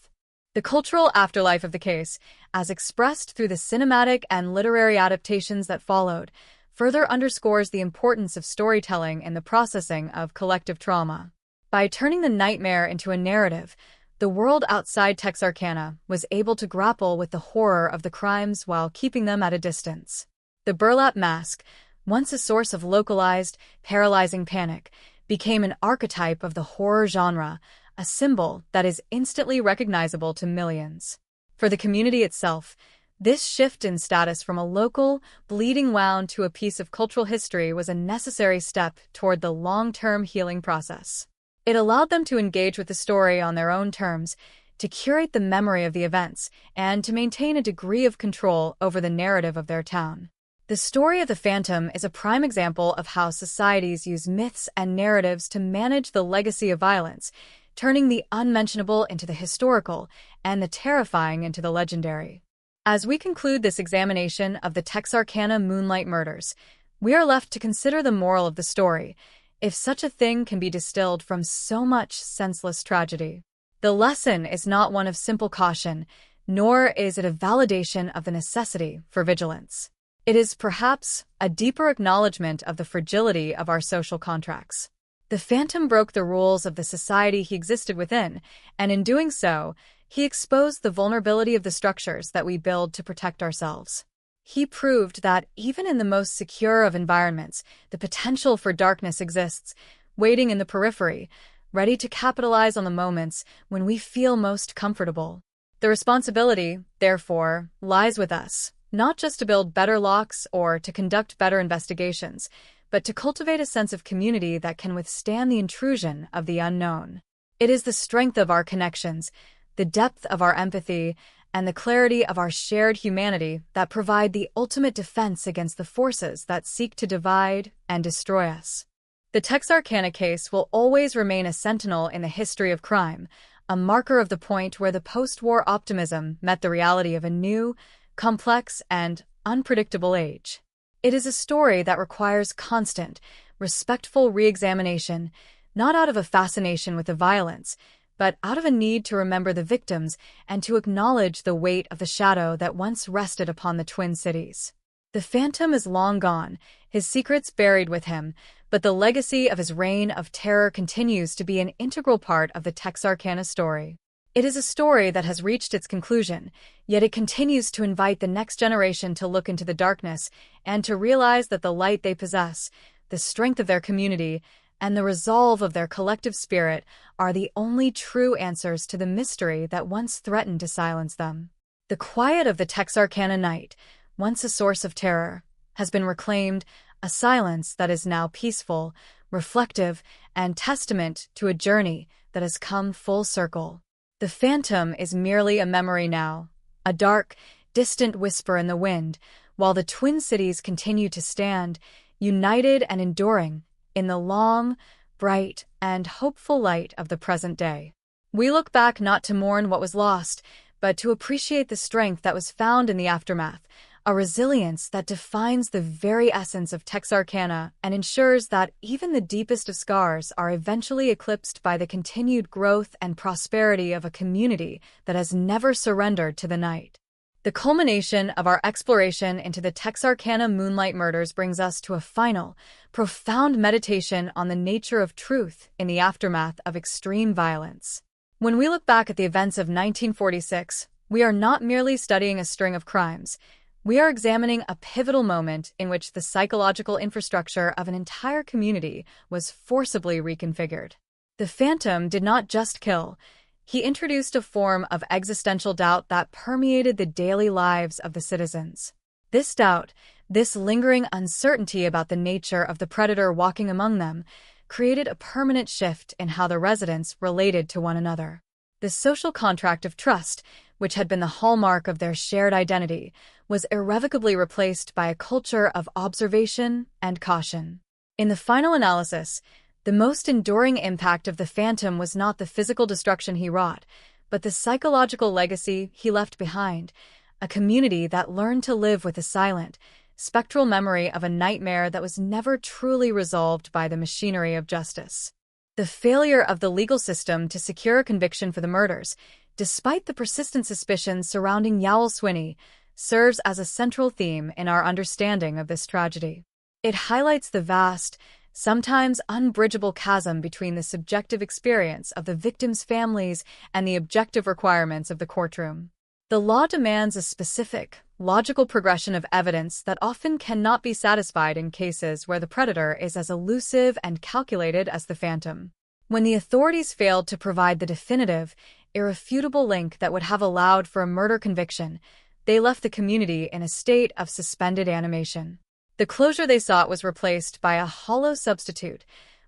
[SPEAKER 14] The cultural afterlife of the case, as expressed through the cinematic and literary adaptations that followed, further underscores the importance of storytelling in the processing of collective trauma. By turning the nightmare into a narrative, the world outside Texarkana was able to grapple with the horror of the crimes while keeping them at a distance. The burlap mask, once a source of localized, paralyzing panic, became an archetype of the horror genre, a symbol that is instantly recognizable to millions. For the community itself, this shift in status from a local, bleeding wound to a piece of cultural history was a necessary step toward the long-term healing process. It allowed them to engage with the story on their own terms, to curate the memory of the events, and to maintain a degree of control over the narrative of their town. The story of the Phantom is a prime example of how societies use myths and narratives to manage the legacy of violence, turning the unmentionable into the historical and the terrifying into the legendary. As we conclude this examination of the Texarkana Moonlight Murders, we are left to consider the moral of the story, if such a thing can be distilled from so much senseless tragedy. The lesson is not one of simple caution, nor is it a validation of the necessity for vigilance. It is perhaps a deeper acknowledgement of the fragility of our social contracts. The Phantom broke the rules of the society he existed within, and in doing so, he exposed the vulnerability of the structures that we build to protect ourselves. He proved that even in the most secure of environments, the potential for darkness exists, waiting in the periphery, ready to capitalize on the moments when we feel most comfortable. The responsibility, therefore, lies with us, not just to build better locks or to conduct better investigations, but to cultivate a sense of community that can withstand the intrusion of the unknown. It is the strength of our connections, the depth of our empathy, and the clarity of our shared humanity that provide the ultimate defense against the forces that seek to divide and destroy us. The Texarkana case will always remain a sentinel in the history of crime, a marker of the point where the post-war optimism met the reality of a new, complex, and unpredictable age. It is a story that requires constant, respectful re-examination, not out of a fascination with the violence, but out of a need to remember the victims and to acknowledge the weight of the shadow that once rested upon the Twin Cities. The Phantom is long gone, his secrets buried with him, but the legacy of his reign of terror continues to be an integral part of the Texarkana story. It is a story that has reached its conclusion, yet it continues to invite the next generation to look into the darkness and to realize that the light they possess, the strength of their community, and the resolve of their collective spirit are the only true answers to the mystery that once threatened to silence them. The quiet of the Texarkana night, once a source of terror, has been reclaimed, a silence that is now peaceful, reflective, and testament to a journey that has come full circle. The phantom is merely a memory now, a dark, distant whisper in the wind, while the Twin Cities continue to stand, united and enduring, in the long, bright, and hopeful light of the present day. We look back not to mourn what was lost, but to appreciate the strength that was found in the aftermath, a resilience that defines the very essence of Texarkana and ensures that even the deepest of scars are eventually eclipsed by the continued growth and prosperity of a community that has never surrendered to the night. The culmination of our exploration into the Texarkana Moonlight Murders brings us to a final, profound meditation on the nature of truth in the aftermath of extreme violence. When we look back at the events of 1946, we are not merely studying a string of crimes. We are examining a pivotal moment in which the psychological infrastructure of an entire community was forcibly reconfigured. The Phantom did not just kill. He introduced a form of existential doubt that permeated the daily lives of the citizens. This doubt, this lingering uncertainty about the nature of the predator walking among them, created a permanent shift in how the residents related to one another. The social contract of trust, which had been the hallmark of their shared identity, was irrevocably replaced by a culture of observation and caution. In the final analysis, the most enduring impact of the Phantom was not the physical destruction he wrought, but the psychological legacy he left behind, a community that learned to live with the silent, spectral memory of a nightmare that was never truly resolved by the machinery of justice. The failure of the legal system to secure a conviction for the murders, despite the persistent suspicions surrounding Yowl Swinney, serves as a central theme in our understanding of this tragedy. It highlights the vast, sometimes unbridgeable chasm between the subjective experience of the victims' families and the objective requirements of the courtroom. The law demands a specific, logical progression of evidence that often cannot be satisfied in cases where the predator is as elusive and calculated as the Phantom. When the authorities failed to provide the definitive, irrefutable link that would have allowed for a murder conviction, they left the community in a state of suspended animation. The closure they sought was replaced by a hollow substitute,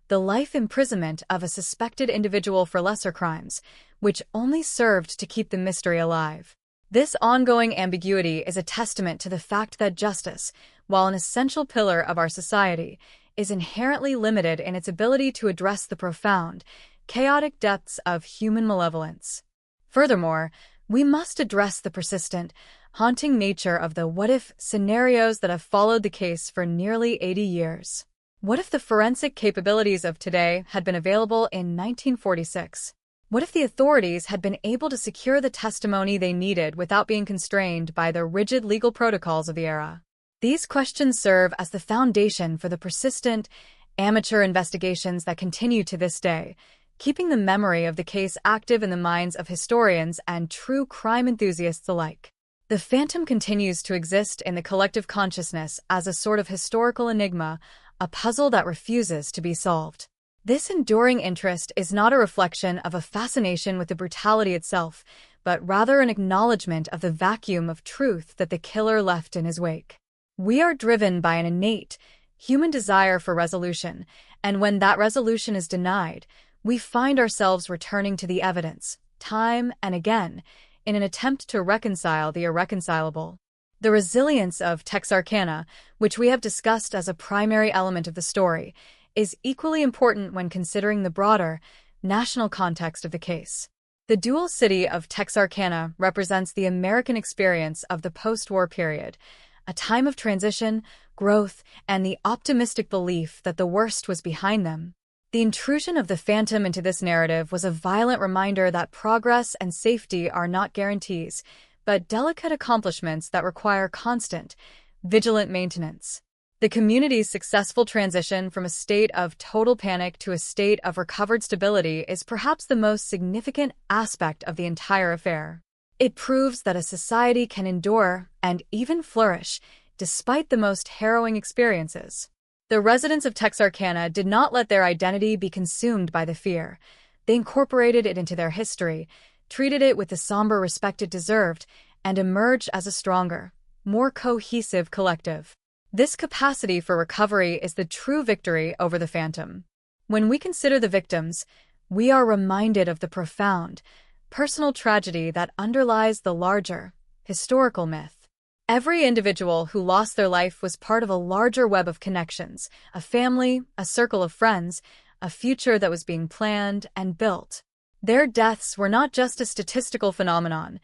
[SPEAKER 14] the life imprisonment of a suspected individual for lesser crimes, which only served to keep the mystery alive. This ongoing ambiguity is a testament to the fact that justice, while an essential pillar of our society, is inherently limited in its ability to address the profound, chaotic depths of human malevolence. Furthermore, we must address the persistent, haunting nature of the what-if scenarios that have followed the case for nearly 80 years. What if the forensic capabilities of today had been available in 1946? What if the authorities had been able to secure the testimony they needed without being constrained by the rigid legal protocols of the era? These questions serve as the foundation for the persistent, amateur investigations that continue to this day, keeping the memory of the case active in the minds of historians and true crime enthusiasts alike. The Phantom continues to exist in the collective consciousness as a sort of historical enigma, a puzzle that refuses to be solved. This enduring interest is not a reflection of a fascination with the brutality itself, but rather an acknowledgement of the vacuum of truth that the killer left in his wake. We are driven by an innate, human desire for resolution, and when that resolution is denied, we find ourselves returning to the evidence, time and again, in an attempt to reconcile the irreconcilable. The resilience of Texarkana, which we have discussed as a primary element of the story, is equally important when considering the broader, national context of the case. The dual city of Texarkana represents the American experience of the post-war period, a time of transition, growth, and the optimistic belief that the worst was behind them. The intrusion of the Phantom into this narrative was a violent reminder that progress and safety are not guarantees, but delicate accomplishments that require constant, vigilant maintenance. The community's successful transition from a state of total panic to a state of recovered stability is perhaps the most significant aspect of the entire affair. It proves that a society can endure and even flourish despite the most harrowing experiences. The residents of Texarkana did not let their identity be consumed by the fear. They incorporated it into their history, treated it with the somber respect it deserved, and emerged as a stronger, more cohesive collective. This capacity for recovery is the true victory over the phantom. When we consider the victims, we are reminded of the profound, personal tragedy that underlies the larger, historical myth. Every individual who lost their life was part of a larger web of connections, a family, a circle of friends, a future that was being planned and built. Their deaths were not just a statistical phenomenon,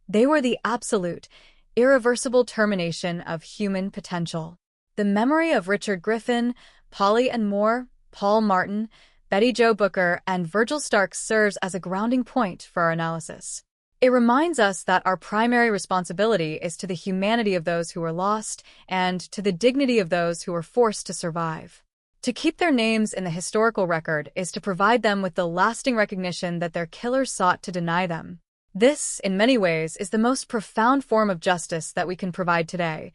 [SPEAKER 14] they were the absolute, irreversible termination of human potential. The memory of Richard Griffin, Polly and Moore, Paul Martin, Betty Jo Booker, and Virgil Starks serves as a grounding point for our analysis. It reminds us that our primary responsibility is to the humanity of those who were lost and to the dignity of those who were forced to survive. To keep their names in the historical record is to provide them with the lasting recognition that their killers sought to deny them. This, in many ways, is the most profound form of justice that we can provide today,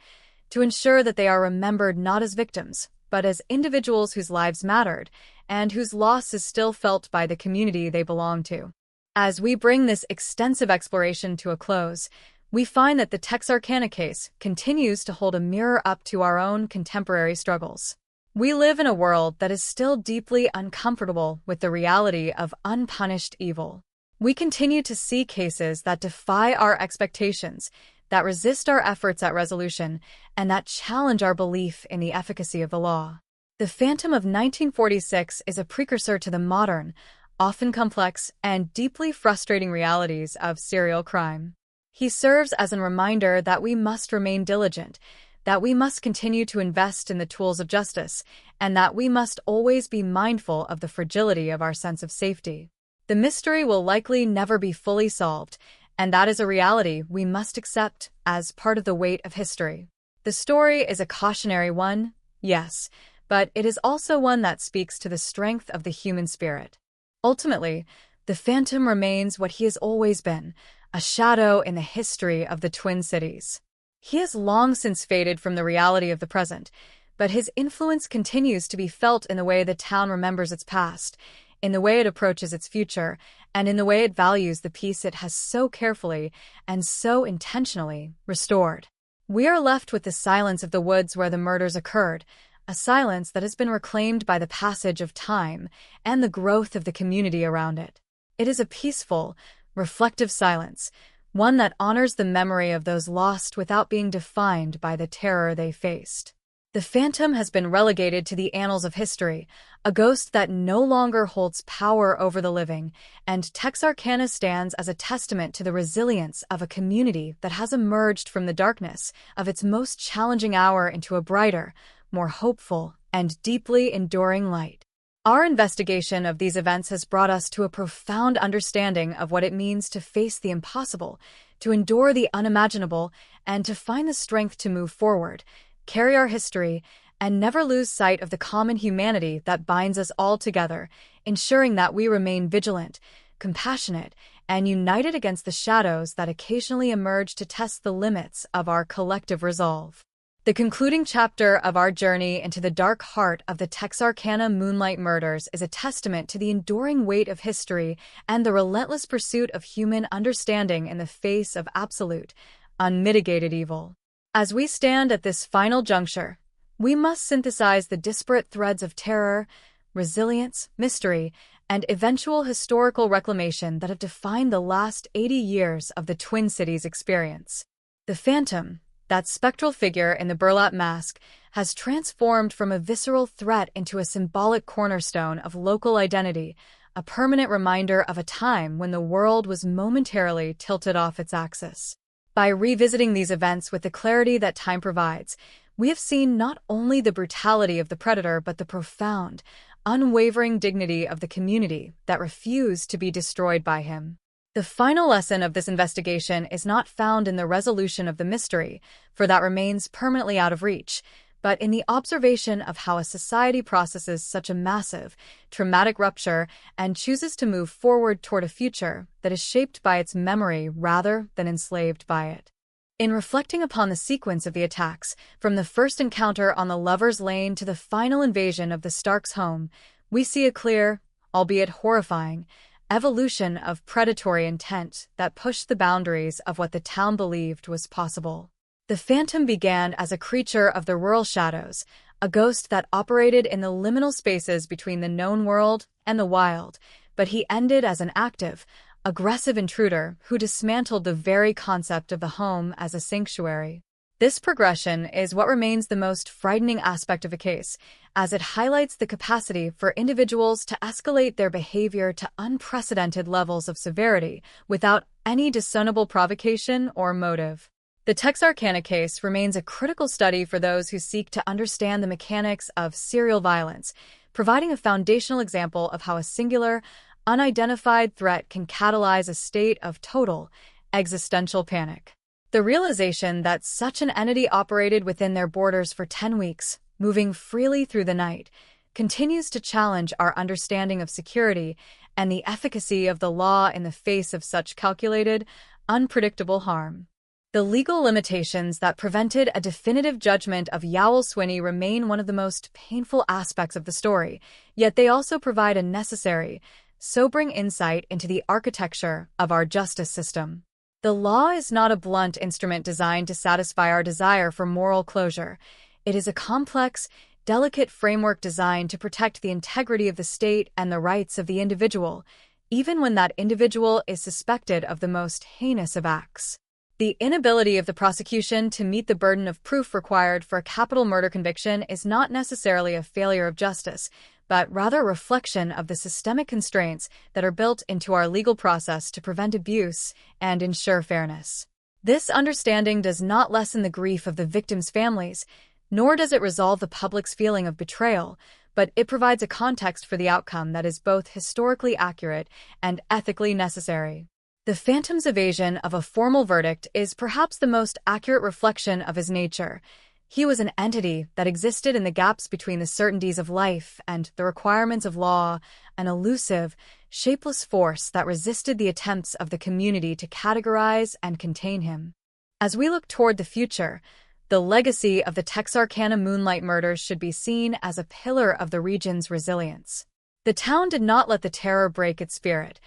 [SPEAKER 14] to ensure that they are remembered not as victims, but as individuals whose lives mattered and whose loss is still felt by the community they belong to. As we bring this extensive exploration to a close, we find that the Texarkana case continues to hold a mirror up to our own contemporary struggles. We live in a world that is still deeply uncomfortable with the reality of unpunished evil. We continue to see cases that defy our expectations, that resist our efforts at resolution, and that challenge our belief in the efficacy of the law. The Phantom of 1946 is a precursor to the modern, often complex, and deeply frustrating realities of serial crime. He serves as a reminder that we must remain diligent, that we must continue to invest in the tools of justice, and that we must always be mindful of the fragility of our sense of safety. The mystery will likely never be fully solved, and that is a reality we must accept as part of the weight of history. The story is a cautionary one, yes, but it is also one that speaks to the strength of the human spirit. Ultimately, the Phantom remains what he has always been, a shadow in the history of the Twin Cities. He has long since faded from the reality of the present, but his influence continues to be felt in the way the town remembers its past, in the way it approaches its future, and in the way it values the peace it has so carefully and so intentionally restored. We are left with the silence of the woods where the murders occurred, a silence that has been reclaimed by the passage of time and the growth of the community around it. It is a peaceful, reflective silence, one that honors the memory of those lost without being defined by the terror they faced. The Phantom has been relegated to the annals of history, a ghost that no longer holds power over the living, and Texarkana stands as a testament to the resilience of a community that has emerged from the darkness of its most challenging hour into a brighter, more hopeful, and deeply enduring light. Our investigation of these events has brought us to a profound understanding of what it means to face the impossible, to endure the unimaginable, and to find the strength to move forward, carry our history, and never lose sight of the common humanity that binds us all together, ensuring that we remain vigilant, compassionate, and united against the shadows that occasionally emerge to test the limits of our collective resolve. The concluding chapter of our journey into the dark heart of the Texarkana Moonlight Murders is a testament to the enduring weight of history and the relentless pursuit of human understanding in the face of absolute, unmitigated evil. As we stand at this final juncture, we must synthesize the disparate threads of terror, resilience, mystery, and eventual historical reclamation that have defined the last 80 years of the Twin Cities experience. The Phantom, that spectral figure in the burlap mask, has transformed from a visceral threat into a symbolic cornerstone of local identity, a permanent reminder of a time when the world was momentarily tilted off its axis. By revisiting these events with the clarity that time provides, we have seen not only the brutality of the predator but the profound, unwavering dignity of the community that refused to be destroyed by him. The final lesson of this investigation is not found in the resolution of the mystery, for that remains permanently out of reach, but in the observation of how a society processes such a massive, traumatic rupture and chooses to move forward toward a future that is shaped by its memory rather than enslaved by it. In reflecting upon the sequence of the attacks, from the first encounter on the Lover's Lane to the final invasion of the Starks' home, we see a clear, albeit horrifying, evolution of predatory intent that pushed the boundaries of what the town believed was possible. The phantom began as a creature of the rural shadows, a ghost that operated in the liminal spaces between the known world and the wild, but he ended as an active, aggressive intruder who dismantled the very concept of the home as a sanctuary. This progression is what remains the most frightening aspect of the case, as it highlights the capacity for individuals to escalate their behavior to unprecedented levels of severity without any discernible provocation or motive. The Texarkana case remains a critical study for those who seek to understand the mechanics of serial violence, providing a foundational example of how a singular, unidentified threat can catalyze a state of total, existential panic. The realization that such an entity operated within their borders for 10 weeks, moving freely through the night, continues to challenge our understanding of security and the efficacy of the law in the face of such calculated, unpredictable harm. The legal limitations that prevented a definitive judgment of Yowl Swinney remain one of the most painful aspects of the story, yet they also provide a necessary, sobering insight into the architecture of our justice system. The law is not a blunt instrument designed to satisfy our desire for moral closure. It is a complex, delicate framework designed to protect the integrity of the state and the rights of the individual, even when that individual is suspected of the most heinous of acts. The inability of the prosecution to meet the burden of proof required for a capital murder conviction is not necessarily a failure of justice, but rather a reflection of the systemic constraints that are built into our legal process to prevent abuse and ensure fairness. This understanding does not lessen the grief of the victims' families, nor does it resolve the public's feeling of betrayal, but it provides a context for the outcome that is both historically accurate and ethically necessary. The phantom's evasion of a formal verdict is perhaps the most accurate reflection of his nature. He was an entity that existed in the gaps between the certainties of life and the requirements of law, an elusive, shapeless force that resisted the attempts of the community to categorize and contain him. As we look toward the future, the legacy of the Texarkana Moonlight Murders should be seen as a pillar of the region's resilience. The town did not let the terror break its spirit.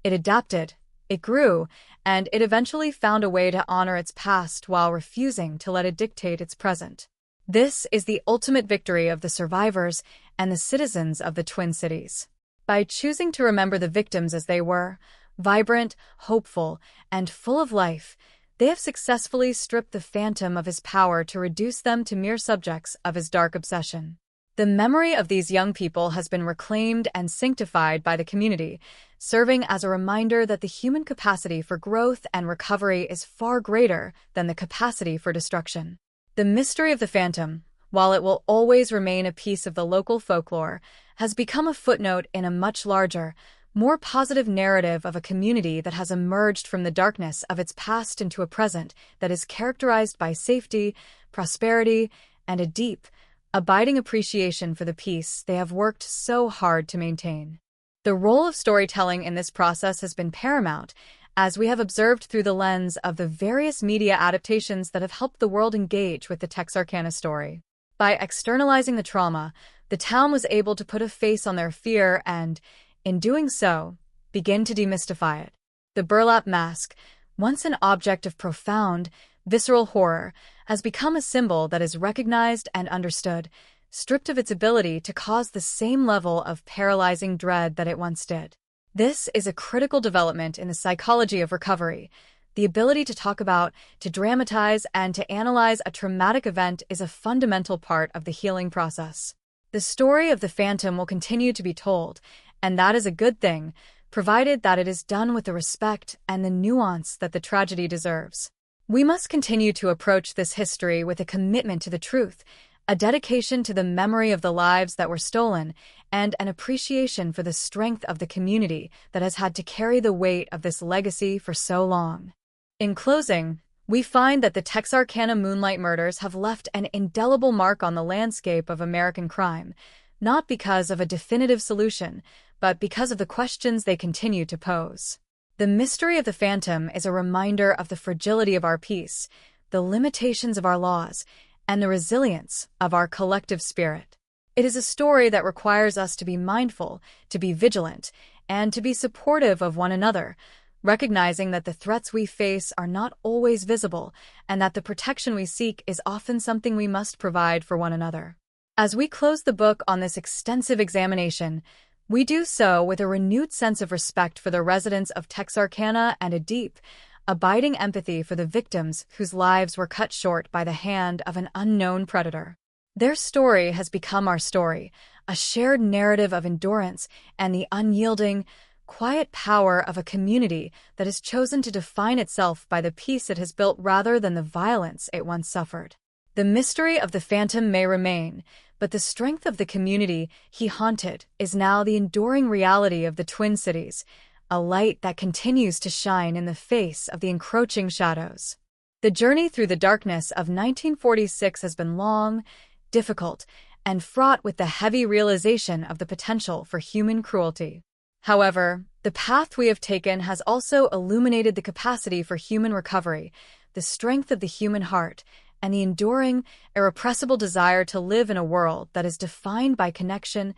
[SPEAKER 14] It adapted, it grew, and it eventually found a way to honor its past while refusing to let it dictate its present. This is the ultimate victory of the survivors and the citizens of the Twin Cities. By choosing to remember the victims as they were, vibrant, hopeful, and full of life, they have successfully stripped the phantom of his power to reduce them to mere subjects of his dark obsession. The memory of these young people has been reclaimed and sanctified by the community, serving as a reminder that the human capacity for growth and recovery is far greater than the capacity for destruction. The mystery of the phantom, while it will always remain a piece of the local folklore, has become a footnote in a much larger, more positive narrative of a community that has emerged from the darkness of its past into a present that is characterized by safety, prosperity, and a deep, abiding appreciation for the peace they have worked so hard to maintain. The role of storytelling in this process has been paramount, as we have observed through the lens of the various media adaptations that have helped the world engage with the Texarkana story. By externalizing the trauma, the town was able to put a face on their fear and, in doing so, begin to demystify it. The burlap mask, once an object of profound, visceral horror, has become a symbol that is recognized and understood, stripped of its ability to cause the same level of paralyzing dread that it once did. This is a critical development in the psychology of recovery. The ability to talk about, to dramatize, and to analyze a traumatic event is a fundamental part of the healing process. The story of the phantom will continue to be told, and that is a good thing, provided that it is done with the respect and the nuance that the tragedy deserves. We must continue to approach this history with a commitment to the truth, a dedication to the memory of the lives that were stolen, and an appreciation for the strength of the community that has had to carry the weight of this legacy for so long. In closing, we find that the Texarkana Moonlight Murders have left an indelible mark on the landscape of American crime, not because of a definitive solution, but because of the questions they continue to pose. The mystery of the phantom is a reminder of the fragility of our peace, the limitations of our laws, and the resilience of our collective spirit. It is a story that requires us to be mindful, to be vigilant, and to be supportive of one another, recognizing that the threats we face are not always visible and that the protection we seek is often something we must provide for one another. As we close the book on this extensive examination, we do so with a renewed sense of respect for the residents of Texarkana and a deep, abiding empathy for the victims whose lives were cut short by the hand of an unknown predator. Their story has become our story, a shared narrative of endurance and the unyielding, quiet power of a community that has chosen to define itself by the peace it has built rather than the violence it once suffered. The mystery of the phantom may remain, but the strength of the community he haunted is now the enduring reality of the Twin Cities, a light that continues to shine in the face of the encroaching shadows. The journey through the darkness of 1946 has been long, difficult, and fraught with the heavy realization of the potential for human cruelty. However, the path we have taken has also illuminated the capacity for human recovery, the strength of the human heart, and the enduring, irrepressible desire to live in a world that is defined by connection,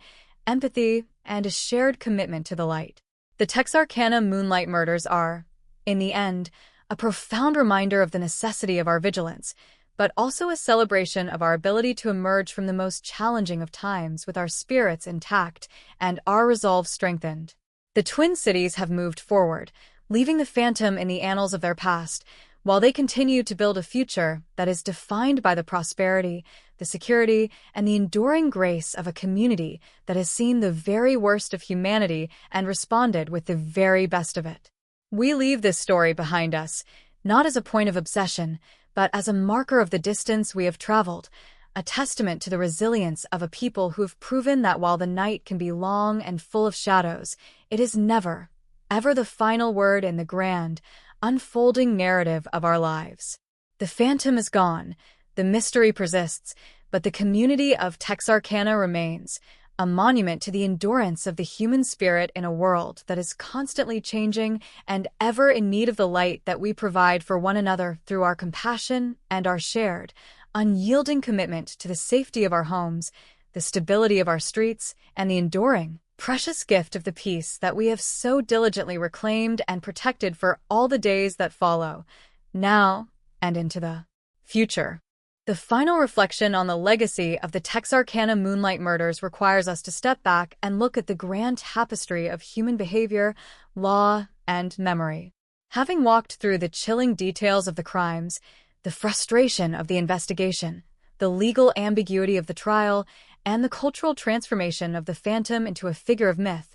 [SPEAKER 14] empathy, and a shared commitment to the light. The Texarkana Moonlight Murders are, in the end, a profound reminder of the necessity of our vigilance, but also a celebration of our ability to emerge from the most challenging of times with our spirits intact and our resolve strengthened. The Twin Cities have moved forward, leaving the phantom in the annals of their past, while they continue to build a future that is defined by the prosperity, the security, and the enduring grace of a community that has seen the very worst of humanity and responded with the very best of it. We leave this story behind us, not as a point of obsession, but as a marker of the distance we have traveled, a testament to the resilience of a people who have proven that while the night can be long and full of shadows, it is never, ever the final word in the grand, unfolding narrative of our lives. The phantom is gone, the mystery persists, but the community of Texarkana remains, a monument to the endurance of the human spirit in a world that is constantly changing and ever in need of the light that we provide for one another through our compassion and our shared, unyielding commitment to the safety of our homes, the stability of our streets, and the enduring, precious gift of the peace that we have so diligently reclaimed and protected for all the days that follow, now and into the future. The final reflection on the legacy of the Texarkana Moonlight Murders requires us to step back and look at the grand tapestry of human behavior, law, and memory. Having walked through the chilling details of the crimes, the frustration of the investigation, the legal ambiguity of the trial, and the cultural transformation of the phantom into a figure of myth,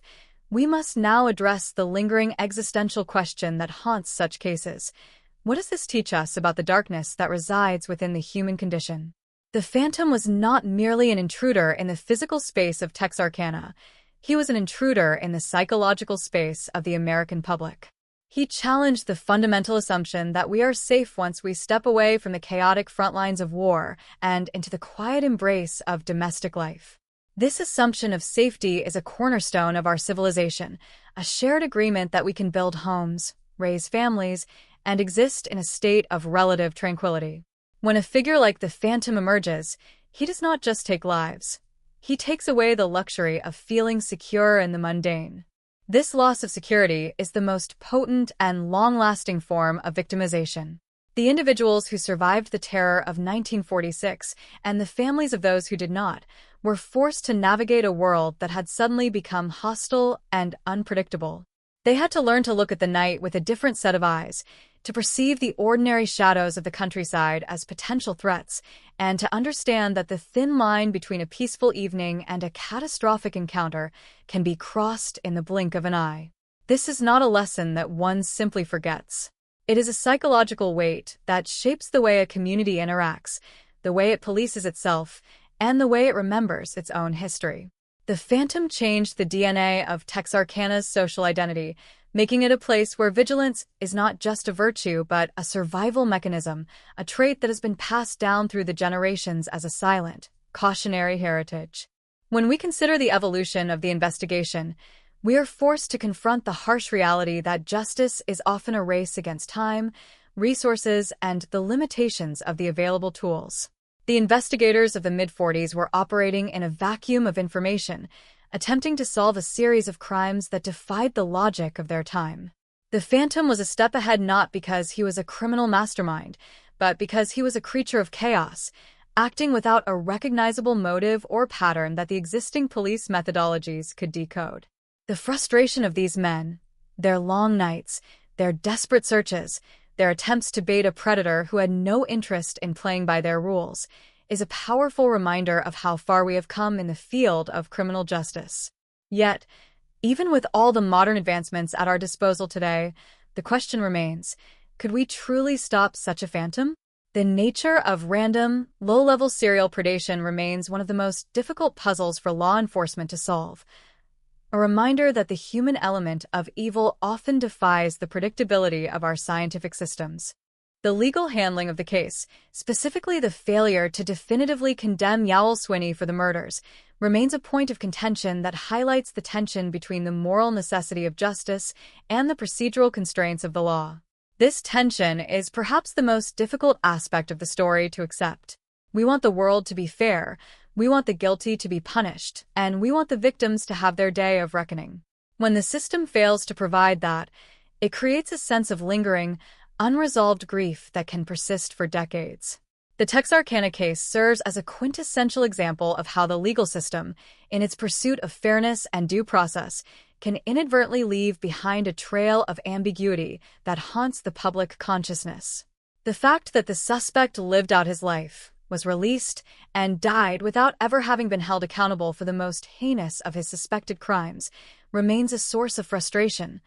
[SPEAKER 14] we must now address the lingering existential question that haunts such cases. What does this teach us about the darkness that resides within the human condition? The phantom was not merely an intruder in the physical space of Texarkana. He was an intruder in the psychological space of the American public. He challenged the fundamental assumption that we are safe once we step away from the chaotic front lines of war and into the quiet embrace of domestic life. This assumption of safety is a cornerstone of our civilization, a shared agreement that we can build homes, raise families, and exist in a state of relative tranquility. When a figure like the phantom emerges, he does not just take lives. He takes away the luxury of feeling secure in the mundane. This loss of security is the most potent and long-lasting form of victimization. The individuals who survived the terror of 1946 and the families of those who did not were forced to navigate a world that had suddenly become hostile and unpredictable. They had to learn to look at the night with a different set of eyes, to perceive the ordinary shadows of the countryside as potential threats, and to understand that the thin line between a peaceful evening and a catastrophic encounter can be crossed in the blink of an eye. This is not a lesson that one simply forgets. It is a psychological weight that shapes the way a community interacts, the way it polices itself, and the way it remembers its own history. The phantom changed the DNA of Texarkana's social identity, making it a place where vigilance is not just a virtue but a survival mechanism, a trait that has been passed down through the generations as a silent, cautionary heritage. When we consider the evolution of the investigation, we are forced to confront the harsh reality that justice is often a race against time, resources, and the limitations of the available tools. The investigators of the mid-40s were operating in a vacuum of information, attempting to solve a series of crimes that defied the logic of their time. The Phantom was a step ahead not because he was a criminal mastermind, but because he was a creature of chaos, acting without a recognizable motive or pattern that the existing police methodologies could decode. The frustration of these men, their long nights, their desperate searches, their attempts to bait a predator who had no interest in playing by their rules, is a powerful reminder of how far we have come in the field of criminal justice. Yet, even with all the modern advancements at our disposal today, the question remains, could we truly stop such a phantom? The nature of random, low-level serial predation remains one of the most difficult puzzles for law enforcement to solve. A reminder that the human element of evil often defies the predictability of our scientific systems. The legal handling of the case, specifically the failure to definitively condemn Nacole Swinney for the murders, remains a point of contention that highlights the tension between the moral necessity of justice and the procedural constraints of the law. This tension is perhaps the most difficult aspect of the story to accept. We want the world to be fair, we want the guilty to be punished, and we want the victims to have their day of reckoning. When the system fails to provide that, it creates a sense of lingering, unresolved grief that can persist for decades. The Texarkana case serves as a quintessential example of how the legal system, in its pursuit of fairness and due process, can inadvertently leave behind a trail of ambiguity that haunts the public consciousness. The fact that the suspect lived out his life, was released, and died without ever having been held accountable for the most heinous of his suspected crimes remains a source of frustration,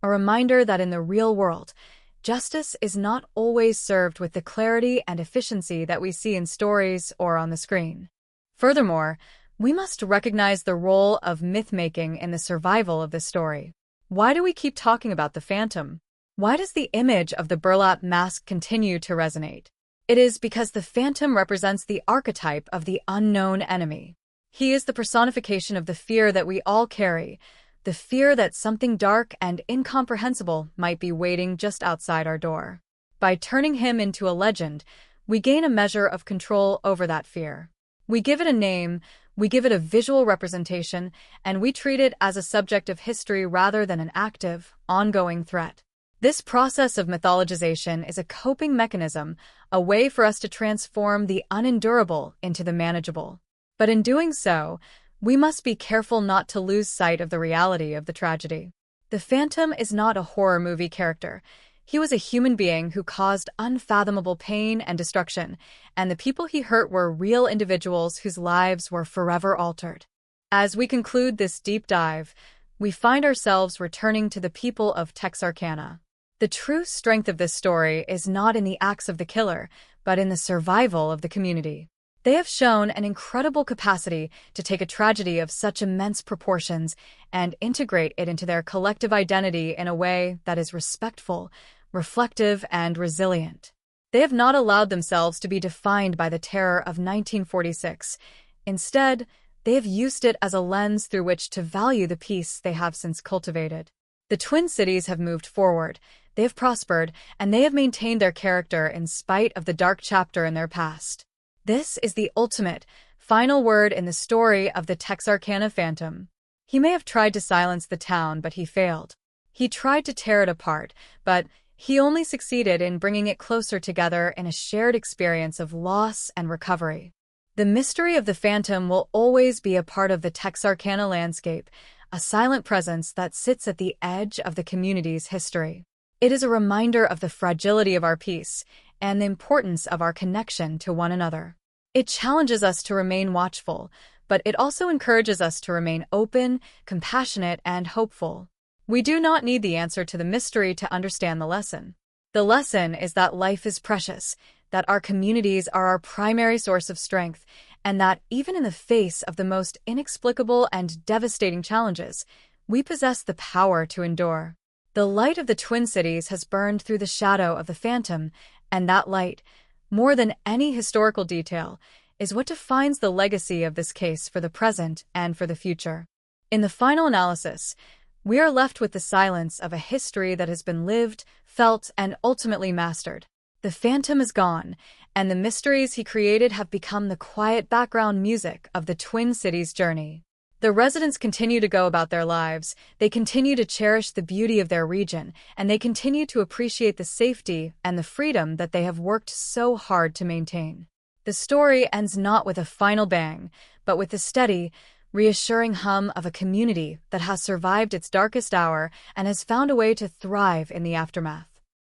[SPEAKER 14] a reminder that in the real world, justice is not always served with the clarity and efficiency that we see in stories or on the screen. Furthermore, we must recognize the role of myth-making in the survival of this story. Why do we keep talking about the Phantom? Why does the image of the burlap mask continue to resonate? It is because the Phantom represents the archetype of the unknown enemy. He is the personification of the fear that we all carry, the fear that something dark and incomprehensible might be waiting just outside our door. By turning him into a legend, we gain a measure of control over that fear. We give it a name, we give it a visual representation, and we treat it as a subject of history rather than an active, ongoing threat. This process of mythologization is a coping mechanism, a way for us to transform the unendurable into the manageable. But in doing so, we must be careful not to lose sight of the reality of the tragedy. The Phantom is not a horror movie character. He was a human being who caused unfathomable pain and destruction, and the people he hurt were real individuals whose lives were forever altered. As we conclude this deep dive, we find ourselves returning to the people of Texarkana. The true strength of this story is not in the acts of the killer, but in the survival of the community. They have shown an incredible capacity to take a tragedy of such immense proportions and integrate it into their collective identity in a way that is respectful, reflective, and resilient. They have not allowed themselves to be defined by the terror of 1946. Instead, they have used it as a lens through which to value the peace they have since cultivated. The Twin Cities have moved forward, they have prospered, and they have maintained their character in spite of the dark chapter in their past. This is the ultimate, final word in the story of the Texarkana Phantom. He may have tried to silence the town, but he failed. He tried to tear it apart, but he only succeeded in bringing it closer together in a shared experience of loss and recovery. The mystery of the Phantom will always be a part of the Texarkana landscape, a silent presence that sits at the edge of the community's history. It is a reminder of the fragility of our peace and the importance of our connection to one another. It challenges us to remain watchful, but it also encourages us to remain open, compassionate, and hopeful. We do not need the answer to the mystery to understand the lesson. The lesson is that life is precious, that our communities are our primary source of strength, and that even in the face of the most inexplicable and devastating challenges, we possess the power to endure. The light of the Twin Cities has burned through the shadow of the Phantom, and that light, more than any historical detail, is what defines the legacy of this case for the present and for the future. In the final analysis, we are left with the silence of a history that has been lived, felt, and ultimately mastered. The Phantom is gone, and the mysteries he created have become the quiet background music of the Twin Cities journey. The residents continue to go about their lives, they continue to cherish the beauty of their region, and they continue to appreciate the safety and the freedom that they have worked so hard to maintain. The story ends not with a final bang, but with the steady, reassuring hum of a community that has survived its darkest hour and has found a way to thrive in the aftermath.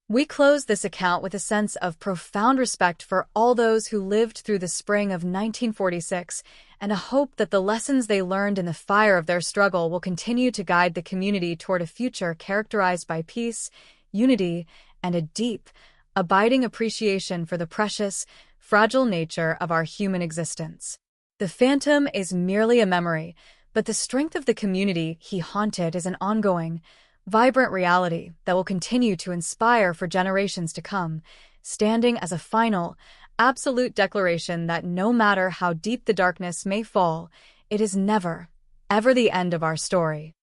[SPEAKER 14] We close this account with a sense of profound respect for all those who lived through the spring of 1946 and a hope that the lessons they learned in the fire of their struggle will continue to guide the community toward a future characterized by peace, unity, and a deep, abiding appreciation for the precious, fragile nature of our human existence. The phantom is merely a memory, but the strength of the community he haunted is an ongoing, vibrant reality that will continue to inspire for generations to come, standing as a final, absolute declaration that no matter how deep the darkness may fall, it is never, ever the end of our story.